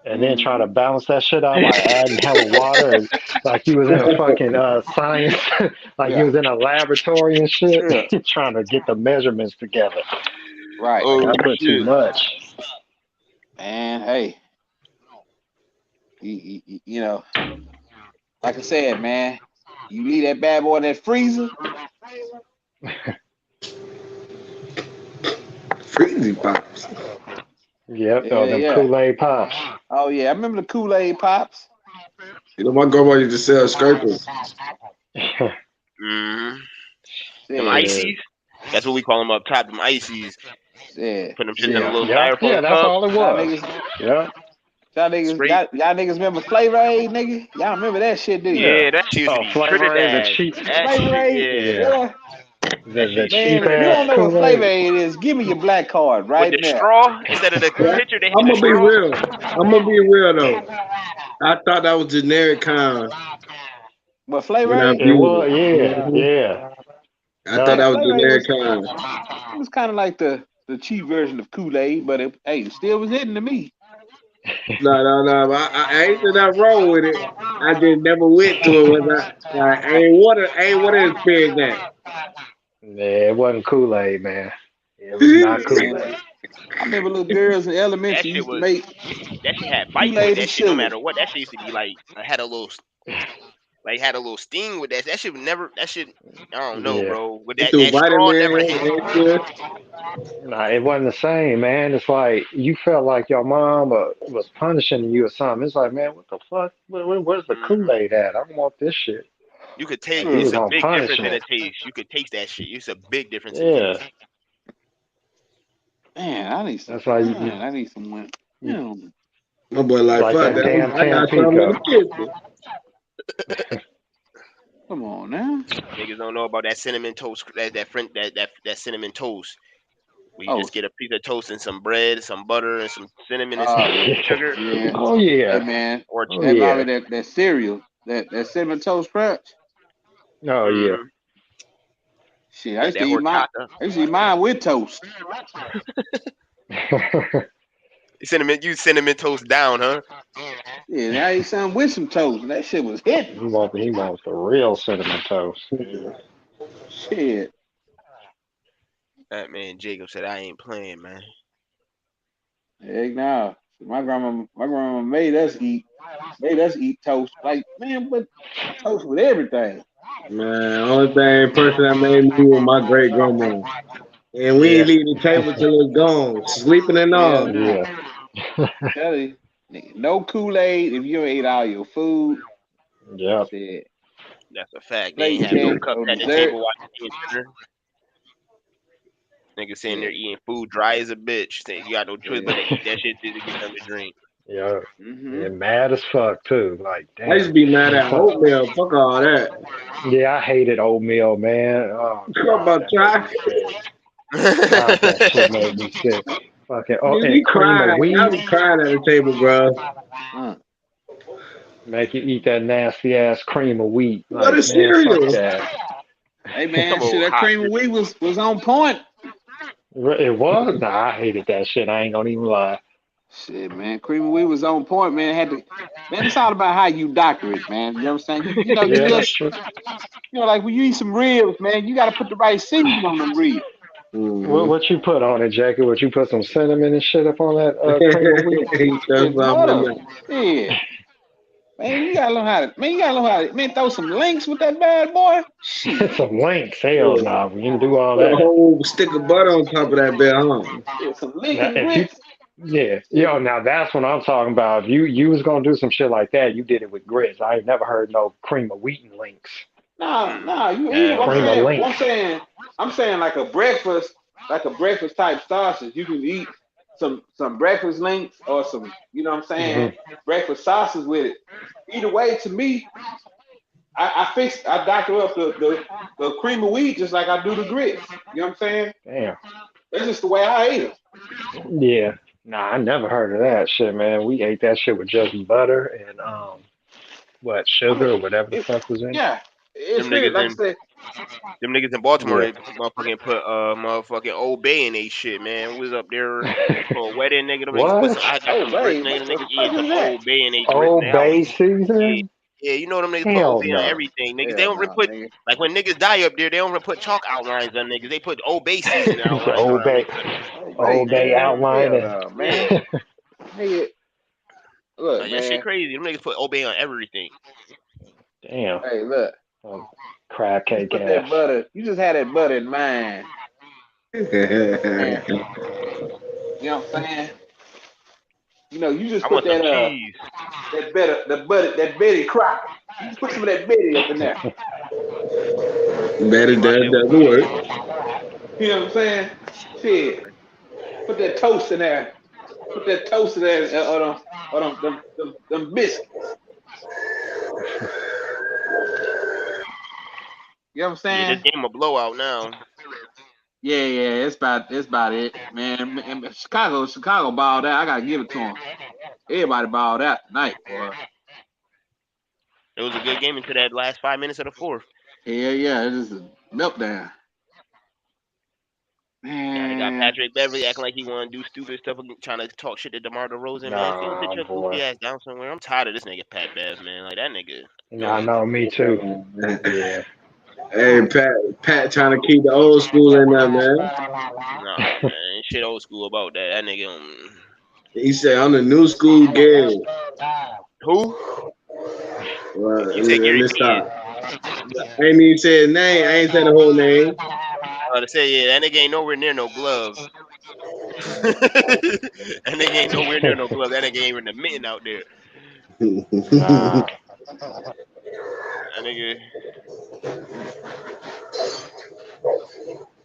And then try Mm-hmm. to balance that shit out by adding hella water and like you was in a fucking science, like you Yeah. was in a laboratory and shit, Yeah. trying to get the measurements together. Right. Like Oh I put too shit. much. And hey, you know, like I said, man, you leave that bad boy in that freezer. Freezy pops. Yep, Yeah, them yeah. Kool-Aid pops. Oh yeah, I remember the Kool-Aid pops. You know, my grandma used to sell scrapers. Mm-hmm. Them Said, Shit. ices. That's what we call them up top. Them ices. said, Put them shits in a Yeah, little yeah, styrofoam yeah. That's cup. all it y'all was. niggas, Yeah, Straight. y'all niggas remember Flavor Aid, nigga? Y'all remember that shit, do you? Yeah, yeah. that shit used to Oh, be pretty Flavor Aid, the ass. cheap. That Flavor shit, Aid, yeah. Yeah, yeah. That shit the used to be Man, cheap if you pretty ass don't ass. know what Flavor Kool-Aid. Aid is, give me your black card With right the now. straw instead of the Yeah. pitcher, they I'm had the gonna be straw. real. I'm gonna be real though. I thought that was generic kind But Flavor when I Aid, It viewed was, it. yeah, yeah, I thought yeah. that was Flavor Aid generic was kind. it was kind of like the cheap version of Kool-Aid, but it still was hitting to me. No. I ain't that wrong with it. I just never went to it. Was I ain't what experience that. Yeah, it wasn't Kool-Aid, man. It was not Man, Kool-Aid. I remember little girls in That elementary shit used to was make that shit had bite with Kool-Aid and that shit. No sugar. matter what, that shit used to be like had a little had a little sting with that. That shit would never. That shit. I don't know, Yeah. bro. With It that threw that straw never vitamin hit. extra. Nah, it wasn't the same, man. It's like you felt like your mom was punishing you or something. It's like, man, what the fuck? Where's the Mhm. Kool-Aid at? I don't want this shit. You could taste. Like you It's was a Hmm. on big difference in the punishment. taste. You could taste that shit. It's a big difference in Yeah, taste. Man, I need some. that's why Man, I need some one. you My boy it's like like fuck that that. damn I got something in Tampico. the kitchen. Come on now. Niggas don't know about that cinnamon toast. That cinnamon toast. Where you Oh, just get a piece of toast and some bread, some butter, and some cinnamon and some uh, sugar. yeah. Oh Hey yeah, man, Or oh that yeah, Bobby, that cereal, that cinnamon toast crunch. oh yeah. mm, Shit, got that horchata. I used to eat mine with toast. Cinnamon toast down, huh? Yeah, and I ate some with some toast. And that shit was hitting. He wants the real cinnamon toast. Shit. That man Jacob said I ain't playing, man. Heck no. My grandma made us eat toast. Like, man, but toast with everything. Man, only person that made me was my great grandma. And we Yeah, ain't leave the table till it's gone. Sleeping and Hell all. nah. yeah, Tell you. Nigga, no Kool-Aid if you ate all your food. yep. Shit. That's a fact. They ain't Plate have no cake, cups no at the dessert. table while you eating dinner. Niggas sitting there Yeah. eating food dry as a bitch. Saying you got no choice but Yeah. to eat that shit to get something to drink. Yeah, Mm-hmm. yeah, mad as fuck too. Like, I used to damn. be mad at oatmeal. Fuck all that. Yeah, I hated oatmeal, man. Oh Talk god, about that made me try. sick. God, that shit made me sick. Fucking oh, Nigga, and we cream of cried. I wheat be crying at the table, bro. make you eat that nasty ass cream of wheat. What Like, a man, fuck cereal. that. Hey man, Some shit, old that hot cream of shit. wheat was on point. It was? Nah, I hated that shit. I ain't gonna even lie. Shit, man. Creamy Wheat was on point, man. Man, it's all about how you doctor it, man. You know what I'm saying? You Yeah, just, that's true. like when you eat some ribs, man, you got to put the right seasoning on them ribs. What Mm-hmm. what you put on it, Jackie? What you put some cinnamon and shit up on that cream of wheat? He throw Shit, something in butter. there. Shit. Man, you gotta learn how to, man, throw some links with that bad boy. Shit. Some links. Hell Yeah. nah, we didn't do all Put a that. whole stick of butter on top of that bit, huh? Yeah, some link Now, and if you, grits. yeah, Yeah. yo, now that's what I'm talking about. If you was gonna do some shit like that, you did it with grits. I ain't never heard no cream of wheat and links. Nah, you eat it. Hell Cream of no. links. I'm saying like a breakfast type sausage. You can eat some breakfast links or some, you know what I'm saying, Hmm. breakfast sausage with it. Either way, to me, I doctor up the cream of wheat just like I do the grits. You know what I'm saying? Damn. That's just the way I eat them. Yeah. Nah, I never heard of that shit, man. We ate that shit with just butter and what I mean, sugar or whatever the it, fuck was in it. yeah, it's Them really niggas like I in said. them niggas in Baltimore, Yeah. they motherfucking put motherfucking Old Bay in they shit, man. We was up there for a wedding, nigga. Them niggas put What? some. I got Oh, some grits, babe, nigga. what Them the niggas fuck eating is some that? Old Bay and they grits, Old nigga. I was Bay yeah. seasoning? Yeah, you know them niggas put Hell Old Bay on no. everything, niggas. They Hell don't really no, put nigga. like when niggas die up there, they don't really put chalk outlines on niggas. They put Old Bay seasoning The outlines Old around Bay, niggas. Oh, babe, Old Bay man. Hell outlining. no, man. Yeah, Nigga, look, like that shit man. crazy. Them niggas put Old Bay on everything. Damn. Hey, look. Oh, crab You just cake put ass. that butter. You just had that butter in mind, man. You know what I'm saying? You just I put want some that cheese. that Betty Crocker. You just put some of that Betty up in there. Better My does shit was the work. You know what I'm saying? Shit. Put that toast in there. Put that toast in there, them biscuits. You know what I'm yeah. This saying? game a blowout now. Yeah, it's about it, man. Chicago balled out. I gotta give it to them. Everybody balled out tonight, boy. It was a good game until that last 5 minutes of the fourth. Hell yeah, it is a meltdown, Now they got man. Patrick Beverly acting like he want to do stupid stuff, trying to talk shit to DeMar DeRozan. Man, go sit Nah, your boy. goofy ass down somewhere. I'm tired of this nigga Pat Bev, man. Like that nigga Nah, annoying. no, me too. Yeah. Hey, Pat trying to keep the old school in there, man. Nah, man, ain't shit old school about that. That nigga, He said, I'm the new school Gary. who? Well, You said let Gary me Payton. stop. I ain't even say his name. I ain't said the whole name. To say yeah, that nigga ain't nowhere near no glove. That nigga ain't nowhere near no glove. That nigga ain't even the mitten out there. Nah. That nigga,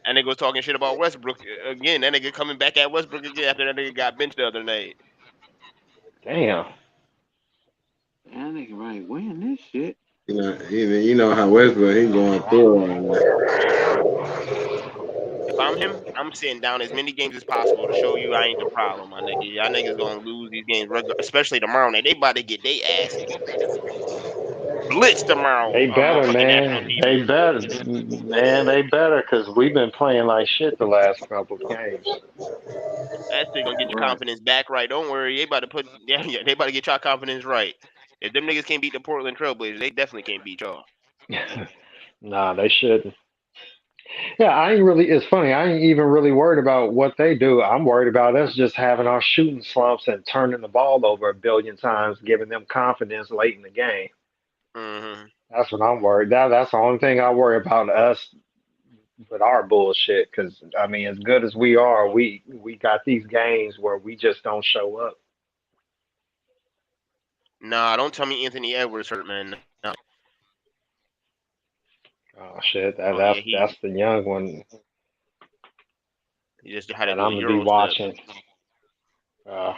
that nigga was talking shit about Westbrook again. That nigga coming back at Westbrook again after that nigga got benched the other night. Damn. Man, nigga right win this shit. You know how Westbrook he going through right now. If I'm him, I'm sitting down as many games as possible to show you I ain't the problem, my nigga. Y'all niggas gonna lose these games, especially tomorrow night. They about to get their ass blitzed tomorrow They on better, motherfucking national man. TV. They better. Man, they better because we've been playing like shit the last couple of games. That shit gonna get your Right. confidence back right. Don't worry, they about to put yeah, they about to get your confidence right. If them niggas can't beat the Portland Trailblazers, they definitely can't beat y'all. Nah, they shouldn't. Yeah, I ain't really. It's funny. I ain't even really worried about what they do. I'm worried about us just having our shooting slumps and turning the ball over a billion times, giving them confidence late in the game. Hmm. That's what I'm worried. That's the only thing I worry about us with our bullshit. Because I mean, as good as we are, we got these games where we just don't show up. Nah, don't tell me Anthony Edwards hurt, man. No. Oh shit, Oh yeah, that's the young one he just had to that do a I'm gonna be Euro step. watching. Uh,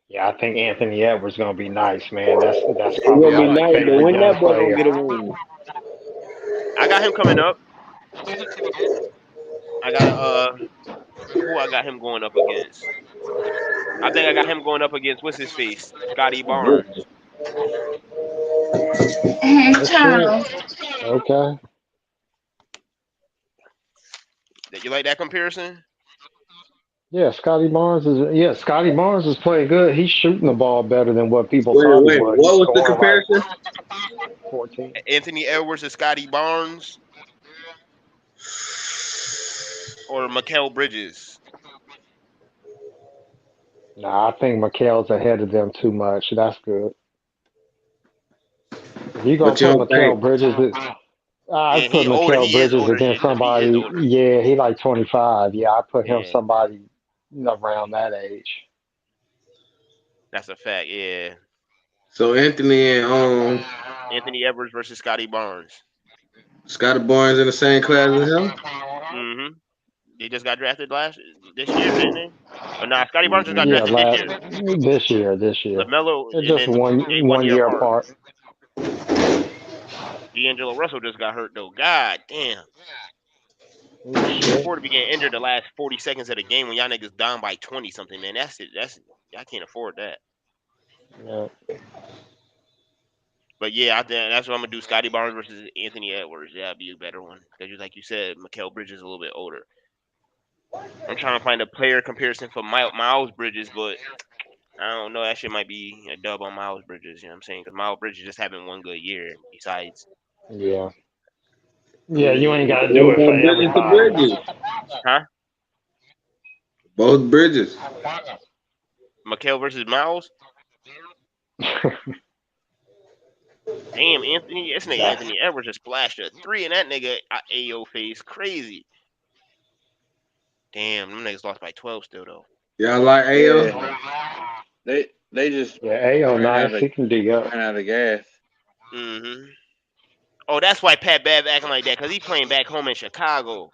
yeah, I think Anthony Edwards gonna be nice, man. That's It probably will I be our like nice, him. but favorite when young that boy gonna player. get a ring? I got him coming up. I got who I got him going up against. I think I got him going up against what's his face, Scotty Barnes. Oh shit. Okay. You like that comparison? Yeah, Scotty Barnes is playing good. He's shooting the ball better than what people thought he Wait. would. He's What was the scoring like comparison? 14. Anthony Edwards and Scotty Barnes or Mikal Bridges? Nah, I think Mikal's ahead of them too much. That's good. If you're gonna But you put don't think? Mikal Bridges, Yeah, I'd put he older. Mikal He is Bridges older. against He is somebody. older. Yeah, he like 25. Yeah, I put him Yeah, somebody around that age. that's a fact. Yeah, So Anthony and Anthony Edwards versus Scotty Barnes. Scotty Barnes in the same class as him. Mm-hmm. They just got drafted this year, didn't they? Oh, nah, Scotty Barnes just got Yeah, drafted this year. this year. LaMelo, They're and just then they 1 one year year apart. apart. D'Angelo Russell just got hurt though. God damn. Oh I can't shit. afford to be getting injured the last 40 seconds of the game when y'all niggas down by 20 something, man. That's it. I can't afford that. Yeah. But yeah, I think that's what I'm gonna do. Scotty Barnes versus Anthony Edwards. Yeah, that'd be a better one. Because like you said, Mikal Bridges is a little bit older. I'm trying to find a player comparison for Miles Bridges, but I don't know. That shit might be a dub on Miles Bridges. You know what I'm saying? Because Miles Bridges just having one good year. Besides, Yeah. I Yeah, you mean, ain't gotta what do it for about Bridges to everybody. Bridges? huh? Both Bridges. Mikal versus Miles. Damn, Anthony. This nigga Anthony Edwards just splashed a 3 in that nigga AO face. Crazy. Damn, them niggas lost by 12 still though. Y'all like AO? Yeah, they just Yeah, Ayo ran nice. out of He can dig up. ran out of gas. Mm-hmm. Oh, that's why Pat Bev acting like that, because he playing back home in Chicago.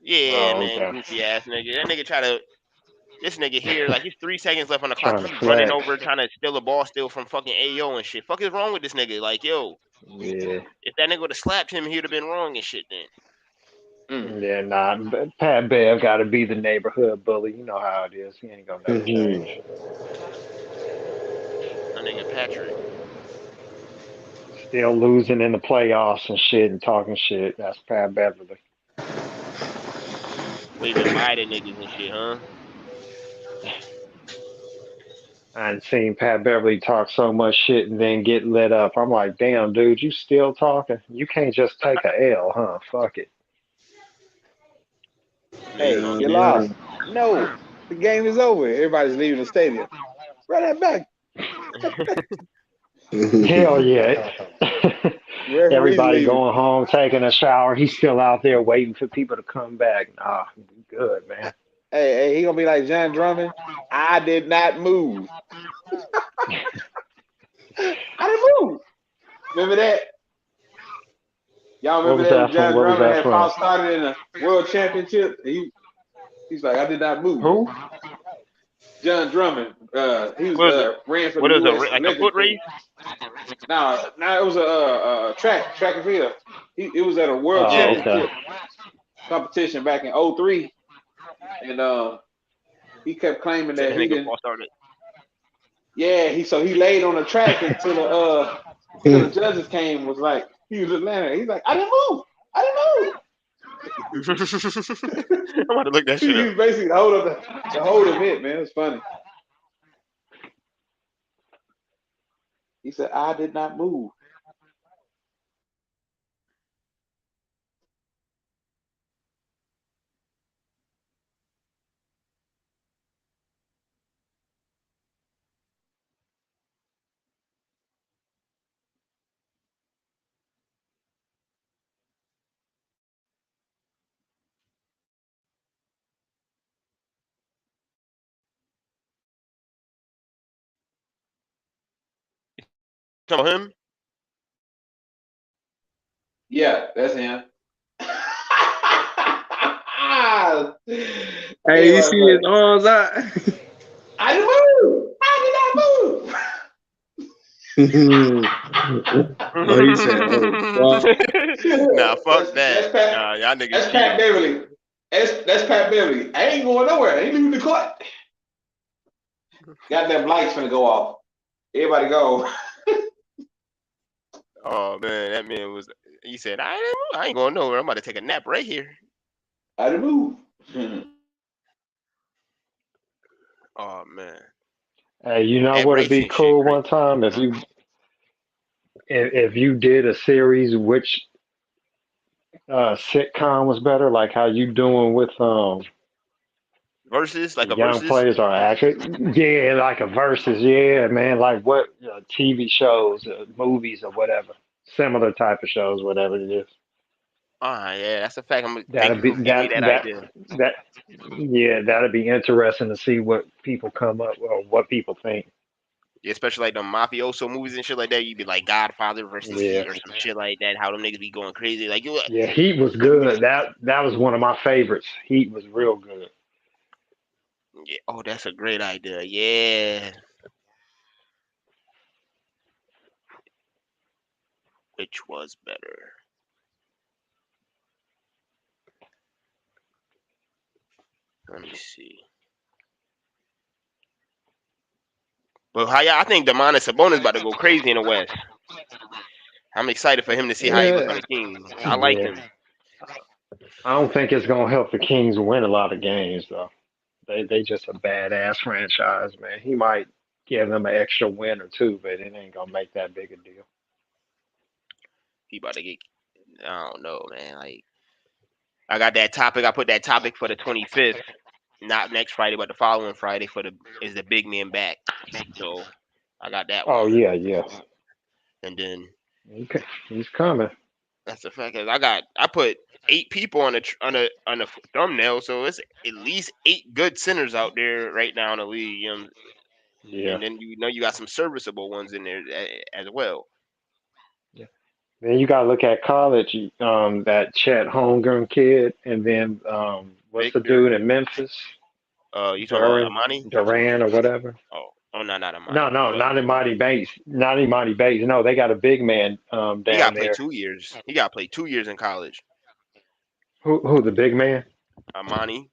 Yeah, Oh, man, okay. goofy ass nigga. That nigga this nigga here, like, it's 3 seconds left on the clock. Trying to He running flex. over, trying to steal a ball still from fucking AO and shit. Fuck is wrong with this nigga? Like, yo, Yeah. if that nigga would have slapped him, he would have been wrong and shit then. Mm. Yeah, nah. Pat Bev got to be the neighborhood bully. You know how it is. He ain't gonna never change. That nigga Patrick. Still losing in the playoffs and shit and talking shit. That's Pat Beverly. Waving bye to niggas and shit, huh? I ain't seen Pat Beverly talk so much shit and then get lit up. I'm like, damn, dude, you still talking? You can't just take a L, huh? Fuck it. Hey, Yeah. you Yeah. lost. No, the game is over. Everybody's leaving the stadium. Run that back. Hell yeah. Referee's Everybody leaving. going home, taking a shower. He's still out there waiting for people to come back. Nah, good, man. Hey, he gonna be like John Drummond. I did not move. I didn't move. Remember that? Y'all What remember was that when that from? John What was Drummond that had from? false started in the World Championship? He's like, I did not move. Who? John Drummond, he was What was it? ran for the What is U.S. like a foot Olympic team. race? Now it was a track and field. It was at a World Oh, Yeah. okay. Championship competition back in '03, and he kept claiming Said that the he nigga didn't. false started. Yeah, he laid on the track until the judges came and was like he was Atlanta. He's like, I didn't move. I I'm didn't move. about to look that shit He up. was basically the whole event, man. It's funny. He said, I did not move. Talking about him? Yeah, that's him. Hey, you Everybody see his like, arms out? I didn't move. I Oh, he said, "Oh fuck." did not Nah, move. fuck that. That's Pat. Nah, y'all niggas That's Pat cheating. Beverly. That's Pat Beverly. I ain't going nowhere. I ain't leaving the court. Got them lights finna go off. Everybody go. Oh man, that man was. He said, I ain't going nowhere. I'm about to take a nap right here. I didn't move. Oh man, Hey, you know that what'd be racing shit cool crazy. one time if you did a series which sitcom was better, like how you doing with Versus the like a young versus. players are actually, yeah, like a versus, yeah, man, like what TV shows, movies, or whatever, similar type of shows, whatever it is. Ah, yeah, that's a fact. Thank That'd you be for giving me that that that idea. that yeah, that'd be interesting to see what people come up or what people think. Yeah, especially like the mafioso movies and shit like that. You'd be like Godfather versus Yeah, Heat or some shit like that. How them niggas be going crazy. Like you, yeah, Heat was you good. That was one of my favorites. Heat was real good. yeah, oh, that's a great idea. Yeah, which was better? Let me see. But how I think Demonis Sabonis about to go crazy in the West. I'm excited for him to see how he looks on Yeah, the Kings. I like yeah. him. I don't think it's gonna help the Kings win a lot of games though. They just a badass franchise, man. He might give them an extra win or two, but it ain't gonna make that big a deal. He about to get. I don't know, man. Like I got that topic. I put that topic for the 25th, not next Friday, but the following Friday for the is the big man back. So I got that Oh one, yeah, yeah. and then He's coming. that's the fact is I put 8 people on the thumbnail, so it's at least 8 good centers out there right now in the league. You know, Yeah. and then you know you got some serviceable ones in there as well. Yeah. Then you gotta look at college. That Chet Holmgren kid, and then what's the Victor, dude in Memphis? you talking about Duran Amani? Duran or whatever. Oh, no, not No, Amani, no, but not in Mighty Bates. Not in Mighty Bates. No, they got a big man he got down to play there. 2 years. He got to play 2 years in college. Who the big man? Amani,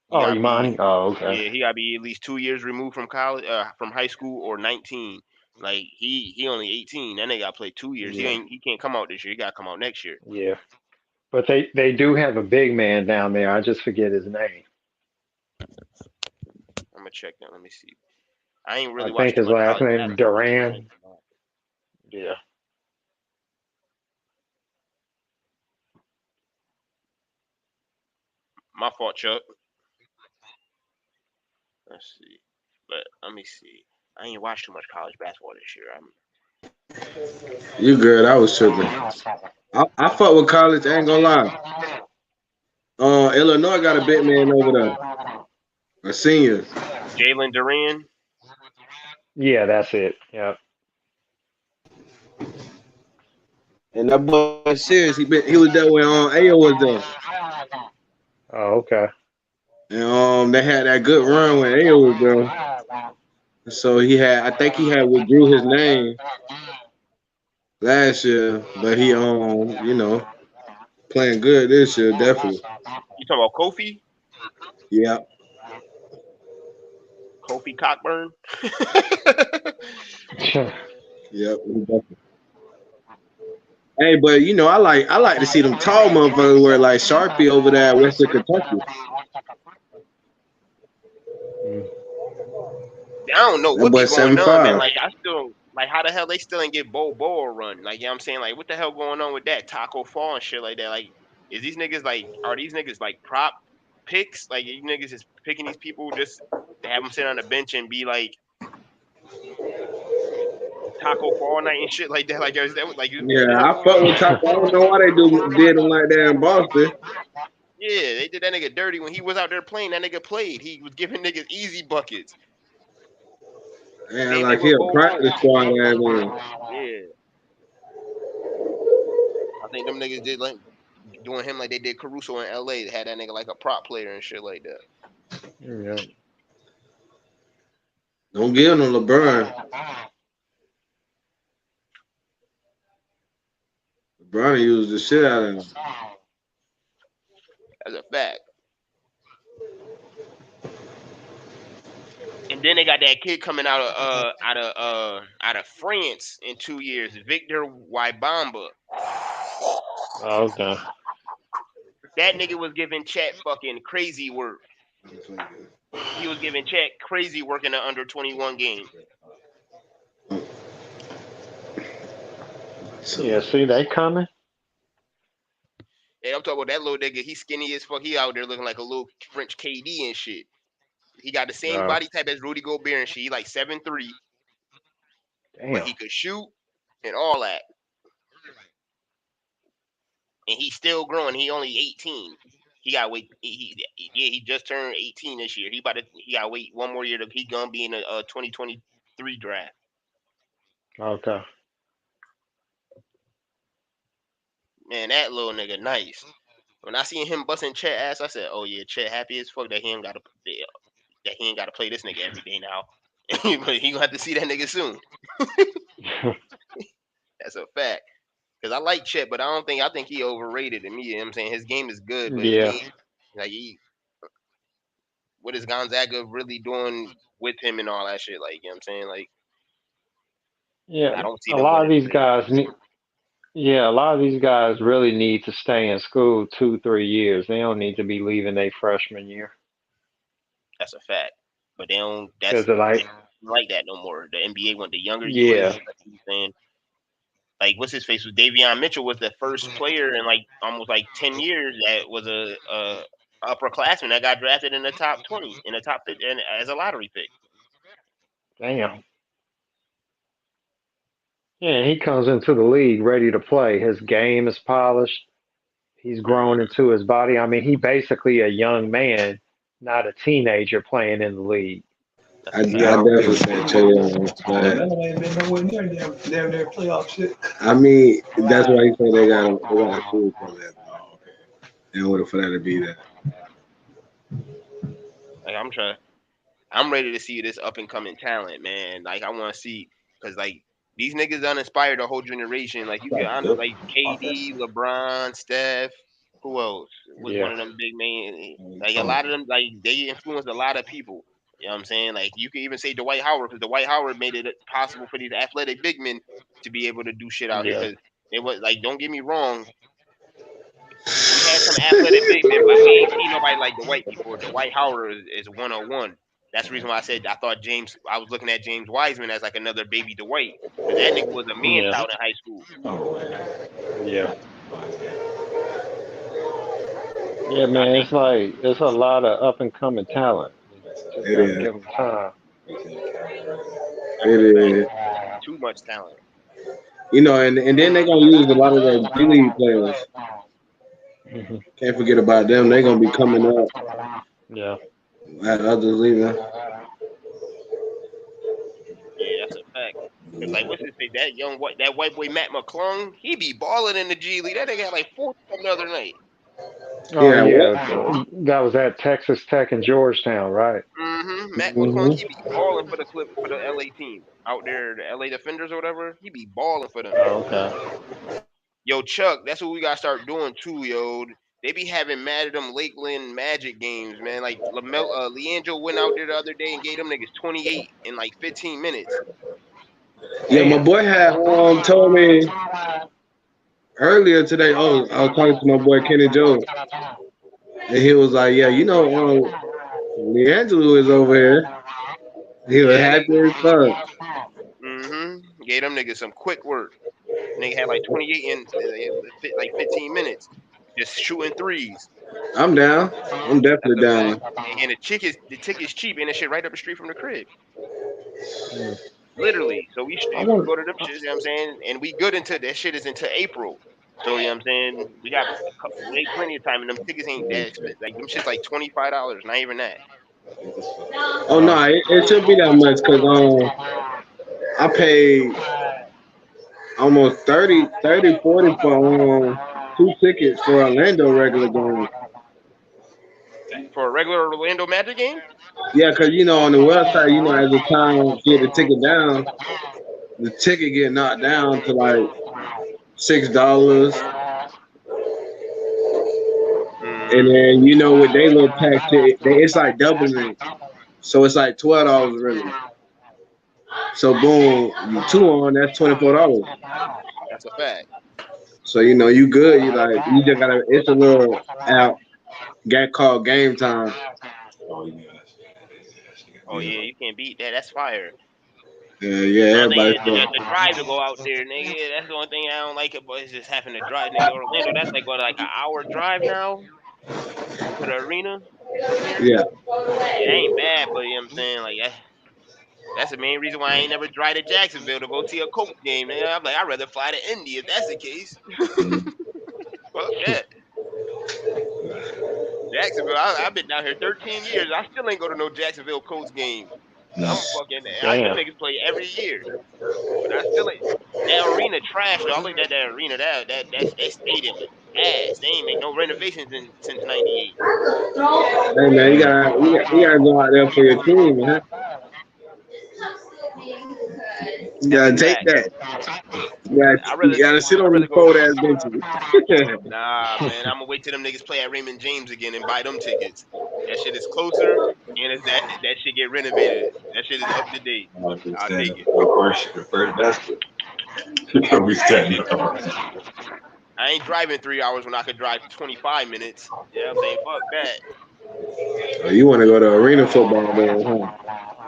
he Oh, got to Imani. be Oh, okay. yeah, he got to be at least 2 years removed from college, from high school or 19. Like he only 18. Then they got to play 2 years. Yeah, He can't come out this year. He got to come out next year. yeah. But they do have a big man down there. I just forget his name. I'm gonna check that. Let me see. I ain't I really think watched too his much last college name basketball this year. I ain't Duran. gonna lie. Yeah. My fault, Chuck. Let's see. But let me see. I ain't watched too much college basketball this year. You good? I was tripping. I fuck with college. I ain't gonna lie. Illinois got a big man over there, a senior, Jalen Duran. Yeah, that's it. Yeah. and that boy serious. He was there when Ayo was there, Oh, okay. and they had that good run when Ayo was there. So I think he had withdrew his name last year, but he playing good this year definitely. You talking about Kofi? Yeah, Kofi Cockburn? yep. Hey, but I like to see them tall motherfuckers wear like Sharpie over there at Western Kentucky. Mm. I don't know That what boy be going seven on, man. five. Like I still like how the hell they still ain't get Bo a run? Like you know what I'm saying? Like what the hell going on with that? Taco Fall and shit like that. Like is these niggas like are these niggas like prop picks? Like you niggas is picking these people just to have them sit on the bench and be like Taco Fall night and shit like that? Like is that what the Yeah, hell I going fuck on? with Taco. I don't know why they did him like that in Boston. Yeah, they did that nigga dirty when he was out there playing. That nigga played. He was giving niggas easy buckets. And Same thing like he with a Bo. practice squad I mean. Yeah, I think them niggas did like doing him like they did Caruso in L.A. They had that nigga like a prop player and shit like that. Yeah. Don't give him LeBron. LeBron used the shit out of him. That's a fact. And then they got that kid coming out of France in 2 years, Victor Wybamba. Oh, okay. That nigga was giving Chet fucking crazy work. He was giving Chet crazy work in the under 21 game. Yeah, see, they coming. Yeah, I'm talking about that little nigga. He's skinny as fuck. He out there looking like a little French KD and shit. He got the same body type as Rudy Gobert and shit. He like 7'3", but he could shoot and all that. And he's still growing. He only 18. He got wait. He just turned 18 this year. He got to wait one more year to he gonna be in a 2023 draft. Okay. Man, that little nigga nice. When I seen him busting Chet ass, I said, "Oh yeah, Chet happy as fuck that he ain't got to play this nigga every day now." But he gonna have to see that nigga soon. That's a fact. Cause I like Chet, but I think he overrated to me. You know what I'm saying? His game is good, but what is Gonzaga really doing with him and all that shit? Like, you know what I'm saying? Like, I don't see a them lot of winning. these guys need. Yeah, a lot of these guys really need to stay in school 2, 3 years. They don't need to be leaving their freshman year. That's a fact. But they don't. Because They don't like that no more. The NBA want the younger you is. Like you saying, like what's his face? Was Davion Mitchell was the first player in like almost like 10 years that was a upperclassman that got drafted in the top 20, in the top 50, and as a lottery pick. Damn. Yeah, he comes into the league ready to play. His game is polished. He's grown into his body. I mean, he basically a young man, not a teenager playing in the league. I definitely say Trae Young. Lamelo ain't been nowhere near their playoff shit. I mean, that's why he said they got a cool for that. In order for that to be that. Like I'm ready to see this up and coming talent, man. Like I want to see, cause like these niggas done inspired a whole generation. Like you get honest, like KD, LeBron, Steph, who else was one of them big men? Like a lot of them, like they influenced a lot of people. You know what I'm saying? Like you can even say Dwight Howard, because Dwight Howard made it possible for these athletic big men to be able to do shit out here. Because it was like, don't get me wrong, we had some athletic big men, but we ain't seen nobody like Dwight before. Dwight Howard is 101. That's the reason why I said I was looking at James Wiseman as like another baby Dwight, because that nigga was a man child in high school. Yeah, man, it's a lot of up and coming talent. Just gotta give them time. It is. Too much talent. You know, and then they're gonna use a lot of their G League players. Can't forget about them. They're gonna be coming up. Yeah. At others leaving. Yeah, that's a fact. Cause like what's his face? That white boy Matt McClung, he be balling in the G League. That nigga had like 40 the other night. Oh yeah, that was at Texas Tech and Georgetown, right? Matt McClung, he be balling for the LA team out there, the LA Defenders or whatever. He be balling for them. Oh, okay. Yo, Chuck, that's what we gotta start doing too, yo. They be having mad at them Lakeland Magic games, man. Like Leandro went out there the other day and gave them niggas 28 in like 15 minutes. Yeah, my boy had told me earlier today. Oh, I was talking to my boy Kenny Joe, and he was like, "Yeah, you know, Leandro is over here." He was happy as fuck. Gave them niggas some quick work. Nigga had like 28 in like 15 minutes, just shooting threes. I'm down. I'm definitely down. And the ticket's cheap, and that shit right up the street from the crib. Literally. So we should go to them shit, you know what I'm saying? And we good until that shit is into April. So you know what I'm saying? We got plenty of time, and them tickets ain't that expensive. Like them shit's like $25, not even that. Oh no, it shouldn't be that much, cause I paid almost 30, 40 for 2 tickets for Orlando regular game. For a regular Orlando Magic game? Yeah, cause you know on the website, you know, as the time get the ticket down, the ticket get knocked down to like $6. And then you know with they little tax, it's like doubling, so it's like $12 really. So boom, you 2 on, that's $24. That's a fact. So you good. You just gotta. It's a little app got called Game Time. Oh yeah. Oh Yeah. yeah, you can't beat that. That's fire. Yeah, Now everybody. the drive to go out there, nigga. That's the only thing I don't like about it's just having to drive, nigga. Orlando, that's like an hour drive now to the arena from here. Yeah. Yeah, ain't bad, but you know what I'm saying, like that's the main reason why I ain't never drive to Jacksonville to go see a Colts game, nigga. I'm like, I'd rather fly to Indy if that's the case. Fuck that. Jacksonville, I've been down here 13 years. I still ain't go to no Jacksonville Colts game. No. I'm fucking. Them Damn. niggas play every year, but I still ain't. That arena trash though. I looked at that arena. That stadium is ass. They ain't make no renovations since '98. Hey man, you gotta go out there for your team, man. You That's a gotta take fact. that. I You rather gotta sit I on rather these go. cold ass benches. Nah, man. I'm gonna wait till them niggas play at Raymond James again and buy them tickets. That shit is closer, and it's that shit get renovated. That shit is up to date. I'll take it. The first basket. We standing up. I ain't driving 3 hours when I could drive 25 minutes. Yeah, I'm saying fuck that. Oh, you want to go to arena football, though,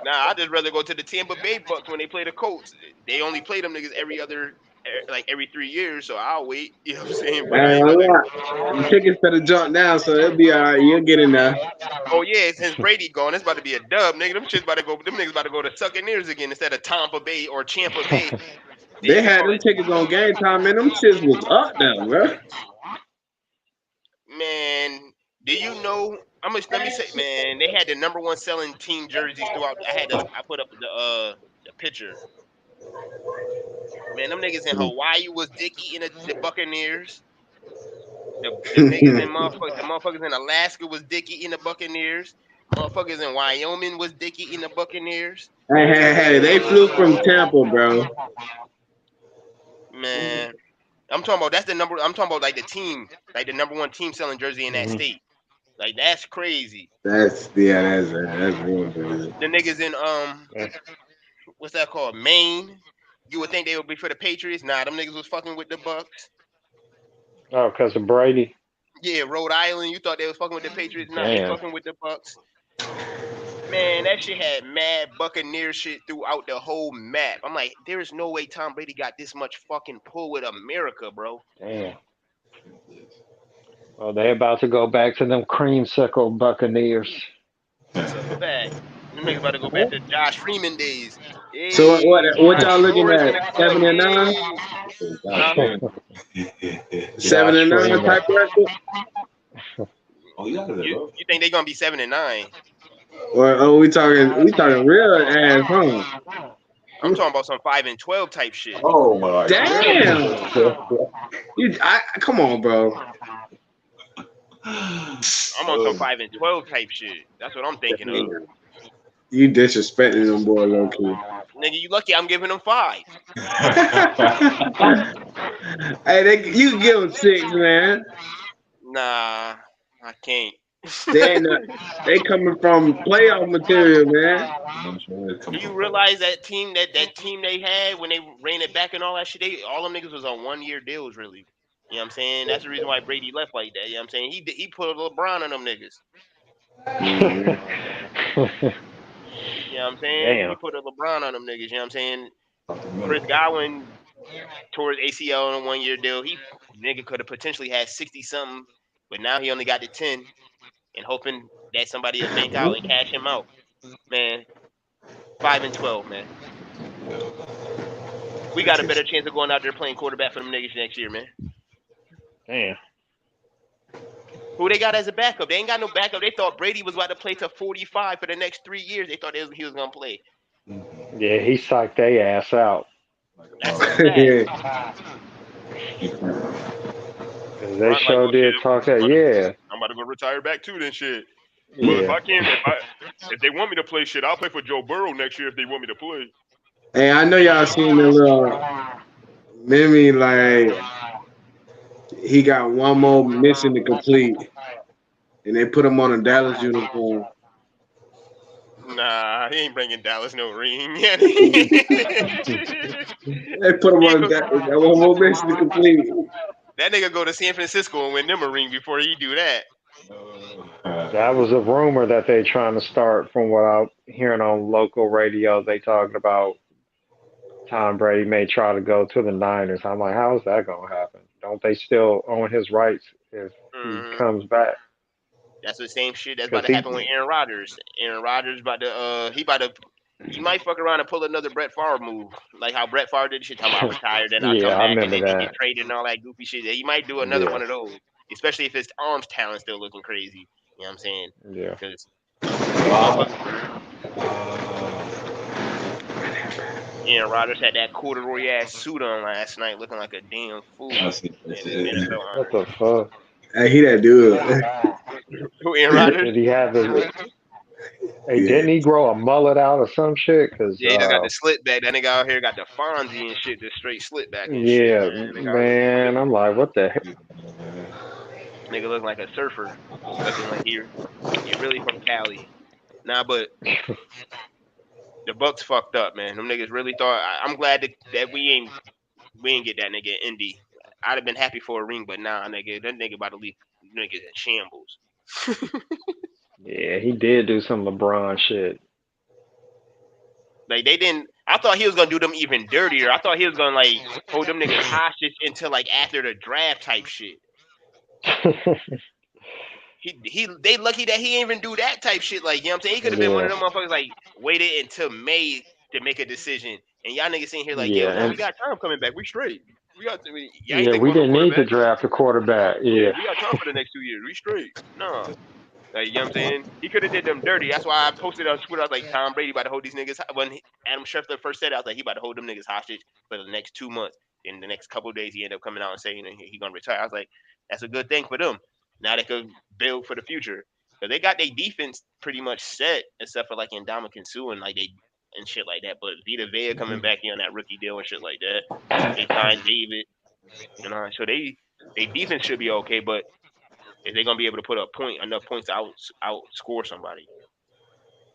Nah, I just rather go to the Tampa Bay Bucks when they play the Colts. They only play them niggas every 3 years, so I'll wait. You know what I'm saying? huh? But I ain't about to. The tickets better jump down, so it'll be all right. You'll get in there. Oh yeah, since Brady gone, it's about to be a dub, nigga. Them shits about to go. Them niggas about to go to Succaneers again instead of Tampa Bay or Champa Bay. They They used to had call them it. tickets on Game Time, man. Them shits was up there, bro. Man, do you know how much? Let me say, man, they had the number one selling team jerseys throughout. I put up the picture. Man, them niggas in Hawaii was dick eating the Buccaneers. The niggas in the motherfuckers in Alaska was dick eating the Buccaneers. Motherfuckers in Wyoming was dick eating the Buccaneers. Hey, they flew from Tampa, bro. Man, I'm talking about that's the number. I'm talking about like the team, like the number one team selling jersey in that Mhm. state. Like that's crazy. That's real crazy. The niggas in Yeah. what's that called? Maine. You would think they would be for the Patriots. Nah, them niggas was fucking with the Bucks. Oh, because of Brady. Yeah, Rhode Island. You thought they was fucking with the Patriots? Nah, they Damn. fucking with the Bucks. Man, that shit had mad Buccaneer shit throughout the whole map. I'm like, there is no way Tom Brady got this much fucking pull with America, bro. Damn. Well, they about to go back to them creamsicle Buccaneers. That's a fact. Them niggas about to go back to Josh Freeman days. So what? Hey, What y'all looking Norris in at? the cut. 7-9, Hey, huh? seven Josh and nine Freeman. type record, Oh, you got it, You bro. you think they gonna be 7-9? or we talking real ass, huh? I'm talking about some 5-12 type shit. Oh my Damn. God. Come on, bro. I'm on some 5-12 type shit. That's what I'm thinking of. You disrespecting them boy low key. Nigga, you lucky I'm giving them 5. Hey, you can give them 6, man. Nah, I can't. They ain't not, they coming from playoff material, man. Do you realize that team they had when they ran it back and all that shit? All them niggas was on 1-year deals, really. You know what I'm saying? That's the reason why Brady left like that. You know what I'm saying? He put a LeBron on them niggas. You know what I'm saying? He Damn. put a LeBron on them niggas. You know what I'm saying? Chris Godwin tore his ACL on a 1-year deal. He nigga could have potentially had 60 something, but now he only got the 10 and hoping that somebody will bank out and cash him out. Man, 5-12, man. We got a better chance of going out there playing quarterback for them niggas next year, man. Damn. Who they got as a backup? They ain't got no backup. They thought Brady was about to play to 45 for the next 3 years. They thought he was gonna play. Yeah, he psyched their ass out. That's a fact. Cause they Gronk like, sure well, shit, did talk that. Yeah. I'm about to go retire back too, then shit. Well, Yeah. if they want me to play shit, I'll play for Joe Burrow next year if they want me to play. Hey, I know y'all seen the little meme, like he got one more mission to complete, and they put him on a Dallas uniform. Nah, he ain't bringing Dallas no ring. They put him on one more mission to complete. That nigga go to San Francisco and win them a ring before he do that. That was a rumor that they trying to start. From what I'm hearing on local radio, they talking about Tom Brady may try to go to the Niners. I'm like, how is that gonna happen? Don't they still own his rights if he Hmm. comes back? That's the same shit that's about Because to happen with he, Aaron Rodgers. Aaron Rodgers about to he might fuck around and pull another Brett Favre move, like how Brett Favre did shit, talking about retire, then I yeah, come I back and remember then he get that. traded and all that goofy shit. He might do another Yeah, one of those, especially if his arms talent still looking crazy. You know what I'm saying? yeah. Because Wow. motherfuckers, Aaron Rodgers had that corduroy ass suit on last night, looking like a damn fool That's it. That's in his it. NFL What honors. the fuck? Hey, he that dude. Who Aaron Rodgers? Did he have his? Hey, Yeah. didn't he grow a mullet out or some shit? Cause Yeah, he just got the slit back. That nigga out here got the Fonzie and shit, the straight slit back and shit, yeah, man. man, I'm like, what the heck? Nigga looking like a surfer, looking like he really from Cali. Nah, but the Bucks fucked up, man. Them niggas really thought. I'm glad that we ain't get that nigga in Indy. I'd have been happy for a ring, but nah, nigga, that nigga about to leave niggas in shambles. Yeah, he did do some LeBron shit. Like they didn't. I thought he was gonna do them even dirtier. I thought he was gonna like hold them niggas hostage until like after the draft type shit. They lucky that he ain't even do that type shit. Like, you know what I'm saying? He could have been one yeah, of them motherfuckers like waited until May to make a decision. And y'all niggas sitting here like, yeah, yo, man, we and got time coming back. We straight. Y'all ain't yeah, think we about no didn't need to quarterback. draft a quarterback. Yeah, Yeah, we got time for the next 2 years. We straight. No. Like, you know what I'm saying? He could have did them dirty. That's why I posted on Twitter. I was like, Tom Brady about to hold these niggas. When Adam Schefter first said it, I was like, he about to hold them niggas hostage for the next 2 months. In the next couple of days, he ended up coming out and saying he gonna retire. I was like, that's a good thing for them. Now they could build for the future because they got their defense pretty much set, except for like Ndamukong Suh and like they and shit like that. But Vita Vea coming back in on that rookie deal and shit like that. They signed David, so they defense should be okay. But is they gonna be able to put up enough points to outscore somebody?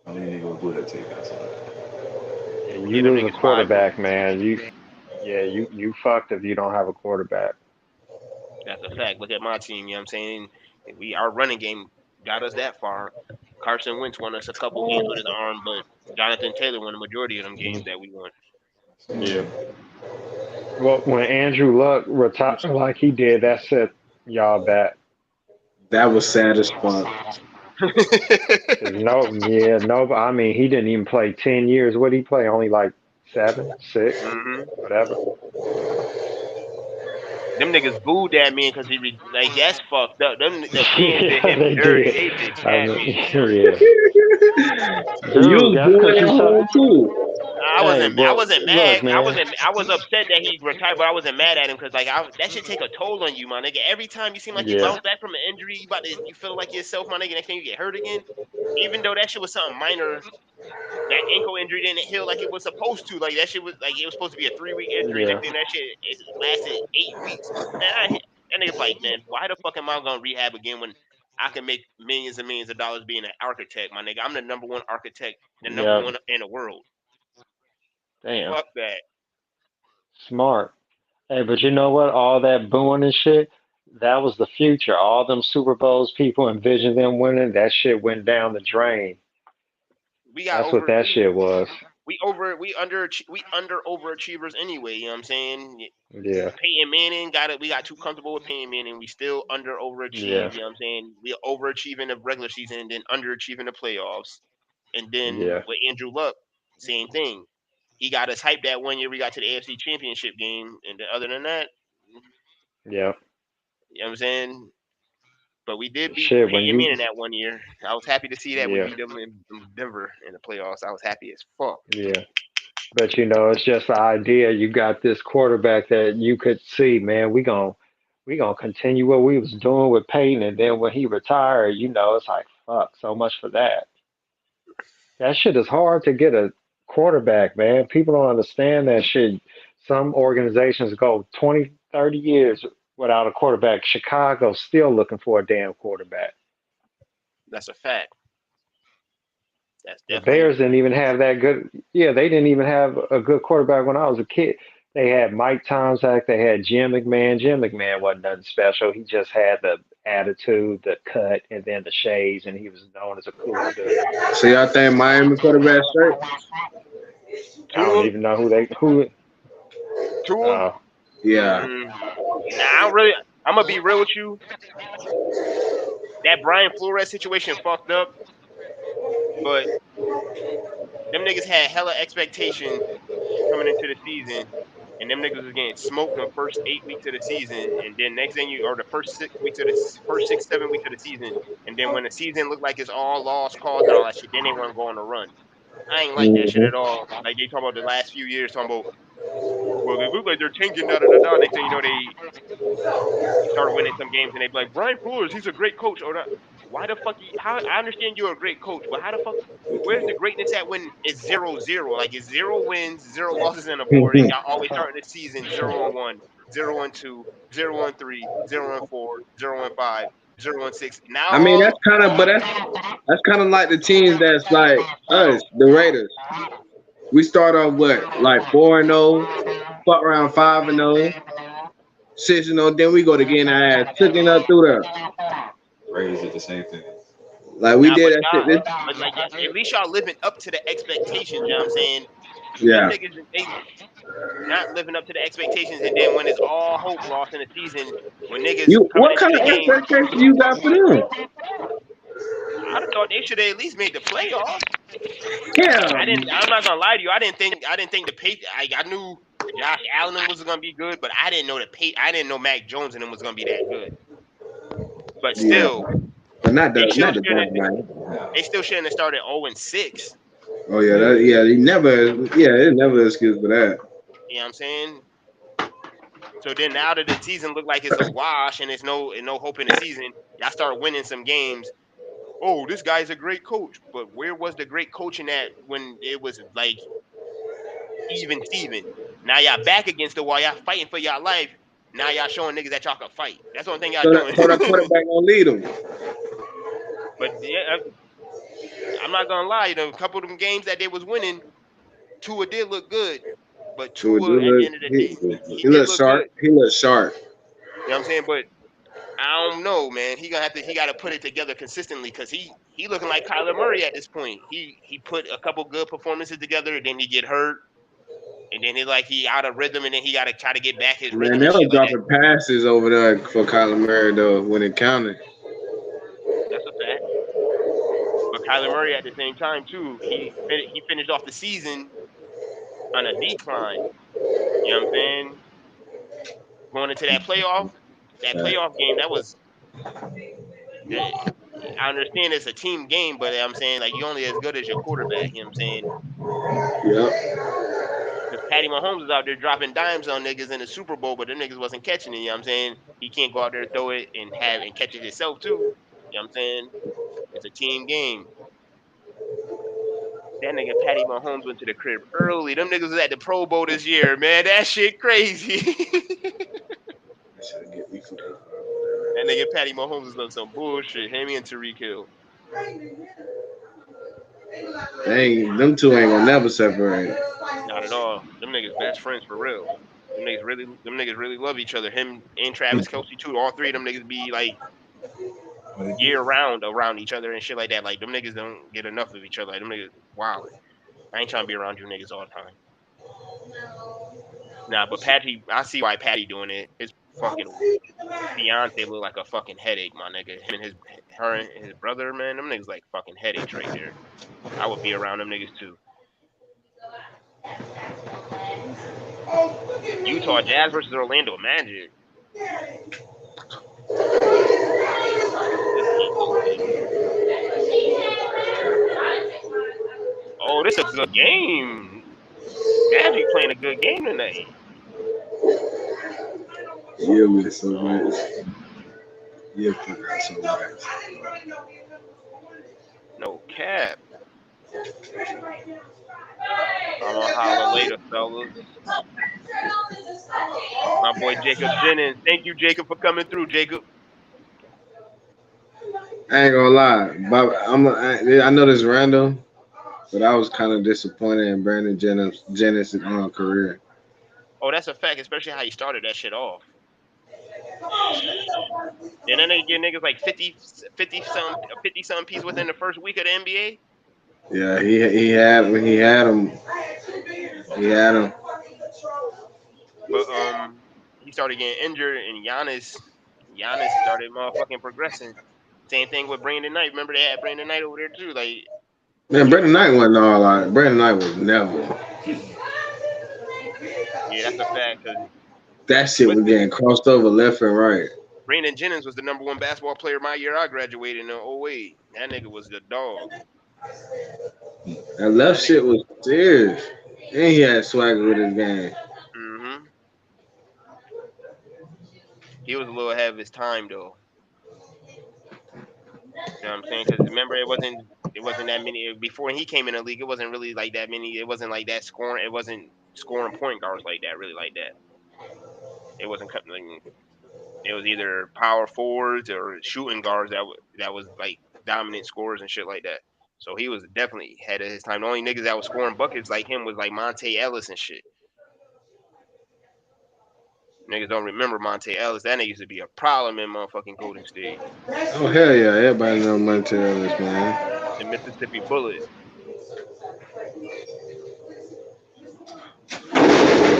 I mean, they gonna do that to you guys. yeah. Yeah, You them lose a niggas 5 wins. quarterback, man. You fucked if you don't have a quarterback. That's a fact. Look at my team. You know what I'm saying? Our running game got us that far. Carson Wentz won us a couple games with his arm, but Jonathan Taylor won the majority of them games Mhm. that we won. Yeah. Well, when Andrew Luck retired like he did, that set y'all back. That was sad as fuck. Cause no, yeah, no. I mean, he didn't even play 10 years. What did he play? Only like 7, 6, hmm whatever. Them niggas booed that man because like that's fucked up. The fans did Yeah, him they dirty. did. They did I that mean, man yeah, dirty. You dude. was That's booing cause at you saw. home too. Hey, I well, wasn't look, mad. man. I was upset that he retired, but I wasn't mad at him because like that should take a toll on you, my nigga. Every time you seem like you Yeah, bounce back from an injury, you feel like yourself, my nigga. Next time you get hurt again, even though that shit was something minor, that ankle injury didn't heal like it was supposed to. Like that shit was like it was supposed to be a 3 week injury. yeah, Next thing that shit it lasted 8 weeks. Man, that nigga's like, man, why the fuck am I gonna rehab again when I can make millions and millions of dollars being an architect, my nigga? I'm the number one architect, the number yeah. one in the world. Damn, Fuck that. smart. Hey, but you know what? All that booing and shit, that was the future. All them Super Bowls people envisioned them winning. That shit went down the drain. We got That's what over that shit was. we under overachievers anyway. You know what I'm saying? Yeah, Peyton Manning got it. We got too comfortable with Peyton Manning. We still under overachieve. yeah, You know what I'm saying? We overachieve in the regular season and then underachieve in the playoffs. And then yeah, with Andrew Luck, same thing. He got us hyped that 1 year we got to the AFC Championship game. And then other than that, yeah. you know what I'm saying? But we did beat Shit, when Peyton you, Manning that 1 year. I was happy to see that we yeah, beat them in Denver in the playoffs. I was happy as fuck. yeah. But you know, it's just the idea. You got this quarterback that you could see, man. We gonna continue what we was doing with Peyton, and then when he retired, you know, it's like fuck, so much for that. That shit is hard to get a quarterback, man. People don't understand that shit. Some organizations go 20, 30 years without a quarterback. Chicago's still looking for a damn quarterback. That's a fact. That's The definitely Bears didn't even have that good. Yeah, they didn't even have a good quarterback when I was a kid. They had Mike Tomczak. They had Jim McMahon. Jim McMahon wasn't nothing special. He just had the attitude, the cut, and then the shades, and he was known as a cool dude. So y'all think Miami quarterback straight? I don't Tua, even know who. Tua. Uh, Yeah. Nah, I don't really. I'm gonna be real with you. That Brian Flores situation fucked up, but them niggas had hella expectations coming into the season, and them niggas was getting smoked in the first 8 weeks of the season, and then next thing or the first 6 weeks of the first 6 7 weeks of the season, and then when the season looked like it's all lost cause and all that shit, then they want to go on a run. I ain't like that shit Mm-hmm. at all. Like they talk about the last few years, talking about well they look like they're tanking da da da da. Next thing you know they started winning some games and they be like Brian Flores, he's a great coach. Or not. Why the fuck? How I understand you're a great coach, but how the fuck? Where's the greatness at when it's 0-0? Like it's 0 wins, 0 losses on the board, and y'all always starting the season 0-1, 0-2, 0-3, 0-4, 0-5, 0-6. Now I mean, all that's kind of, but that's kind of like the teams that's like us, the Raiders. We start off what, like 4-0, fuck around 5-0, 6-0, then we go to getting our ass taken up through there. Raiders did the same thing. Like we nah, did that shit. but like at least y'all living up to the expectations. You know what I'm saying? Them Yeah. niggas, they not living up to the expectations, and then when it's all hope lost in the season, when niggas You, coming what into kind the of game, expectation you got for them? I'd have thought they should have at least made the playoffs. Yeah. I'm not gonna lie to you. I didn't think the I knew Josh Allen was gonna be good, but I didn't know I didn't know Mac Jones and them was gonna be that good. But Yeah. still, But not they the still not the shouldn't. Giants, man. They still shouldn't have started 0-6. Oh yeah, he never. Yeah, there's never an excuse for that. You know what I'm saying? So then now that the season looked like it's a wash and there's no hope in the season, y'all start winning some games. Oh, this guy's a great coach, but where was the great coaching at when it was like even Steven? Now y'all back against the wall, y'all fighting for y'all life. Now y'all showing niggas that y'all can fight. That's the only thing y'all So doing. that quarterback gonna lead them. But yeah, I'm not gonna lie, a couple of them games that they was winning, Tua did look good. But So Tua, at the end of the day, he he did looks look good. sharp. He looks sharp. You know what I'm saying? But I don't know, man. He got to put it together consistently because he looking like Kyler Murray at this point. He put a couple good performances together, then he get hurt, and then he out of rhythm, and then he got to try to get back his Man, rhythm they and was shit like that. dropping passes over there for Kyler Murray though when it counted. That's a fact. But Kyler Murray at the same time too, he finished off the season on a decline. You know what I'm saying? Going into that playoff game, that was. I understand it's a team game, but I'm saying like you're only as good as your quarterback. You know what I'm saying? Yep. Because Patty Mahomes is out there dropping dimes on niggas in the Super Bowl, but them niggas wasn't catching it. You know what I'm saying? He can't go out there throw it and catch it himself too. You know what I'm saying? It's a team game. That nigga Patty Mahomes went to the crib early. Them niggas was at the Pro Bowl this year, man. That shit crazy. That nigga Patty Mahomes is on some bullshit. Him and Tariq Hill. Them two ain't gonna never separate. Not at all. Them niggas best friends for real. Them niggas really love each other. Him and Travis Kelsey too. All three of them niggas be like year round around each other and shit like that. Like them niggas don't get enough of each other. Like them niggas wildin'. I ain't trying to be around you niggas all the time. Nah, but Patty, I see why Patty doing it. His fucking fiance look like a fucking headache, my nigga. Him and her and his brother, man, them niggas like fucking headaches right there. I would be around them niggas too. Utah Jazz versus Orlando Magic. This game open. Oh, this is a good game. Magic playing a good game tonight. Yeah, man, so much. Yeah, forgot so much. No cap. I'm gonna holler later, fellas. My boy Jacob Jennings. Thank you, Jacob, for coming through, Jacob. I ain't gonna lie, but I know this random, but I was kind of disappointed in Brandon Jennings' career. Oh, that's a fact, especially how he started that shit off. And then they get niggas like 50 something piece within the first week of the NBA. Yeah, he had him. He had him. But he started getting injured, and Giannis started motherfucking progressing. Same thing with Brandon Knight. Remember they had Brandon Knight over there too. Like Man, he was Brandon Knight fucking. wasn't all like Brandon Knight was never. Yeah, that's a fact. Cause That shit was listen, getting crossed over left and right. Brandon Jennings was the #1 basketball player my year I graduated in '08. That nigga was the dog. That left That nigga. shit was serious. And he had swagger with his game. Mhm. He was a little ahead of his time though. You know what I'm saying? Because remember, it wasn't that many before he came in the league. It wasn't really like that many. It wasn't like that scoring. It wasn't scoring point guards like that. Really like that. It wasn't cutting. It was either power forwards or shooting guards that was like dominant scorers and shit like that. So he was definitely ahead of his time. The only niggas that was scoring buckets like him was like Monte Ellis and shit. Niggas don't remember Monte Ellis. That nigga used to be a problem in motherfucking Golden State. Oh hell yeah, everybody know Monte Ellis, man. The Mississippi Bullet.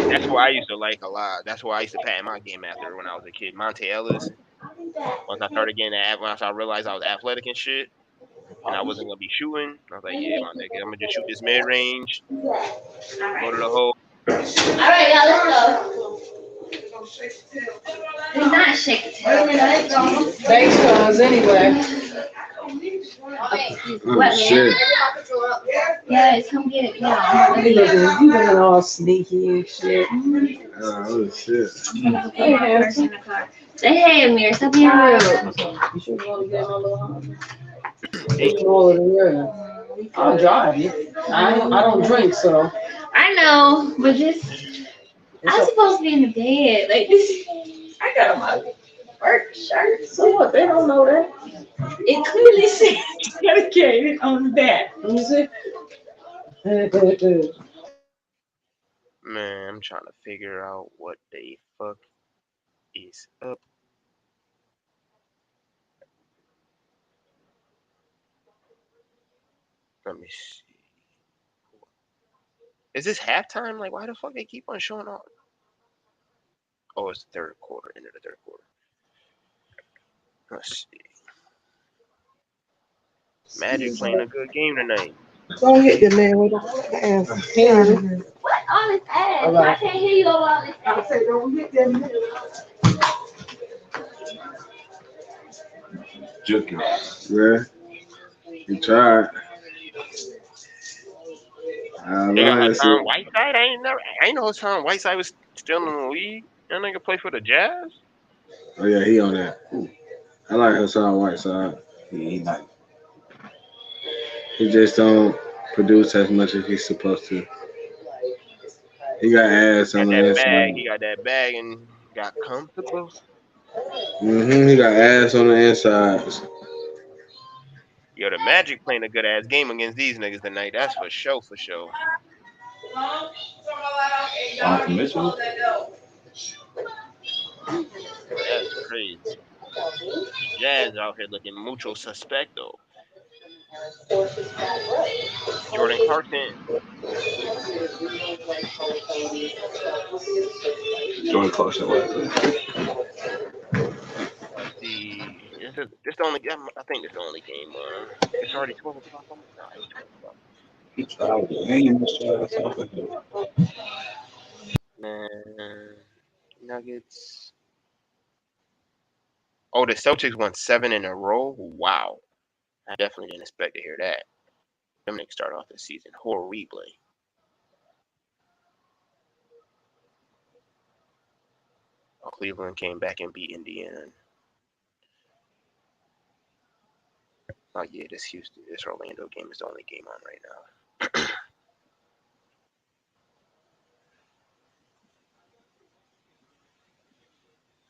That's what I used to like a lot. That's why I used to pat my game after when I was a kid. Monte Ellis. Once I started getting that, once I realized I was athletic and shit, and I wasn't gonna be shooting, I was like, yeah, my nigga, I'm gonna just shoot this mid range, go to the hole. All right, y'all, let's go. We're not shaking it. Thanks, cuz, anyway. Oh shit. Yes, come get it. Yeah. You looking all sneaky and shit. Oh shit. Say hey, Amir. Stop being rude. You should want to get my little home. Damn. Smaller than you. I'll drive you. I don't drink, so. I know, but just I'm supposed to be in the bed. Like this. I got my work shirt. So what? They don't know that. It clearly says dedicated on the back. Let me see. Man, I'm trying to figure out what the fuck is up. Let me see. Is this halftime? Like, why the fuck they keep on showing up? Oh, it's the third quarter. End of the third quarter. Let's see. Magic playing a good game tonight. Don't hit the man with the ass. What all this ass? I can't hear you over all this ass. I say don't hit that man. Joking. Yeah. He tried. They got That's Hassan it. Whiteside. I ain't know Hassan Whiteside was still in the league. That nigga play for the Jazz. Oh yeah, he on that. I like Hassan Whiteside. He not. He just don't produce as much as he's supposed to. He got ass Got on the that bag. inside. He got that bag and got comfortable. He got ass on the inside. Yo, the Magic playing a good ass game against these niggas tonight. That's for sure, for sure. Mitchell. That's crazy. Jazz out here looking mucho suspecto. Jordan Clarkson. Jordan Clarkson. Let's see. This the only. I think this the only game. It's already 12 o'clock. Nah, it's 12 o'clock. He tried the game. He tried. Man, Nuggets. Oh, the Celtics won 7 in a row. Wow, I definitely didn't expect to hear that. Them niggas start off the season horribly. Oh, Cleveland came back and beat Indiana. Oh yeah, this Orlando game is the only game on right now.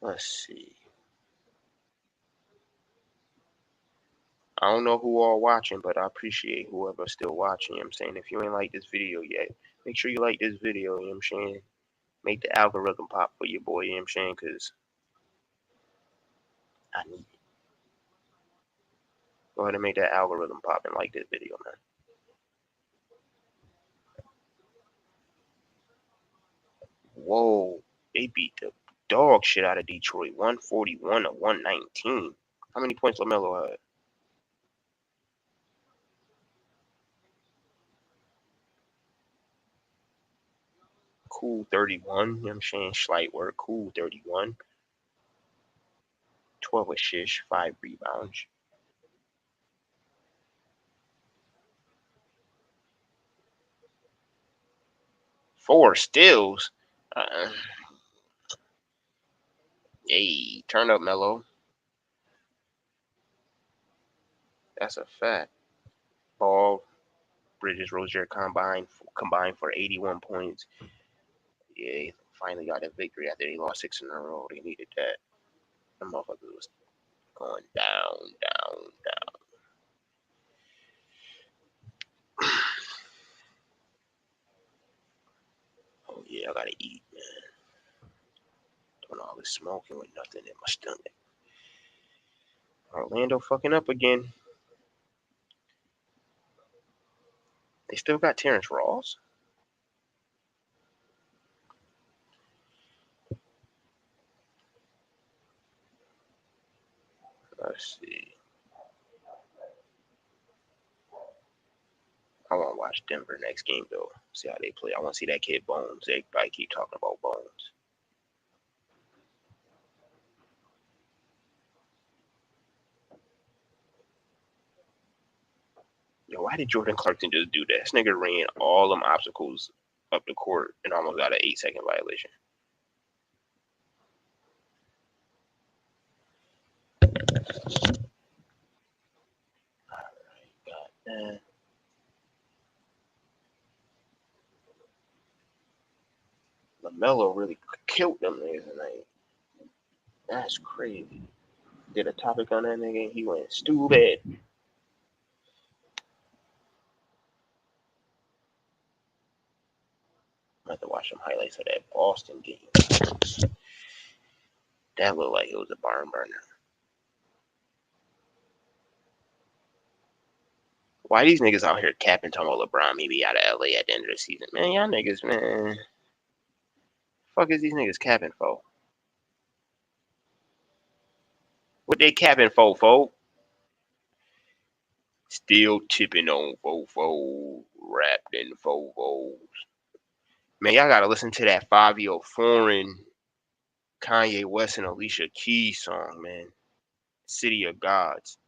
Let's see. I don't know who all watching, but I appreciate whoever's still watching. You know what I'm saying, if you ain't like this video yet, make sure you like this video. You know what I'm saying, Make the algorithm pop for your boy, you know what I'm saying? Because I need it. Go ahead and make that algorithm pop and like this video, man. Whoa, they beat the dog shit out of Detroit, 141 to 119. How many points LaMelo had? Cool 31, you know what I'm saying? Slight work, cool 31. 12 assists, 5 rebounds. 4 steals. Hey, turn up, Melo. That's a fact. Ball, Bridges, Rozier combined for 81 points. Yeah, they finally got a victory after they lost 6 in a row. They needed that. The motherfucker was going down, down, down. Oh yeah, I gotta eat, man. Doing all this smoking with nothing in my stomach. Orlando fucking up again. They still got Terrence Ross. Let's see. I want to watch Denver next game though. See how they play. I want to see that kid Bones. Everybody keep talking about Bones. Yo, why did Jordan Clarkson just do that? This nigga ran all them obstacles up the court and almost got an 8-second violation. God, LaMelo really killed them niggas tonight. That's crazy. Did a topic on that nigga and he went stupid. I have to watch some highlights of that Boston game. That looked like it was a barn burner. Why these niggas out here capping talking about LeBron maybe out of LA at the end of the season? Man, y'all niggas, man. Fuck is these niggas capping for? What they capping for, folk? Still tipping on fofo, wrapped in fofos. Man, y'all gotta listen to that Fabio Foreign, Kanye West, and Alicia Keys song, man. City of Gods.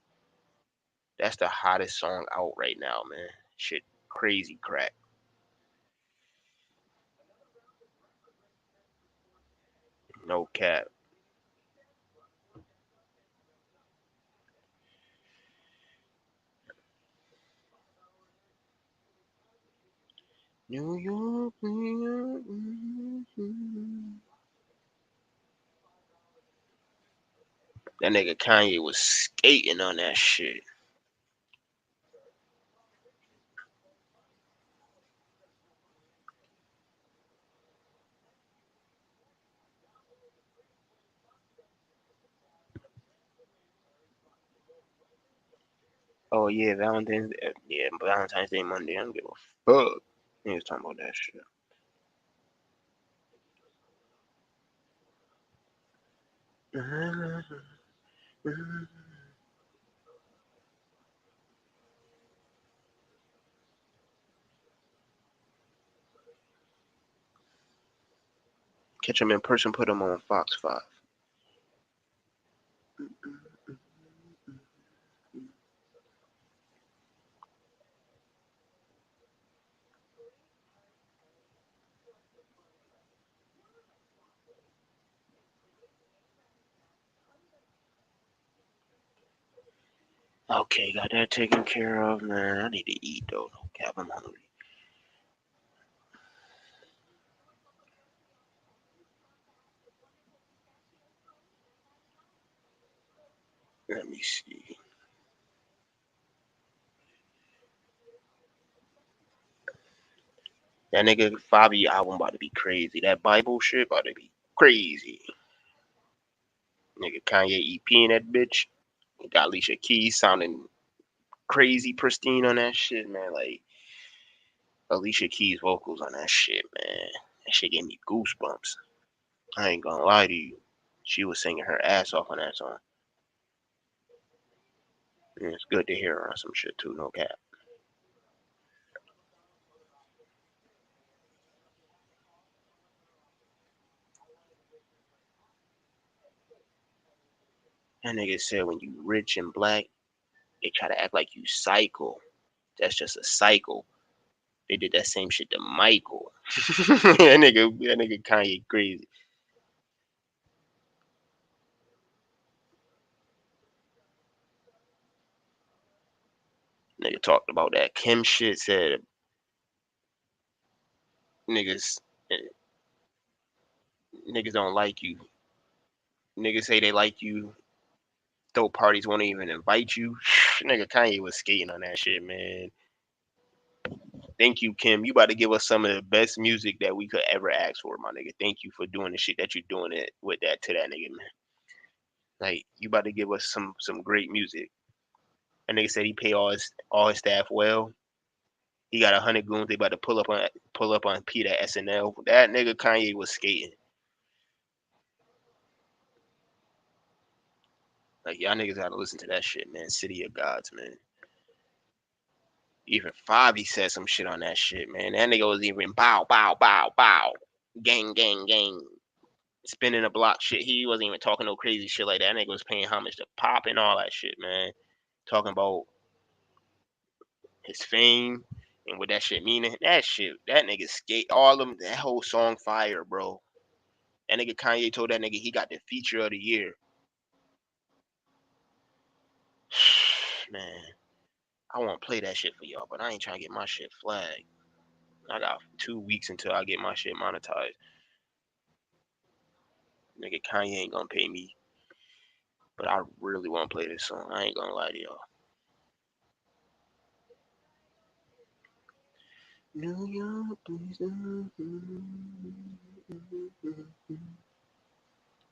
That's the hottest song out right now, man. Shit, crazy crack. No cap. New York, New York. That nigga Kanye was skating on that shit. Oh yeah, Valentine's Day Monday. I don't give a fuck. He was talking about that shit. Catch him in person, put him on Fox 5. Okay, got that taken care of, man. I need to eat though. No cap, I'm hungry. Let me see. That nigga Fabi album about to be crazy. That Bible shit about to be crazy. Nigga Kanye EP in that bitch. Got Alicia Keys sounding crazy pristine on that shit, man. Like Alicia Keys vocals on that shit, man. That shit gave me goosebumps. I ain't gonna lie to you. She was singing her ass off on that song. And it's good to hear her on some shit too, no cap. That nigga said when you rich and black, they try to act like you psycho. That's just a cycle. They did that same shit to Michael. that nigga Kanye crazy. Nigga talked about that Kim shit. Said niggas niggas don't like you. Niggas say they like you. Throw parties won't even invite you. Nigga Kanye was skating on that shit, man. Thank you, Kim. You about to give us some of the best music that we could ever ask for, my nigga. Thank you for doing the shit that you're doing it with that to that nigga, man. Like you about to give us some great music. A nigga said he pay all his staff well. He got 100 goons. They about to pull up on Pete at SNL. That nigga Kanye was skating. Like y'all niggas gotta listen to that shit, man. City of Gods, man. Even Fabi said some shit on that shit, man. That nigga was even bow, bow, bow, bow, gang, gang, gang, spinning a block shit. He wasn't even talking no crazy shit like that. That nigga was paying homage to Pop and all that shit, man. Talking about his fame and what that shit meaning. That shit, that nigga skate all of them. That whole song fire, bro. That nigga Kanye told that nigga he got the feature of the year. Man, I want to play that shit for y'all, but I ain't trying to get my shit flagged. I got 2 weeks until I get my shit monetized. Nigga Kanye ain't gonna pay me, but I really want to play this song. I ain't gonna lie to y'all. New York, please.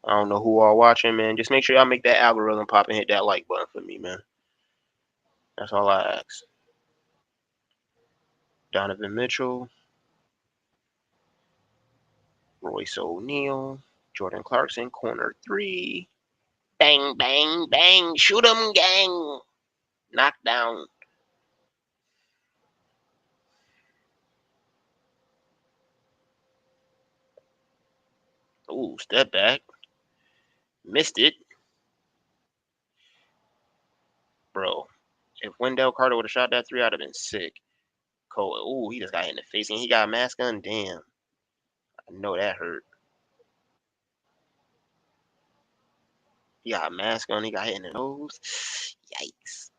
I don't know who are watching, man. Just make sure y'all make that algorithm pop and hit that like button for me, man. That's all I ask. Donovan Mitchell, Royce O'Neal, Jordan Clarkson, corner 3. Bang, bang, bang. Shoot 'em, gang. Knockdown. Ooh, step back. Missed it. Bro, if Wendell Carter would have shot that 3, I'd have been sick. Cole, ooh, he just got hit in the face and he got a mask on. Damn. I know that hurt. He got a mask on. He got hit in the nose. Yikes.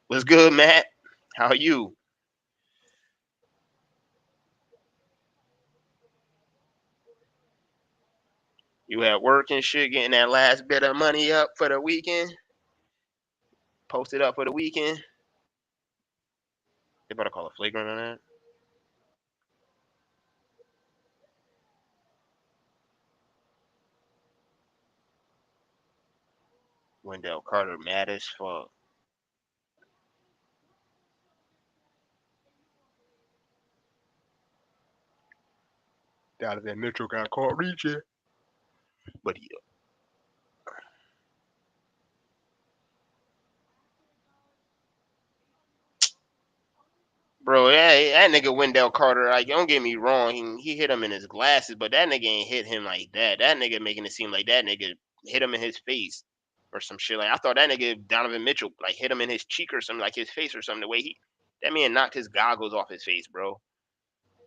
What's good, Matt? How are you? You at work and shit, getting that last bit of money up for the weekend? Posted up for the weekend? They better call a flagrant on that. Wendell Carter mad as fuck. Donovan Mitchell got caught reaching. But he, bro, that nigga Wendell Carter, like, don't get me wrong, he hit him in his glasses, but that nigga ain't hit him like that. That nigga making it seem like that nigga hit him in his face or some shit. Like, I thought that nigga Donovan Mitchell, like, hit him in his cheek or something, like his face or something. The way that man knocked his goggles off his face, bro.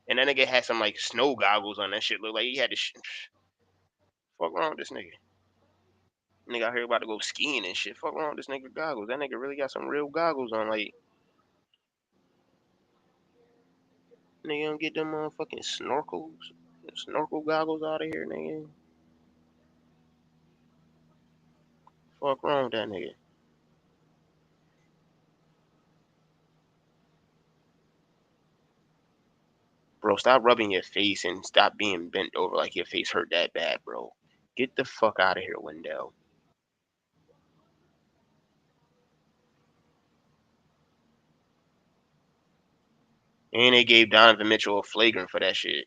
And that nigga had some, like, snow goggles on. That shit looked like he had to fuck wrong with this nigga. Nigga out here about to go skiing and shit. Fuck wrong with this nigga goggles. That nigga really got some real goggles on, like, nigga don't get them motherfucking snorkel goggles out of here, nigga. Fuck wrong with that nigga. Bro, stop rubbing your face and stop being bent over like your face hurt that bad, bro. Get the fuck out of here, Wendell. And they gave Donovan Mitchell a flagrant for that shit.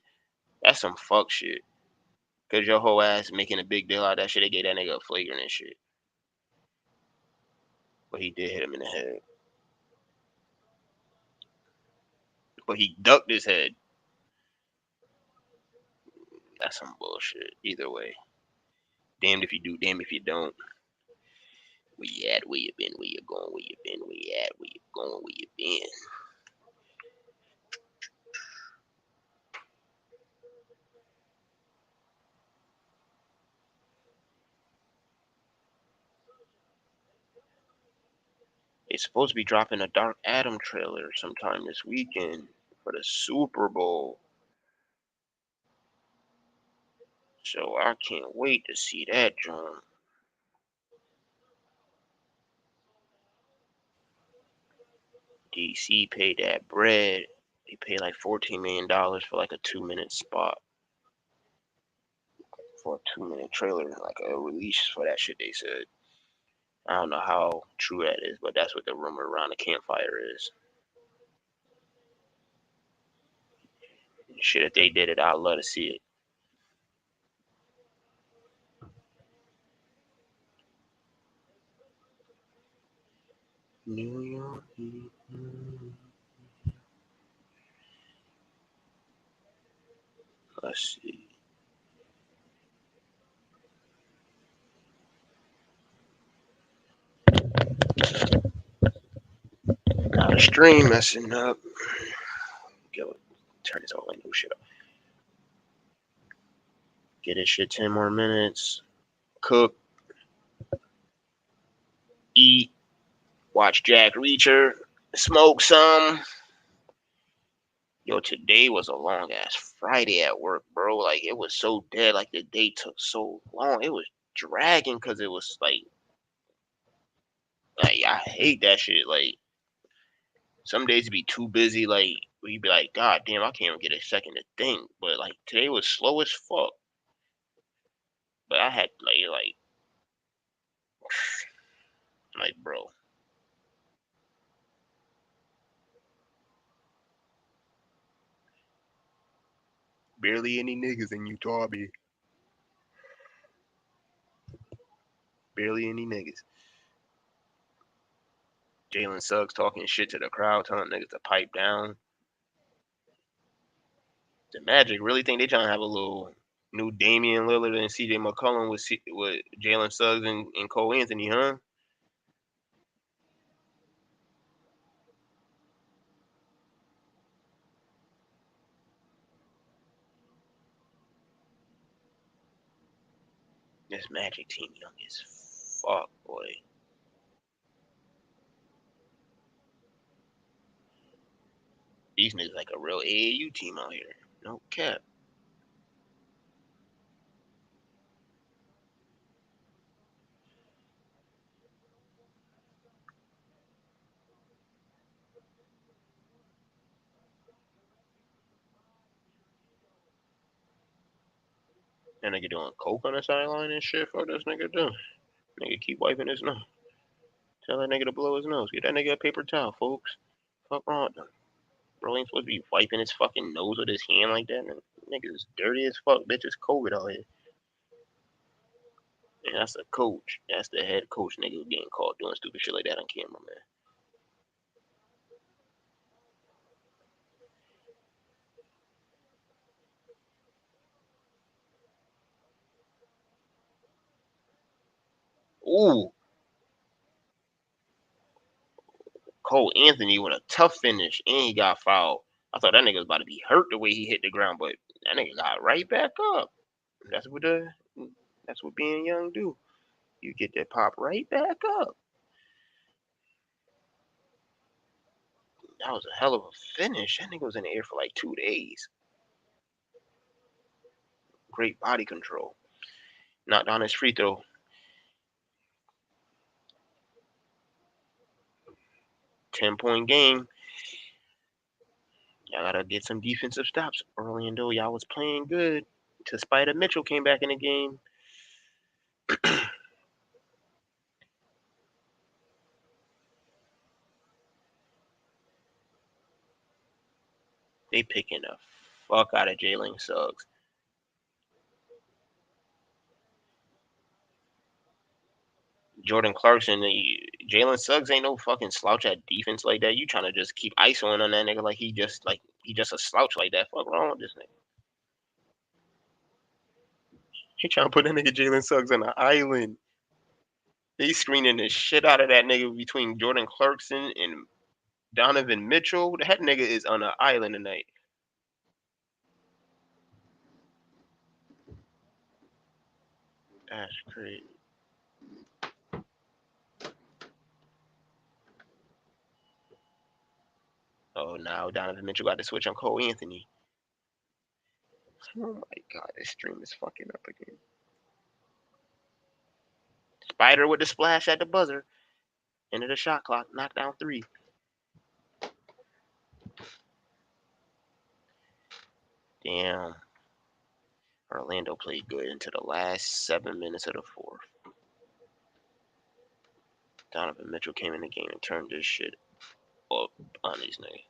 That's some fuck shit. Cause your whole ass making a big deal out of that shit, they gave that nigga a flagrant and shit. But he did hit him in the head. But he ducked his head. That's some bullshit. Either way. Damned if you do, damned if you don't. Where you at? Where you been? Where you going? Where you been? Where you at? Where you going? Where you been? They're supposed to be dropping a Dark Adam trailer sometime this weekend for the Super Bowl. So I can't wait to see that joint. DC paid that bread. They paid like $14 million for like a 2-minute spot. For a 2-minute trailer, like a release for that shit, they said. I don't know how true that is, but that's what the rumor around the campfire is. Shit, if they did it, I'd love to see it. New York. Let's see. Now the stream messing up. Go turn this all new shit up. Get this shit 10 more minutes. Cook. Eat. Watch Jack Reacher. Smoke some. Yo, today was a long ass Friday at work, bro. Like, it was so dead. Like, the day took so long. It was dragging because it was like, I hate that shit. Like, some days it'd be too busy. Like, you'd be like, God damn, I can't even get a second to think. But, like, today was slow as fuck. But I had, like, bro. Barely any niggas in Utah, be. Barely any niggas. Jalen Suggs talking shit to the crowd, telling niggas to pipe down. The Magic really think they trying to have a little new Damian Lillard and CJ McCollum with Jalen Suggs and Cole Anthony, huh? This Magic team young as fuck, boy. These niggas like a real AAU team out here. No cap. That nigga doing coke on the sideline and shit. Fuck this nigga do. Nigga keep wiping his nose. Tell that nigga to blow his nose. Get that nigga a paper towel, folks. Fuck wrong with him. Bro ain't supposed to be wiping his fucking nose with his hand like that. Nigga is dirty as fuck. Bitch, it's COVID out here. And that's the coach. That's the head coach nigga getting caught doing stupid shit like that on camera, man. Ooh. Cole Anthony with a tough finish and he got fouled. I thought that nigga was about to be hurt the way he hit the ground, but that nigga got right back up. That's what being young do. You get that pop right back up. That was a hell of a finish. That nigga was in the air for like 2 days. Great body control. Knocked down his free throw. 10-point game. Y'all gotta get some defensive stops. Orlando, y'all was playing good. Till Spider Mitchell came back in the game. They picking the fuck out of Jalen Suggs. Jordan Clarkson, Jalen Suggs ain't no fucking slouch at defense like that. You trying to just keep isoing on that nigga like he just a slouch like that. Fuck wrong with this nigga? He trying to put that nigga Jalen Suggs on an island. They screening the shit out of that nigga between Jordan Clarkson and Donovan Mitchell. That nigga is on an island tonight. That's crazy. Oh, now Donovan Mitchell got to switch on Cole Anthony. Oh my god, this stream is fucking up again. Spider with the splash at the buzzer. End of the shot clock. Knockdown 3. Damn. Orlando played good into the last 7 minutes of the fourth. Donovan Mitchell came in the game and turned this shit up on these niggas.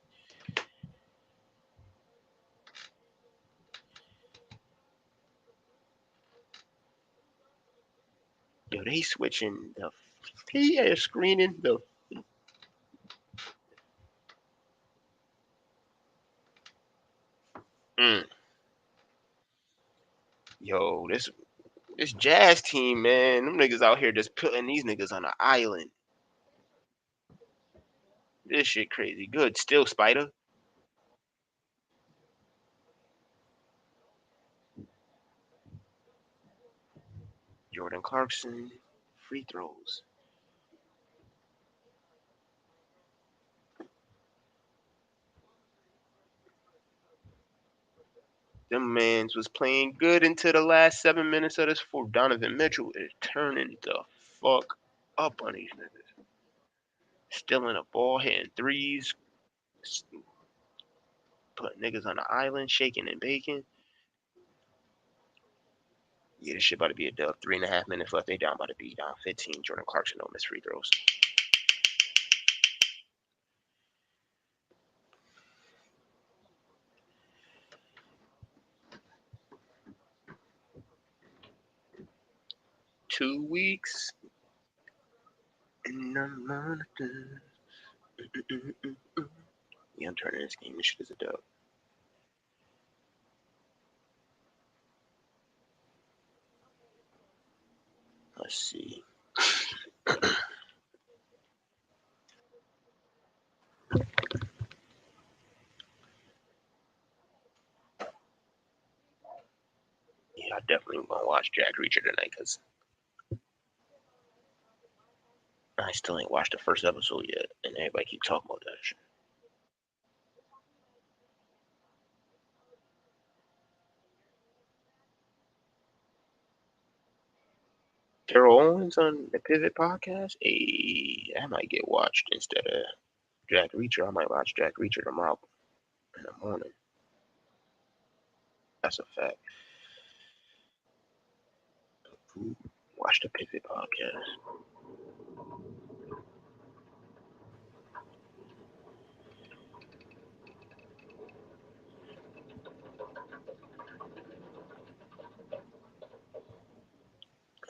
Yo, they switching the screening the. Yo, this Jazz team, man, them niggas out here just putting these niggas on an island. This shit crazy. Good still, Spider. Jordan Clarkson, free throws. Them mans was playing good into the last 7 minutes of this fourth. Donovan Mitchell is turning the fuck up on these niggas. Stealing a ball, hitting threes, putting niggas on the island, shaking and baking. Yeah, this shit about to be a dub. 3.5 minutes left. They down about to be down 15. Jordan Clarkson don't miss free throws. Two weeks. Yeah, I'm turning this game. This shit is a dub. Let's see. Yeah, I definitely gonna watch Jack Reacher tonight because I still ain't watched the first episode yet, and everybody keep talking about that shit. Terrell Owens on the Pivot podcast. Hey, that might get watched instead of Jack Reacher. I might watch Jack Reacher tomorrow in the morning. That's a fact. Watch the Pivot podcast.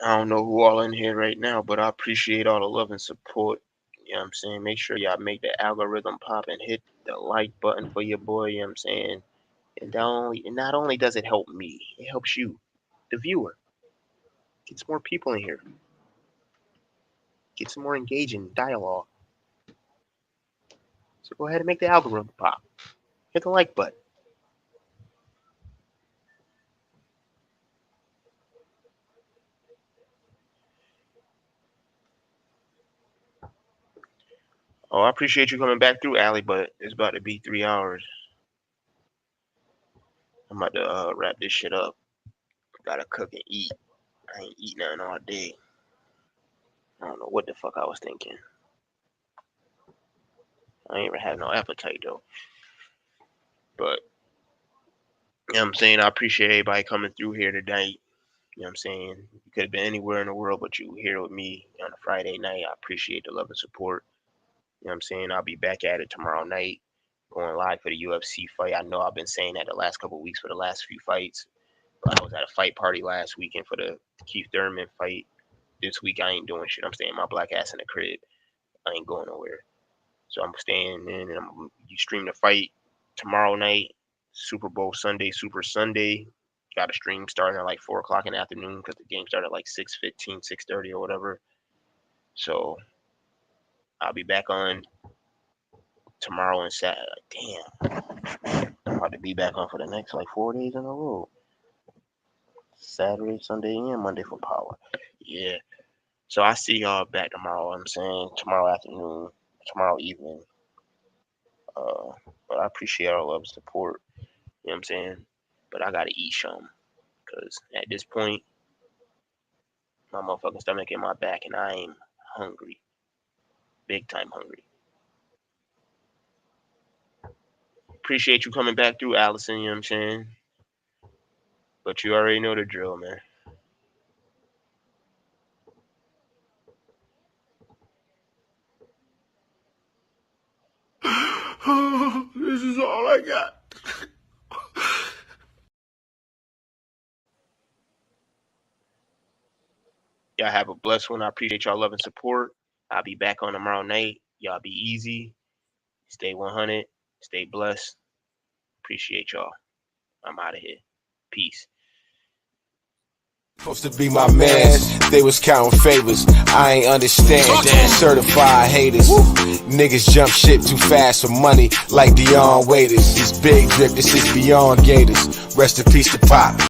I don't know who all in here right now, but I appreciate all the love and support. You know what I'm saying? Make sure y'all make the algorithm pop and hit the like button for your boy, you know what I'm saying? And not only does it help me, it helps you, the viewer. Gets more people in here. Get some more engaging dialogue. So go ahead and make the algorithm pop. Hit the like button. Oh, I appreciate you coming back through, Allie, but it's about to be 3 hours. I'm about to wrap this shit up. Gotta cook and eat. I ain't eat nothing all day. I don't know what the fuck I was thinking. I ain't even have no appetite though. But you know what I'm saying? I appreciate everybody coming through here tonight. You know what I'm saying? You could have been anywhere in the world, but you here with me on a Friday night. I appreciate the love and support. You know what I'm saying? I'll be back at it tomorrow night, going live for the UFC fight. I know I've been saying that the last couple of weeks for the last few fights. But I was at a fight party last weekend for the Keith Thurman fight. This week I ain't doing shit. I'm staying my black ass in the crib. I ain't going nowhere. So I'm staying in and you stream the fight tomorrow night. Super Bowl Sunday, Super Sunday. Got a stream starting at like 4 o'clock in the afternoon because the game started at like 6:15, 6:30 or whatever. So I'll be back on tomorrow and Saturday. Damn. I'm about to be back on for the next like 4 days in a row. Saturday, Sunday, and Monday for power. Yeah. So I see y'all back tomorrow. I'm saying tomorrow afternoon, tomorrow evening. But I appreciate all love and support. You know what I'm saying? But I gotta eat some. Cause at this point, my motherfucking stomach in my back and I'm hungry. Big time hungry. Appreciate you coming back through, Allison, you know what I'm saying? But you already know the drill, man. This is all I got. Y'all have a blessed one. I appreciate y'all love and support. I'll be back on tomorrow night. Y'all be easy. Stay 100. Stay blessed. Appreciate y'all. I'm out of here. Peace. Supposed to be my mans, they was counting favors. I ain't understand. Certified haters. Niggas jump shit too fast for money like Dion Waiters. This big drip, this is beyond Gators. Rest in peace to Pop.